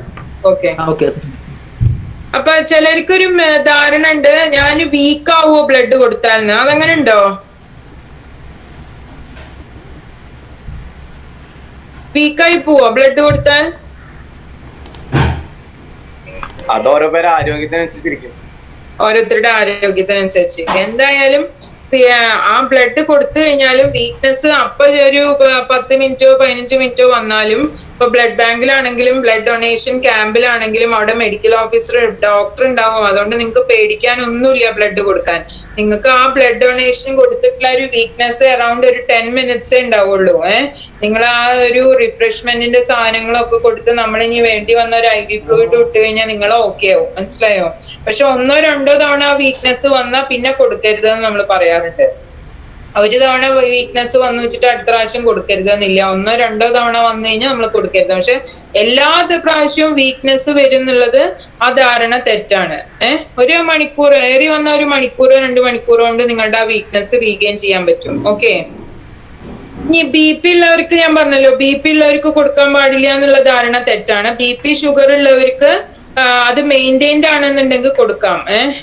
ഓക്കെ. അപ്പൊ ചിലർക്കൊരു ധാരണ ഉണ്ട്, ഞാൻ വീക്ക് ആവുമോ ബ്ലഡ് കൊടുത്താൽ, അതങ്ങനെ ഉണ്ടോ? വീക്കായി പോവോ ബ്ലഡ് കൊടുത്താൽ? അത് ഓരോ പേരെ ആരോഗ്യത്തിനനുസരിച്ചിരിക്കും. ഓരോരുത്തരുടെ ആരോഗ്യത്തിനനുസരിച്ച്. എന്തായാലും ആ ബ്ലഡ് കൊടുത്തു കഴിഞ്ഞാലും വീക്ക്നെസ് അപ്പൊ ഒരു 10 മിനിറ്റോ 15 മിനിറ്റോ വന്നാലും, ഇപ്പൊ ബ്ലഡ് ബാങ്കിലാണെങ്കിലും ബ്ലഡ് ഡൊണേഷൻ ക്യാമ്പിലാണെങ്കിലും അവിടെ മെഡിക്കൽ ഓഫീസർ, ഡോക്ടർ ഉണ്ടാവും. അതുകൊണ്ട് നിങ്ങൾക്ക് പേടിക്കാനൊന്നുമില്ല ബ്ലഡ് കൊടുക്കാൻ. നിങ്ങൾക്ക് ആ ബ്ലഡ് ഡൊണേഷൻ കൊടുത്തിട്ടുള്ള ഒരു വീക്ക്നെസ് അറൌണ്ട് ഒരു 10 മിനിറ്റ്സേ ഉണ്ടാവുള്ളൂ. നിങ്ങൾ ആ ഒരു റിഫ്രഷ്മെന്റിന്റെ സാധനങ്ങളൊക്കെ കൊടുത്ത് നമ്മളിനി വേണ്ടി വന്ന ഒരു IV ഫ്ലൂയിഡ് ഇട്ട് കഴിഞ്ഞാൽ നിങ്ങൾ ഓക്കെ ആവും. മനസ്സിലായോ? പക്ഷെ 1 or 2 തവണ ആ വീക്ക്നെസ് വന്നാൽ പിന്നെ കൊടുക്കരുതെന്ന് നമ്മൾ പറയാറുണ്ട്. ഒരു തവണ വീക്ക്നെസ് വന്നു വെച്ചിട്ട് അടുത്ത പ്രാവശ്യം കൊടുക്കരുതെന്നില്ല. 1 or 2 തവണ വന്നു കഴിഞ്ഞാൽ നമ്മൾ കൊടുക്കരുത്. പക്ഷെ എല്ലാ പ്രാവശ്യവും വീക്ക്നെസ് വരുന്നുള്ളത് ആ ധാരണ തെറ്റാണ്. ഒരു മണിക്കൂർ, ഏറി വന്ന 1 മണിക്കൂർ 2 മണിക്കൂർ കൊണ്ട് നിങ്ങളുടെ ആ വീക്ക്നെസ് റീഗെയിൻ ചെയ്യാൻ പറ്റും. ഓക്കെ. ഇനി BP ഉള്ളവർക്ക് ഞാൻ പറഞ്ഞല്ലോ, BP ഉള്ളവർക്ക് കൊടുക്കാൻ പാടില്ല എന്നുള്ള ധാരണ തെറ്റാണ്. BP ഷുഗർ ഉള്ളവർക്ക് അത് മെയിൻറ്റൈൻഡ് ആണെന്നുണ്ടെങ്കിൽ കൊടുക്കാം.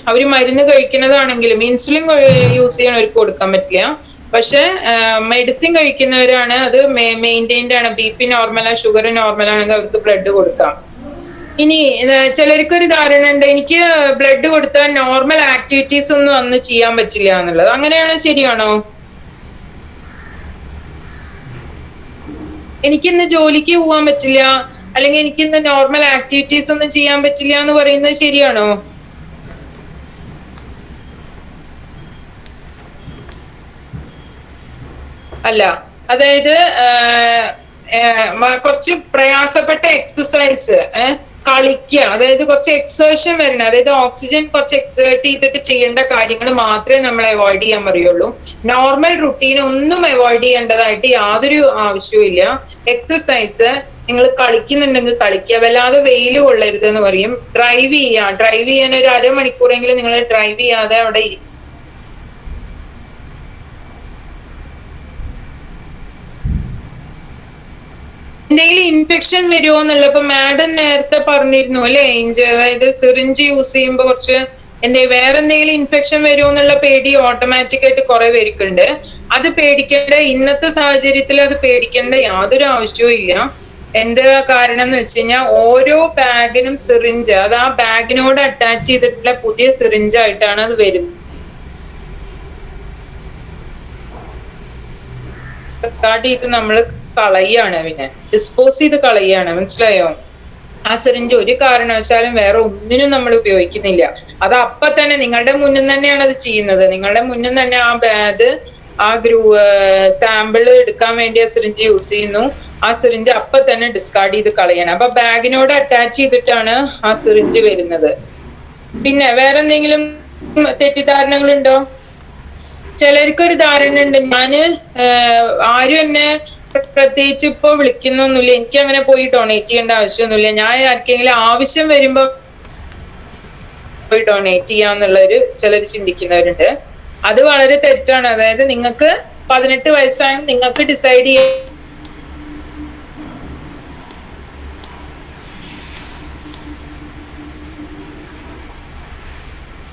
അവര് മരുന്ന് കഴിക്കുന്നതാണെങ്കിലും ഇൻസുലിൻ യൂസ് ചെയ്യണവർക്ക് കൊടുക്കാൻ പറ്റില്ല. പക്ഷെ മെഡിസിൻ കഴിക്കുന്നവരാണ്, അത് മെയിൻറ്റൈൻഡ് ആണ്, BP നോർമലാ ഷുഗർ നോർമൽ ആണെങ്കിൽ അവർക്ക് ബ്ലഡ് കൊടുക്കാം. ഇനി ചിലർക്കൊരു ധാരണ ഉണ്ട്, എനിക്ക് ബ്ലഡ് കൊടുത്താൽ നോർമൽ ആക്ടിവിറ്റീസ് ഒന്നും അന്ന് ചെയ്യാൻ പറ്റില്ല എന്നുള്ളത്. അങ്ങനെയാണോ? ശരിയാണോ? എനിക്കിന്ന് ജോലിക്ക് പോകാൻ പറ്റില്ല, അല്ലെങ്കിൽ എനിക്കിന്ന് നോർമൽ ആക്ടിവിറ്റീസ് ഒന്നും ചെയ്യാൻ പറ്റില്ല എന്ന് പറയുന്നത് ശരിയാണോ? അല്ല. അതായത് കുറച്ച് പ്രയാസപ്പെട്ട എക്സസൈസ്, കളിക്കുക, അതായത് കുറച്ച് എക്സേർഷൻ വരണം, അതായത് ഓക്സിജൻ കുറച്ച് എക്സേർട്ട് ചെയ്തിട്ട് ചെയ്യേണ്ട കാര്യങ്ങൾ മാത്രമേ നമ്മൾ അവോയ്ഡ് ചെയ്യാൻ പറയുള്ളൂ. നോർമൽ റുട്ടീൻ ഒന്നും അവോയ്ഡ് ചെയ്യേണ്ടതായിട്ട് യാതൊരു ആവശ്യവും ഇല്ല. എക്സസൈസ് നിങ്ങൾ കളിക്കുന്നുണ്ടെങ്കിൽ കളിക്കുക, വല്ലാതെ വെയിൽ കൊള്ളരുത് എന്ന് പറയും. ഡ്രൈവ് ചെയ്യാൻ ഒരു 1/2 മണിക്കൂറെങ്കിലും നിങ്ങൾ ഡ്രൈവ് ചെയ്യാതെ അവിടെ ഇരിക്കും. എന്തെങ്കിലും ഇൻഫെക്ഷൻ വരുമോ എന്നുള്ള, ഇപ്പൊ മാഡം നേരത്തെ പറഞ്ഞിരുന്നു അല്ലെ, അതായത് സിറിഞ്ച് യൂസ് ചെയ്യുമ്പോൾ കുറച്ച് വേറെ എന്തെങ്കിലും ഇൻഫെക്ഷൻ വരുമോ എന്നുള്ള പേടി ഓട്ടോമാറ്റിക് ആയിട്ട് കുറെ പേർക്കുണ്ട്. അത് പേടിക്കേണ്ട, ഇന്നത്തെ സാഹചര്യത്തിൽ അത് പേടിക്കേണ്ട യാതൊരു ആവശ്യവും ഇല്ല. എന്താ കാരണം എന്ന് വെച്ച് കഴിഞ്ഞാൽ ഓരോ ബാഗിനും സിറിഞ്ച്, അത് ആ ബാഗിനോട് അറ്റാച്ച് ചെയ്തിട്ടുള്ള പുതിയ സിറിഞ്ച് ആയിട്ടാണ് അത് വരുന്നത്. ഇത് നമ്മൾ കളയാണ്, പിന്നെ ഡിസ്പോസ് ചെയ്ത് കളയാണ്. മനസ്സിലായോ? ആ സിറിഞ്ച് ഒരു കാരണവശാലും വേറെ ഒന്നിനും നമ്മൾ ഉപയോഗിക്കുന്നില്ല. അത് അപ്പൊ തന്നെ നിങ്ങളുടെ മുന്നിൽ തന്നെയാണ് അത് ചെയ്യുന്നത്. നിങ്ങളുടെ മുന്നിൽ തന്നെ ആ സാമ്പിൾ എടുക്കാൻ വേണ്ടി ആ സിറിഞ്ച് യൂസ് ചെയ്യുന്നു. ആ സിറിഞ്ച് അപ്പൊ തന്നെ ഡിസ്കാർഡ് ചെയ്ത് കളയണം. അപ്പൊ ബാഗിനോട് അറ്റാച്ച് ചെയ്തിട്ടാണ് ആ സിറിഞ്ച് വരുന്നത്. പിന്നെ വേറെ എന്തെങ്കിലും തെറ്റിദ്ധാരണകളുണ്ടോ? ചിലർക്കൊരു ധാരണ ഉണ്ട്, ആരും എന്നെ പ്രത്യേകിച്ച് ഇപ്പൊ വിളിക്കുന്നൊന്നുമില്ല. എനിക്ക് അങ്ങനെ പോയി ഡൊണേറ്റ് ചെയ്യേണ്ട ആവശ്യമൊന്നുമില്ല. ഞാൻ ആർക്കെങ്കിലും ആവശ്യം വരുമ്പോ പോയി ഡൊണേറ്റ് ചെയ്യാന്നുള്ളൊരു ചിലർ ചിന്തിക്കുന്നവരുണ്ട്. അത് വളരെ തെറ്റാണ്. അതായത് നിങ്ങൾക്ക് 18 വയസ്സാണ്, നിങ്ങൾക്ക് ഡിസൈഡ് ചെയ്യാൻ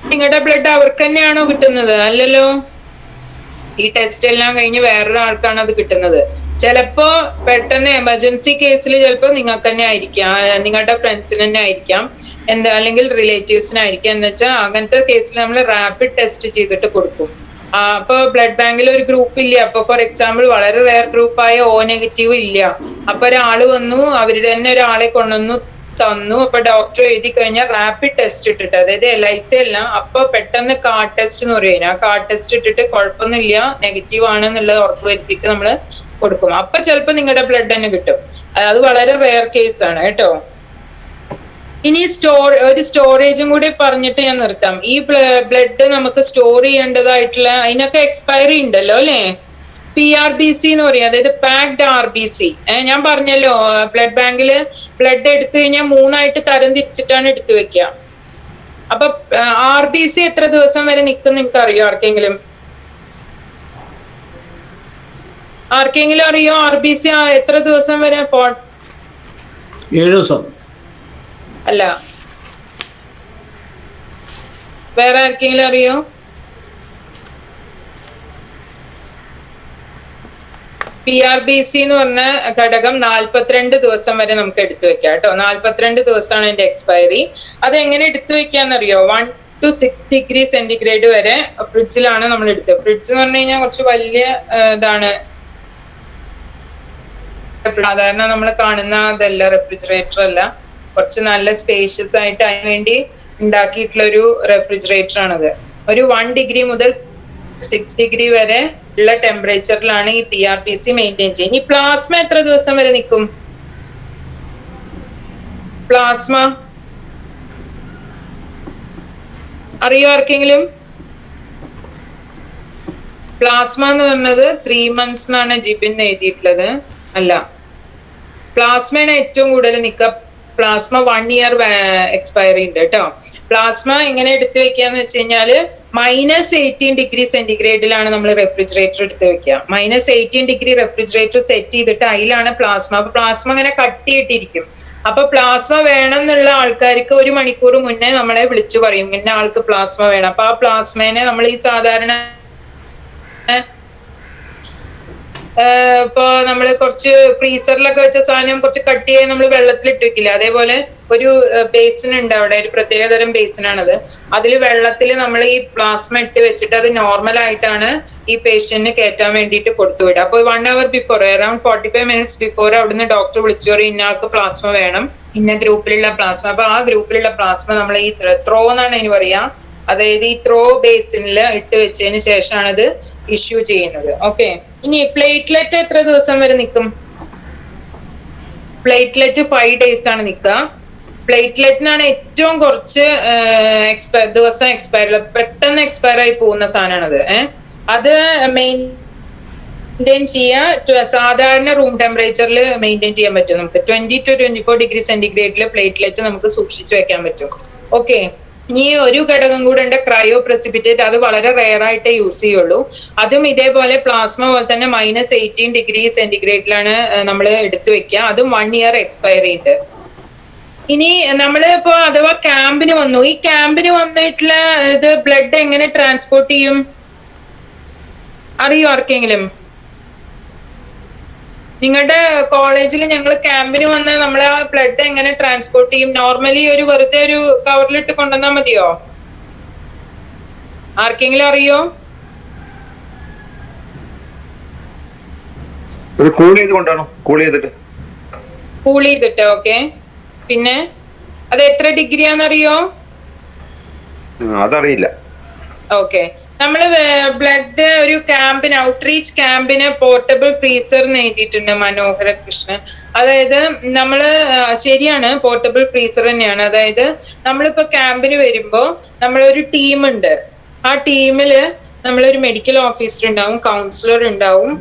നിങ്ങളുടെ ബ്ലഡ് അവർക്ക് തന്നെയാണോ കിട്ടുന്നത്? അല്ലല്ലോ. ഈ ടെസ്റ്റ് എല്ലാം കഴിഞ്ഞ് വേറൊരാൾക്കാണ് അത് കിട്ടുന്നത്. ചിലപ്പോ പെട്ടെന്ന് എമർജൻസി കേസിൽ ചിലപ്പോ നിങ്ങൾക്ക് തന്നെ ആയിരിക്കാം, നിങ്ങളുടെ ഫ്രണ്ട്സിന് തന്നെ ആയിരിക്കാം, അല്ലെങ്കിൽ റിലേറ്റീവ്സിനായിരിക്കാം. എന്ന് വെച്ചാൽ അങ്ങനത്തെ കേസിൽ നമ്മൾ റാപ്പിഡ് ടെസ്റ്റ് ചെയ്തിട്ട് കൊടുക്കും. അപ്പൊ ബ്ലഡ് ബാങ്കിൽ ഒരു ഗ്രൂപ്പ് ഇല്ല. അപ്പൊ ഫോർ എക്സാമ്പിൾ വളരെ റെയർ ഗ്രൂപ്പായ O നെഗറ്റീവ് ഇല്ല. അപ്പൊ ഒരാള് വന്നു, അവരുടെ തന്നെ ഒരാളെ കൊണ്ടുവന്നു തന്നു. അപ്പൊ ഡോക്ടർ എഴുതി കഴിഞ്ഞാൽ റാപ്പിഡ് ടെസ്റ്റ് ഇട്ടിട്ട്, അതായത് LIC അല്ല, അപ്പൊ പെട്ടെന്ന് കാർഡ് ടെസ്റ്റ് എന്ന് പറയും. ആ കാർഡ് ടെസ്റ്റ് ഇട്ടിട്ട് കുഴപ്പമൊന്നുമില്ല, നെഗറ്റീവ് ആണെന്നുള്ളത് ഉറപ്പ് വരുത്തിയിട്ട് നമ്മള് കൊടുക്കും. അപ്പൊ ചിലപ്പോ നിങ്ങളുടെ ബ്ലഡ് തന്നെ കിട്ടും. അത് വളരെ റെയർ കേസ് ആണ് കേട്ടോ. ഇനി ഒരു സ്റ്റോറേജും കൂടി പറഞ്ഞിട്ട് ഞാൻ നിർത്താം. ഈ ബ്ലഡ് നമുക്ക് സ്റ്റോർ ചെയ്യേണ്ടതായിട്ടുള്ള അതിനൊക്കെ എക്സ്പയറി ഉണ്ടല്ലോ അല്ലെ? PRBC എന്ന് പറയും, അതായത് പാക്ഡ് RBC. ഞാൻ പറഞ്ഞല്ലോ ബ്ലഡ് ബാങ്കില് ബ്ലഡ് എടുത്തു കഴിഞ്ഞാൽ 3 തരം തിരിച്ചിട്ടാണ് എടുത്തു വെക്കുക. അപ്പൊ RBC എത്ര ദിവസം വരെ നിൽക്കും നിങ്ങൾക്ക് അറിയോ? ആർക്കെങ്കിലും അറിയോ? RBC എത്ര ദിവസം വരെ? 7 ദിവസം. അല്ല, വേറെ ആർക്കെങ്കിലും അറിയോ? PRBC എന്ന് പറഞ്ഞ ഘടകം 42 ദിവസം വരെ നമുക്ക് എടുത്തു വെക്കാം കേട്ടോ. 42 ദിവസമാണ് അതിന്റെ എക്സ്പയറി. അത് എങ്ങനെ എടുത്തു വെക്കാന്നറിയോ? 1 to 6 ഡിഗ്രി സെന്റിഗ്രേഡ് വരെ ഫ്രിഡ്ജിലാണ് നമ്മൾ എടുത്തത്. ഫ്രിഡ്ജ് എന്ന് പറഞ്ഞു കഴിഞ്ഞാൽ കുറച്ച് വലിയ ഇതാണ്. സാധാരണ നമ്മൾ കാണുന്ന അതല്ല, റെഫ്രിജറേറ്റർ അല്ല, കുറച്ച് നല്ല സ്പേഷ്യസ് ആയിട്ട് അതിന് വേണ്ടി ഉണ്ടാക്കിയിട്ടുള്ള ഒരു റെഫ്രിജറേറ്റർ ആണത്. ഒരു 1 ഡിഗ്രി മുതൽ 6 ഡിഗ്രി വരെ ഉള്ള ടെമ്പറേച്ചറിലാണ് ഈ PRBC മെയിൻറ്റെയിൻ ചെയ്യുന്നത്. ഈ പ്ലാസ്മ എത്ര ദിവസം വരെ നിൽക്കും? പ്ലാസ്മ അറിയോ ആർക്കെങ്കിലും? പ്ലാസ്മ എന്ന് പറഞ്ഞത് 3 months എന്നാണ് ജിബിൻ എഴുതിയിട്ടുള്ളത്. അല്ല, പ്ലാസ്മയാണ് ഏറ്റവും കൂടുതൽ നിൽക്കുക. പ്ലാസ്മ 1 year എക്സ്പയറി ഉണ്ട് കേട്ടോ. പ്ലാസ്മ എങ്ങനെ എടുത്തു വെക്കാന്ന് വെച്ച് കഴിഞ്ഞാല് -18 ഡിഗ്രി സെന്റിഗ്രേഡിലാണ് നമ്മൾ റെഫ്രിജറേറ്റർ എടുത്ത് വെക്കുക. -18 ഡിഗ്രി റെഫ്രിജറേറ്റർ സെറ്റ് ചെയ്തിട്ട് അതിലാണ് പ്ലാസ്മ. അപ്പൊ പ്ലാസ്മ ഇങ്ങനെ കട്ടിയിട്ടിരിക്കും. അപ്പൊ പ്ലാസ്മ വേണം എന്നുള്ള ആൾക്കാർക്ക് 1 മണിക്കൂർ മുന്നേ നമ്മളെ വിളിച്ചു പറയും ഇന്ന ആൾക്ക് പ്ലാസ്മ വേണം. അപ്പൊ ആ പ്ലാസ്മേനെ നമ്മൾ ഈ സാധാരണ ഇപ്പൊ നമ്മള് കുറച്ച് ഫ്രീസറിലൊക്കെ വെച്ച സാധനം കുറച്ച് കട്ട് ചെയ്യാൻ നമ്മൾ വെള്ളത്തിലിട്ട് വെക്കില്ല, അതേപോലെ ഒരു ബേസിൻ ഉണ്ട് അവിടെ, ഒരു പ്രത്യേകതരം ബേസിനാണത്. അതിൽ വെള്ളത്തിൽ നമ്മൾ ഈ പ്ലാസ്മ ഇട്ട് വെച്ചിട്ട് അത് നോർമൽ ആയിട്ടാണ് ഈ പേഷ്യന്റിന് കയറ്റാൻ വേണ്ടിയിട്ട് കൊടുത്തുവിടുക. അപ്പൊ 1 hour before, around 45 minutes before അവിടുന്ന് ഡോക്ടർ വിളിച്ചു പറയും ഇന്നയാൾക്ക് പ്ലാസ്മ വേണം, ഇന്ന ഗ്രൂപ്പിലുള്ള പ്ലാസ്മ. അപ്പൊ ആ ഗ്രൂപ്പിലുള്ള പ്ലാസ്മ നമ്മൾ ഈ ത്രോ എന്നാണ് അതിന് പറയാ, അതായത് ഈ ത്രോ ബേസിനിൽ ഇട്ട് വെച്ചതിന് ശേഷമാണ് ഇത് ഇഷ്യൂ ചെയ്യുന്നത്. ഓക്കെ, ഇനി പ്ലേറ്റ്ലെറ്റ് എത്ര ദിവസം വരെ നിൽക്കും? പ്ലേറ്റ്ലെറ്റ് 5 days ആണ് നിൽക്കുക. പ്ലേറ്റ്ലെറ്റിനാണ് ഏറ്റവും കുറച്ച് ദിവസം എക്സ്പയർ, പെട്ടെന്ന് എക്സ്പയർ ആയി പോകുന്ന സാധനമാണത്. അത് മെയിൻറ്റെയിൻ ചെയ്യുക സാധാരണ റൂം ടെമ്പറേച്ചറിൽ മെയിൻറ്റെയിൻ ചെയ്യാൻ പറ്റും. നമുക്ക് 20 to 24 ഡിഗ്രി സെന്റിഗ്രേഡിൽ പ്ലേറ്റ്ലെറ്റ് നമുക്ക് സൂക്ഷിച്ചു വെക്കാൻ പറ്റും. ഓക്കെ, ഇനി ഒരു ഘടകം കൂടെ ഉണ്ട്, ക്രയോ പ്രസിപ്പിറ്റേറ്റ്. അത് വളരെ റെയർ ആയിട്ടേ യൂസ് ചെയ്യുള്ളൂ. അതും ഇതേപോലെ പ്ലാസ്മ പോലെ തന്നെ -18 ഡിഗ്രി സെന്റിഗ്രേഡിലാണ് നമ്മൾ എടുത്തു വെക്കുക. അതും 1 year എക്സ്പയറി ഉണ്ട്. ഇനി നമ്മള് ഇപ്പൊ അഥവാ ക്യാമ്പിന് വന്നു, ഈ ക്യാമ്പിന് വന്നിട്ടുള്ള ഇത് ബ്ലഡ് എങ്ങനെ ട്രാൻസ്പോർട്ട് ചെയ്യും അറിയോ ആർക്കെങ്കിലും? നിങ്ങളുടെ കോളേജിൽ ഞങ്ങൾ ക്യാമ്പിന് വന്ന് നമ്മൾ ആ ബ്ലഡ് എങ്ങനെ ട്രാൻസ്പോർട്ട് ചെയ്യും? നോർമലി ഒരു വെറുതെ ഒരു കവറിലിട്ട് കൊണ്ടുവന്നാൽ മതിയോ? ആർക്കെങ്കിലും അറിയോ? കൂൾ ചെയ്ത് കൊണ്ടുവരണം, കൂൾ ചെയ്തിട്ട്. ഓക്കെ, പിന്നെ അത് എത്ര ഡിഗ്രിയാന്നറിയോ? അതറിയില്ല. ഓക്കെ, നമ്മള് ബ്ലഡ് ഒരു ക്യാമ്പിന്, ഔട്ട്റീച്ച് ക്യാമ്പിന് പോർട്ടബിൾ ഫ്രീസർ എന്ന് എഴുതിയിട്ടുണ്ട് മനോഹര കൃഷ്ണൻ. അതായത് നമ്മള് ശരിയാണ്, പോർട്ടബിൾ ഫ്രീസർ തന്നെയാണ്. അതായത് നമ്മളിപ്പോ ക്യാമ്പിന് വരുമ്പോ നമ്മളൊരു ടീമുണ്ട്. ആ ടീമില് നമ്മളൊരു മെഡിക്കൽ ഓഫീസർ ഉണ്ടാവും, കൗൺസിലർ ഉണ്ടാവും,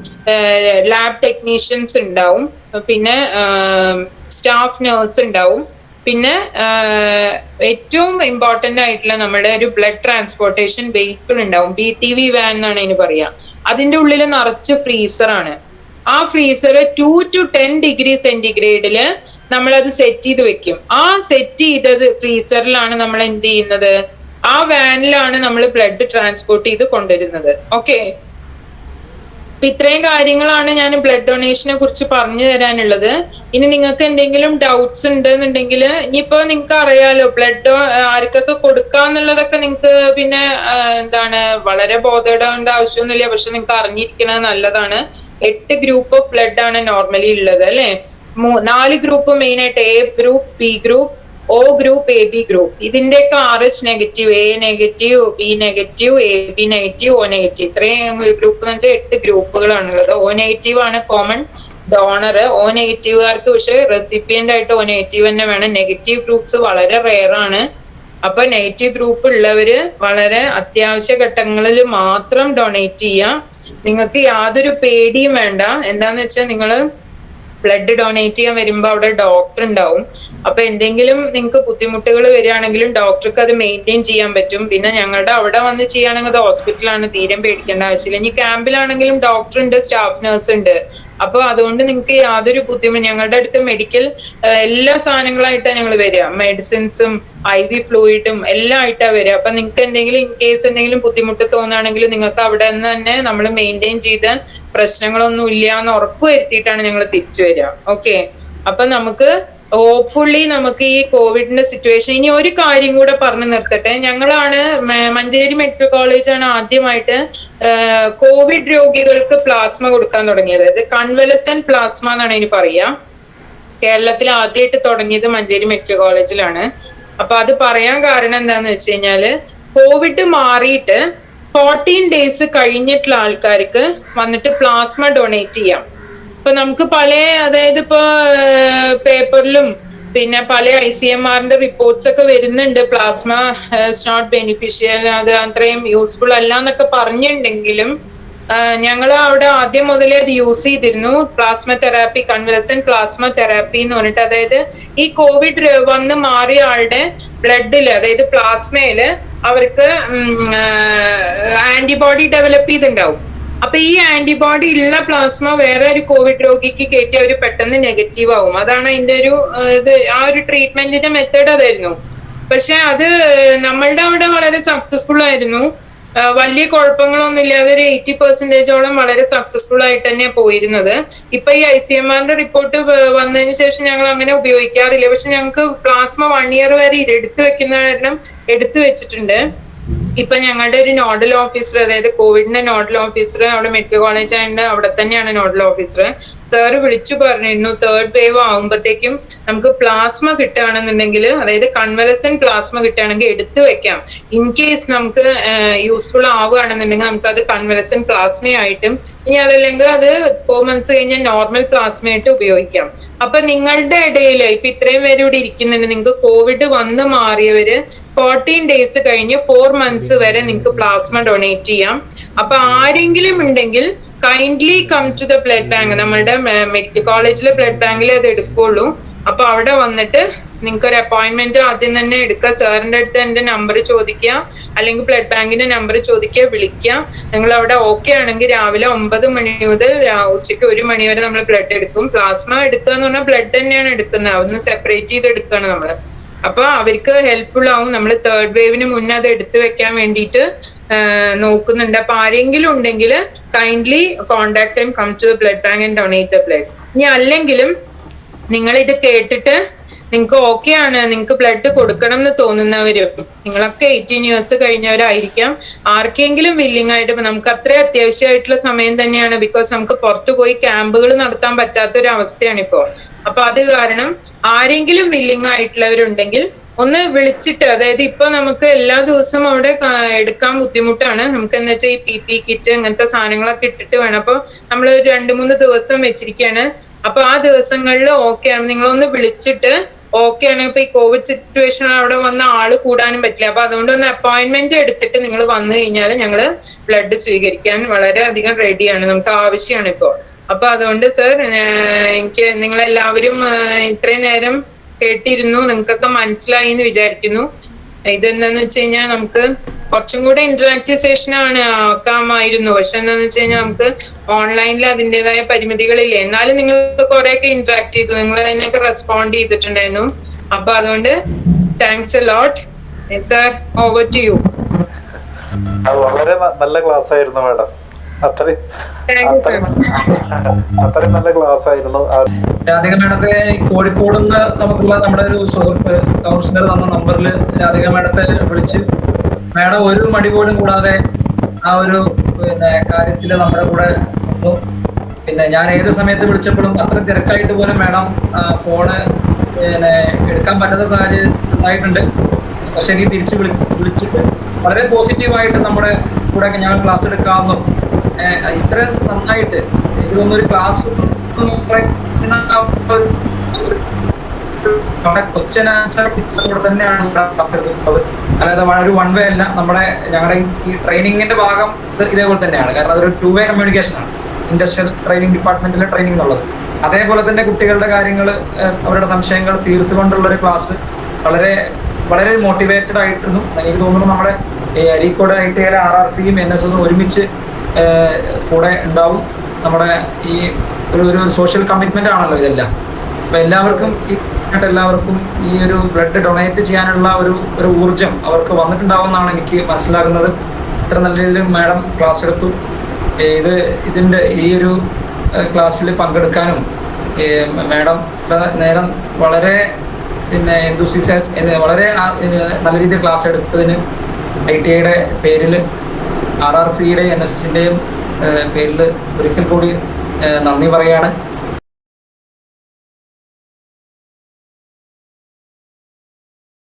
ലാബ് ടെക്നീഷ്യൻസ് ഉണ്ടാവും, പിന്നെ സ്റ്റാഫ് നഴ്സ് ഉണ്ടാവും, പിന്നെ ഏറ്റവും ഇമ്പോർട്ടന്റ് ആയിട്ടുള്ള നമ്മുടെ ഒരു ബ്ലഡ് ട്രാൻസ്പോർട്ടേഷൻ വെഹിക്കിൾ ഉണ്ടാവും, BTV വാൻ എന്നാണ് അതിന് പറയാ. അതിന്റെ ഉള്ളിൽ നിറച്ച് ഫ്രീസറാണ്. ആ ഫ്രീസർ 2 to 10 ഡിഗ്രി സെന്റിഗ്രേഡില് നമ്മളത് സെറ്റ് ചെയ്ത് വെക്കും. ആ സെറ്റ് ചെയ്തത് ഫ്രീസറിലാണ് നമ്മൾ എന്ത് ചെയ്യുന്നത്, ആ വാനിലാണ് നമ്മൾ ബ്ലഡ് ട്രാൻസ്പോർട്ട് ചെയ്ത് കൊണ്ടുവരുന്നത്. ഓക്കെ, അപ്പൊ ഇത്രയും കാര്യങ്ങളാണ് ഞാൻ ബ്ലഡ് ഡൊണേഷനെ കുറിച്ച് പറഞ്ഞു തരാനുള്ളത്. ഇനി നിങ്ങൾക്ക് എന്തെങ്കിലും ഡൗട്ട്സ് ഉണ്ടെന്നുണ്ടെങ്കിൽ, ഇനിയിപ്പോ നിങ്ങൾക്ക് അറിയാലോ ബ്ലഡ് ആർക്കൊക്കെ കൊടുക്കാന്നുള്ളതൊക്കെ നിങ്ങൾക്ക് പിന്നെ എന്താണ് വളരെ ബോധേടാവേണ്ട ആവശ്യമൊന്നുമില്ല. പക്ഷെ നിങ്ങൾക്ക് അറിഞ്ഞിരിക്കുന്നത് നല്ലതാണ്. 8 ഗ്രൂപ്പ് ഓഫ് ബ്ലഡ് ആണ് നോർമലി ഉള്ളത് അല്ലെ. 4 ഗ്രൂപ്പ് മെയിൻ ആയിട്ട്, A group, B group, O group, AB group. ഇതിന്റെയൊക്കെ RH negative, A negative, B negative, AB negative, O negative, ഇത്രയും ഗ്രൂപ്പ് എന്ന് വെച്ചാൽ 8 ഗ്രൂപ്പുകളാണുള്ളത്. O നെഗറ്റീവ് ആണ് കോമൺ ഡോണർ. O നെഗറ്റീവുകാർക്ക് പക്ഷെ റെസിപ്പിയന്റ് ആയിട്ട് O നെഗറ്റീവ് തന്നെ വേണം. നെഗറ്റീവ് ഗ്രൂപ്പ്സ് വളരെ റെയർ ആണ്. അപ്പൊ നെഗറ്റീവ് ഗ്രൂപ്പ് ഉള്ളവര് വളരെ അത്യാവശ്യ ഘട്ടങ്ങളിൽ മാത്രം ഡൊണേറ്റ് ചെയ്യാം. നിങ്ങൾക്ക് യാതൊരു പേടിയും വേണ്ട. എന്താന്ന് വെച്ചാൽ നിങ്ങള് ബ്ലഡ് ഡൊണേറ്റ് ചെയ്യാൻ വരുമ്പോ അവിടെ ഡോക്ടർ ഉണ്ടാവും. അപ്പൊ എന്തെങ്കിലും നിങ്ങൾക്ക് ബുദ്ധിമുട്ടുകൾ വരികയാണെങ്കിലും ഡോക്ടർക്ക് അത് മെയിൻറ്റെയിൻ ചെയ്യാൻ പറ്റും. പിന്നെ ഞങ്ങളുടെ അവിടെ വന്ന് ചെയ്യുകയാണെങ്കിൽ അത് ഹോസ്പിറ്റലാണ്, തീരെ പേടിക്കേണ്ട ആവശ്യമില്ല. ഇനി ക്യാമ്പിലാണെങ്കിലും ഡോക്ടർ ഉണ്ട്, സ്റ്റാഫ് നഴ്സ് ഉണ്ട്. അപ്പൊ അതുകൊണ്ട് നിങ്ങൾക്ക് യാതൊരു ബുദ്ധിമുട്ട്, ഞങ്ങളുടെ അടുത്ത് മെഡിക്കൽ എല്ലാ സാധനങ്ങളായിട്ടാണ് ഞങ്ങൾ വരിക. മെഡിസിൻസും IV ഫ്ലൂയിഡും എല്ലാം ആയിട്ടാ വരിക. അപ്പൊ നിങ്ങൾക്ക് എന്തെങ്കിലും ഇൻ കേസ് എന്തെങ്കിലും ബുദ്ധിമുട്ട് തോന്നുകയാണെങ്കിൽ നിങ്ങൾക്ക് അവിടെ നിന്ന് തന്നെ നമ്മൾ മെയിൻറ്റെയിൻ ചെയ്ത് പ്രശ്നങ്ങളൊന്നും ഇല്ല എന്ന് ഉറപ്പ് വരുത്തിയിട്ടാണ് ഞങ്ങൾ തിരിച്ചു വരിക. ഓക്കെ, അപ്പൊ നമുക്ക് ഹോപ്പ്ഫുള്ളി നമുക്ക് ഈ കോവിഡിന്റെ സിറ്റുവേഷൻ, ഇനി ഒരു കാര്യം കൂടെ പറഞ്ഞു നിർത്തട്ടെ. ഞങ്ങളാണ് മഞ്ചേരി മെഡിക്കൽ കോളേജാണ് ആദ്യമായിട്ട് കോവിഡ് രോഗികൾക്ക് പ്ലാസ്മ കൊടുക്കാൻ തുടങ്ങിയത്. അതായത് കൺവലസന്റ് പ്ലാസ്മ എന്നാണ് ഇതിന് പറയാ. കേരളത്തിൽ ആദ്യമായിട്ട് തുടങ്ങിയത് മഞ്ചേരി മെഡിക്കൽ കോളേജിലാണ്. അപ്പൊ അത് പറയാൻ കാരണം എന്താന്ന് വെച്ച് കഴിഞ്ഞാല്, കോവിഡ് മാറിയിട്ട് 14 ഡേയ്സ് കഴിഞ്ഞിട്ടുള്ള ആൾക്കാർക്ക് വന്നിട്ട് പ്ലാസ്മ ഡൊണേറ്റ് ചെയ്യാം. ഇപ്പൊ നമുക്ക് പല, അതായത് ഇപ്പൊ പേപ്പറിലും പിന്നെ പല ICMRന്റെ റിപ്പോർട്ട്സ് ഒക്കെ വരുന്നുണ്ട്, പ്ലാസ്മ ഇസ് നോട്ട് ബെനിഫിഷ്യൽ, അത് അത്രയും യൂസ്ഫുൾ അല്ല എന്നൊക്കെ പറഞ്ഞിട്ടുണ്ടെങ്കിലും ഞങ്ങൾ അവിടെ ആദ്യം മുതലേ അത് യൂസ് ചെയ്തിരുന്നു. പ്ലാസ്മ തെറാപ്പി, കൺവലസന്റ് പ്ലാസ്മ തെറാപ്പി എന്ന് പറഞ്ഞിട്ട്, അതായത് ഈ കോവിഡ് വന്ന് മാറിയ ആളുടെ ബ്ലഡില്, അതായത് പ്ലാസ്മയില് അവർക്ക് ആന്റിബോഡി ഡെവലപ്പ് ചെയ്തിട്ടുണ്ടാവും. അപ്പൊ ഈ ആന്റിബോഡി ഉള്ള പ്ലാസ്മ വേറെ ഒരു കോവിഡ് രോഗിക്ക് കയറ്റി അവർ പെട്ടെന്ന് നെഗറ്റീവ് ആവും. അതാണ് അതിന്റെ ഒരു ആ ഒരു ട്രീറ്റ്മെന്റിന്റെ മെത്തേഡ് അതായിരുന്നു. പക്ഷെ അത് നമ്മളുടെ അവിടെ വളരെ സക്സസ്ഫുൾ ആയിരുന്നു. വലിയ കുഴപ്പങ്ങളൊന്നും ഇല്ലാതെ ഒരു 80% വളരെ സക്സസ്ഫുൾ ആയിട്ട് തന്നെ പോയിരുന്നത്. ഇപ്പൊ ഈ ICMRന്റെ റിപ്പോർട്ട് വന്നതിന് ശേഷം ഞങ്ങൾ അങ്ങനെ ഉപയോഗിക്കാറില്ല. പക്ഷെ ഞങ്ങൾക്ക് പ്ലാസ്മ 1 year വരെ എടുത്തു വെക്കുന്ന കാരണം എടുത്തു വെച്ചിട്ടുണ്ട്. ഇപ്പൊ ഞങ്ങളുടെ ഒരു നോഡൽ ഓഫീസർ, അതായത് കോവിഡിന്റെ നോഡൽ ഓഫീസർ അവിടെ മെഡിക്കൽ കോളേജ് ആയതുകൊണ്ട് അവിടെ തന്നെയാണ് നോഡൽ ഓഫീസർ. സാറ് വിളിച്ചു പറഞ്ഞിരുന്നു 3rd വേവ് ആകുമ്പോഴത്തേക്കും നമുക്ക് പ്ലാസ്മ കിട്ടുകയാണെന്നുണ്ടെങ്കിൽ, അതായത് കൺവലസന്റ് പ്ലാസ്മ കിട്ടുകയാണെങ്കിൽ എടുത്തു വെക്കാം. ഇൻ കേസ് നമുക്ക് യൂസ്ഫുൾ ആവുകയാണെന്നുണ്ടെങ്കിൽ നമുക്ക് അത് കൺവലസന്റ് പ്ലാസ്മയായിട്ടും, ഇനി അതല്ലെങ്കിൽ അത് 4 months കഴിഞ്ഞാൽ നോർമൽ പ്ലാസ്മയായിട്ട് ഉപയോഗിക്കാം. അപ്പൊ നിങ്ങളുടെ ഇടയിൽ ഇപ്പൊ ഇത്രയും പേര് ഇവിടെ ഇരിക്കുന്നുണ്ട്, നിങ്ങൾക്ക് കോവിഡ് വന്ന് മാറിയവര് 14 ഡേയ്സ് കഴിഞ്ഞ് 4 months വരെ നിങ്ങൾക്ക് പ്ലാസ്മ ഡൊണേറ്റ് ചെയ്യാം. അപ്പൊ ആരെങ്കിലും ഉണ്ടെങ്കിൽ kindly come to the blood bank. നമ്മളുടെ മെഡിക്കൽ കോളേജിലെ ബ്ലഡ് ബാങ്കിൽ അത് എടുക്കുള്ളൂ. അപ്പൊ അവിടെ വന്നിട്ട് നിങ്ങൾക്ക് ഒരു അപ്പോയിന്റ്മെന്റ് ആദ്യം തന്നെ എടുക്കുക. സാറിന്റെ അടുത്ത് എന്റെ നമ്പർ ചോദിക്കുക, അല്ലെങ്കിൽ ബ്ലഡ് ബാങ്കിന്റെ നമ്പർ ചോദിക്കുക, വിളിക്കുക. നിങ്ങൾ അവിടെ ഓക്കെ ആണെങ്കിൽ രാവിലെ 9 മണി മുതൽ ഉച്ചയ്ക്ക് 1 മണി വരെ നമ്മൾ ബ്ലഡ് എടുക്കും. പ്ലാസ്മ എടുക്കുക എന്ന് പറഞ്ഞാൽ ബ്ലഡ് തന്നെയാണ് എടുക്കുന്നത്, അതൊന്ന് സെപ്പറേറ്റ് ചെയ്ത് എടുക്കുകയാണ് നമ്മള്. അപ്പൊ അവർക്ക് ഹെൽപ്ഫുൾ ആവും. നമ്മൾ 3rd വേവിന് മുന്നേ അത് എടുത്തു വെക്കാൻ വേണ്ടിയിട്ട് നോക്കുന്നുണ്ട്. അപ്പൊ ആരെങ്കിലും ഉണ്ടെങ്കിൽ kindly contact and come to the blood bank and donate the blood. ഇനി അല്ലെങ്കിലും നിങ്ങൾ ഇത് കേട്ടിട്ട് നിങ്ങൾക്ക് ഓക്കെ ആണ്, നിങ്ങൾക്ക് ബ്ലഡ് കൊടുക്കണം എന്ന് തോന്നുന്നവരും, നിങ്ങളൊക്കെ 18 years കഴിഞ്ഞവരായിരിക്കാം, ആർക്കെങ്കിലും വില്ലിങ് ആയിട്ട്, നമുക്ക് അത്ര അത്യാവശ്യമായിട്ടുള്ള സമയം തന്നെയാണ്. ബിക്കോസ് നമുക്ക് പുറത്തു പോയി ക്യാമ്പുകൾ നടത്താൻ പറ്റാത്തൊരു അവസ്ഥയാണ് ഇപ്പോ. അപ്പൊ അത് കാരണം ആരെങ്കിലും വില്ലിങ് ആയിട്ടുള്ളവരുണ്ടെങ്കിൽ ഒന്ന് വിളിച്ചിട്ട്, അതായത് ഇപ്പൊ നമുക്ക് എല്ലാ ദിവസവും അവിടെ എടുക്കാൻ ബുദ്ധിമുട്ടാണ്. നമുക്ക് എന്താ വെച്ചാൽ ഈ PP കിറ്റ് അങ്ങനത്തെ സാധനങ്ങളൊക്കെ ഇട്ടിട്ട് വേണം. അപ്പൊ നമ്മൾ 2-3 ദിവസം വെച്ചിരിക്കുകയാണ്. അപ്പൊ ആ ദിവസങ്ങളിൽ ഓക്കെ ആണ്, നിങ്ങളൊന്ന് വിളിച്ചിട്ട് ഓക്കെ ആണ്. ഇപ്പൊ ഈ കോവിഡ് സിറ്റുവേഷൻ അവിടെ വന്ന ആള് കൂടാനും പറ്റില്ല. അപ്പൊ അതുകൊണ്ട് ഒന്ന് അപ്പോയിന്റ്മെന്റ് എടുത്തിട്ട് നിങ്ങൾ വന്നു കഴിഞ്ഞാൽ ഞങ്ങള് ബ്ലഡ് സ്വീകരിക്കാൻ വളരെയധികം റെഡിയാണ്, നമുക്ക് ആവശ്യമാണ് ഇപ്പോ. അപ്പൊ അതുകൊണ്ട് സർ, എനിക്ക് നിങ്ങളെല്ലാവരും ഇത്രയും നേരം കേട്ടിരുന്നു, നിങ്ങൾക്കൊക്കെ മനസ്സിലായി എന്ന് വിചാരിക്കുന്നു. ഇതെന്താന്ന് വെച്ച് കഴിഞ്ഞാൽ നമുക്ക് കുറച്ചും കൂടെ ഇന്ററാക്റ്റീവ് സെഷൻ ആക്കാമായിരുന്നു. പക്ഷെ എന്താന്ന് വെച്ച് കഴിഞ്ഞാൽ നമുക്ക് ഓൺലൈനിൽ അതിൻ്റെതായ പരിമിതികളില്ലേ. എന്നാലും നിങ്ങൾ കുറെയൊക്കെ ഇന്ററാക്ട് ചെയ്തു, നിങ്ങൾ അതിനൊക്കെ റെസ്പോണ്ട് ചെയ്തിട്ടുണ്ടായിരുന്നു. അപ്പൊ അതുകൊണ്ട് thanks a lot sir. Over to you. വളരെ നല്ല ക്ലാസ് ആയിരുന്നു മാഡം. അത്രയും നല്ല ക്ലാസ് ആയിരുന്നു. രാധിക മാഡത്തെ കോഴിക്കോട് നിന്ന് നമുക്കുള്ള നമ്മുടെ ഒരു സുഹൃത്ത് കൗൺസിലർ തന്ന നമ്പറിൽ രാധിക മാഡത്തെ വിളിച്ച് മാഡം ഒരു മടി പോലും കൂടാതെ ആ ഒരു കാര്യത്തിൽ നമ്മുടെ കൂടെ വന്നു. പിന്നെ ഞാൻ ഏത് സമയത്ത് വിളിച്ചപ്പോഴും അത്ര തിരക്കായിട്ട് പോലും മാഡം ഫോണ് എടുക്കാൻ പറ്റാത്ത സാഹചര്യം ഉണ്ടായിട്ടുണ്ട്. പക്ഷെ എനിക്ക് തിരിച്ച് വിളിച്ചിട്ട് വളരെ പോസിറ്റീവായിട്ട് നമ്മുടെ കൂടെ ഞങ്ങൾ ക്ലാസ് എടുക്കാമെന്നും ഇത്ര നന്നായിട്ട് എനിക്ക് തോന്നുന്നു ഒരു ക്ലാസ് ക്വസ്റ്റ്യൻ ആൻസർ കൂടെ തന്നെയാണ് എടുക്കുന്നത്. അല്ലാതെ ഒരു 1 വേ അല്ല. ഞങ്ങളുടെ ഈ ട്രെയിനിങ്ങിന്റെ ഭാഗം ഇതേപോലെ തന്നെയാണ്. കാരണം അതൊരു 2 വേ കമ്മ്യൂണിക്കേഷൻ ആണ് ഇൻഡസ്ട്രിയൽ ട്രെയിനിങ് ഡിപ്പാർട്ട്മെന്റിലെ ട്രെയിനിങ് എന്നുള്ളത്. അതേപോലെ തന്നെ കുട്ടികളുടെ കാര്യങ്ങൾ, അവരുടെ സംശയങ്ങൾ തീർത്തുകൊണ്ടുള്ളൊരു ക്ലാസ് വളരെ വളരെ മോട്ടിവേറ്റഡ് ആയിട്ടിരുന്നു. എനിക്ക് തോന്നുന്നു നമ്മുടെ അരീക്കോട് ITIയിലെ RRCയും NSSും ഒരുമിച്ച് കൂടെ ഉണ്ടാവും. നമ്മുടെ ഈ ഒരു സോഷ്യൽ കമ്മിറ്റ്മെന്റ് ആണല്ലോ ഇതെല്ലാം. അപ്പൊ എല്ലാവർക്കും ഈ ഒരു ബ്ലഡ് ഡൊണേറ്റ് ചെയ്യാനുള്ള ഒരു ഊർജം അവർക്ക് വന്നിട്ടുണ്ടാവുമെന്നാണ് എനിക്ക് മനസ്സിലാകുന്നത്. ഇത്ര നല്ല രീതിയിൽ മാഡം ക്ലാസ് എടുത്തു. ഇതിന്റെ ഈ ഒരു ക്ലാസ്സിൽ പങ്കെടുക്കാനും മാഡം ഇത്ര നേരം വളരെ വളരെ നല്ല രീതിയിൽ ക്ലാസ് എടുത്തതിന് ITIയുടെ പേരിൽ RRCയുടെയും NSSന്റെയും പേരിൽ ഒരിക്കൽ കൂടി നന്ദി പറയാണ്.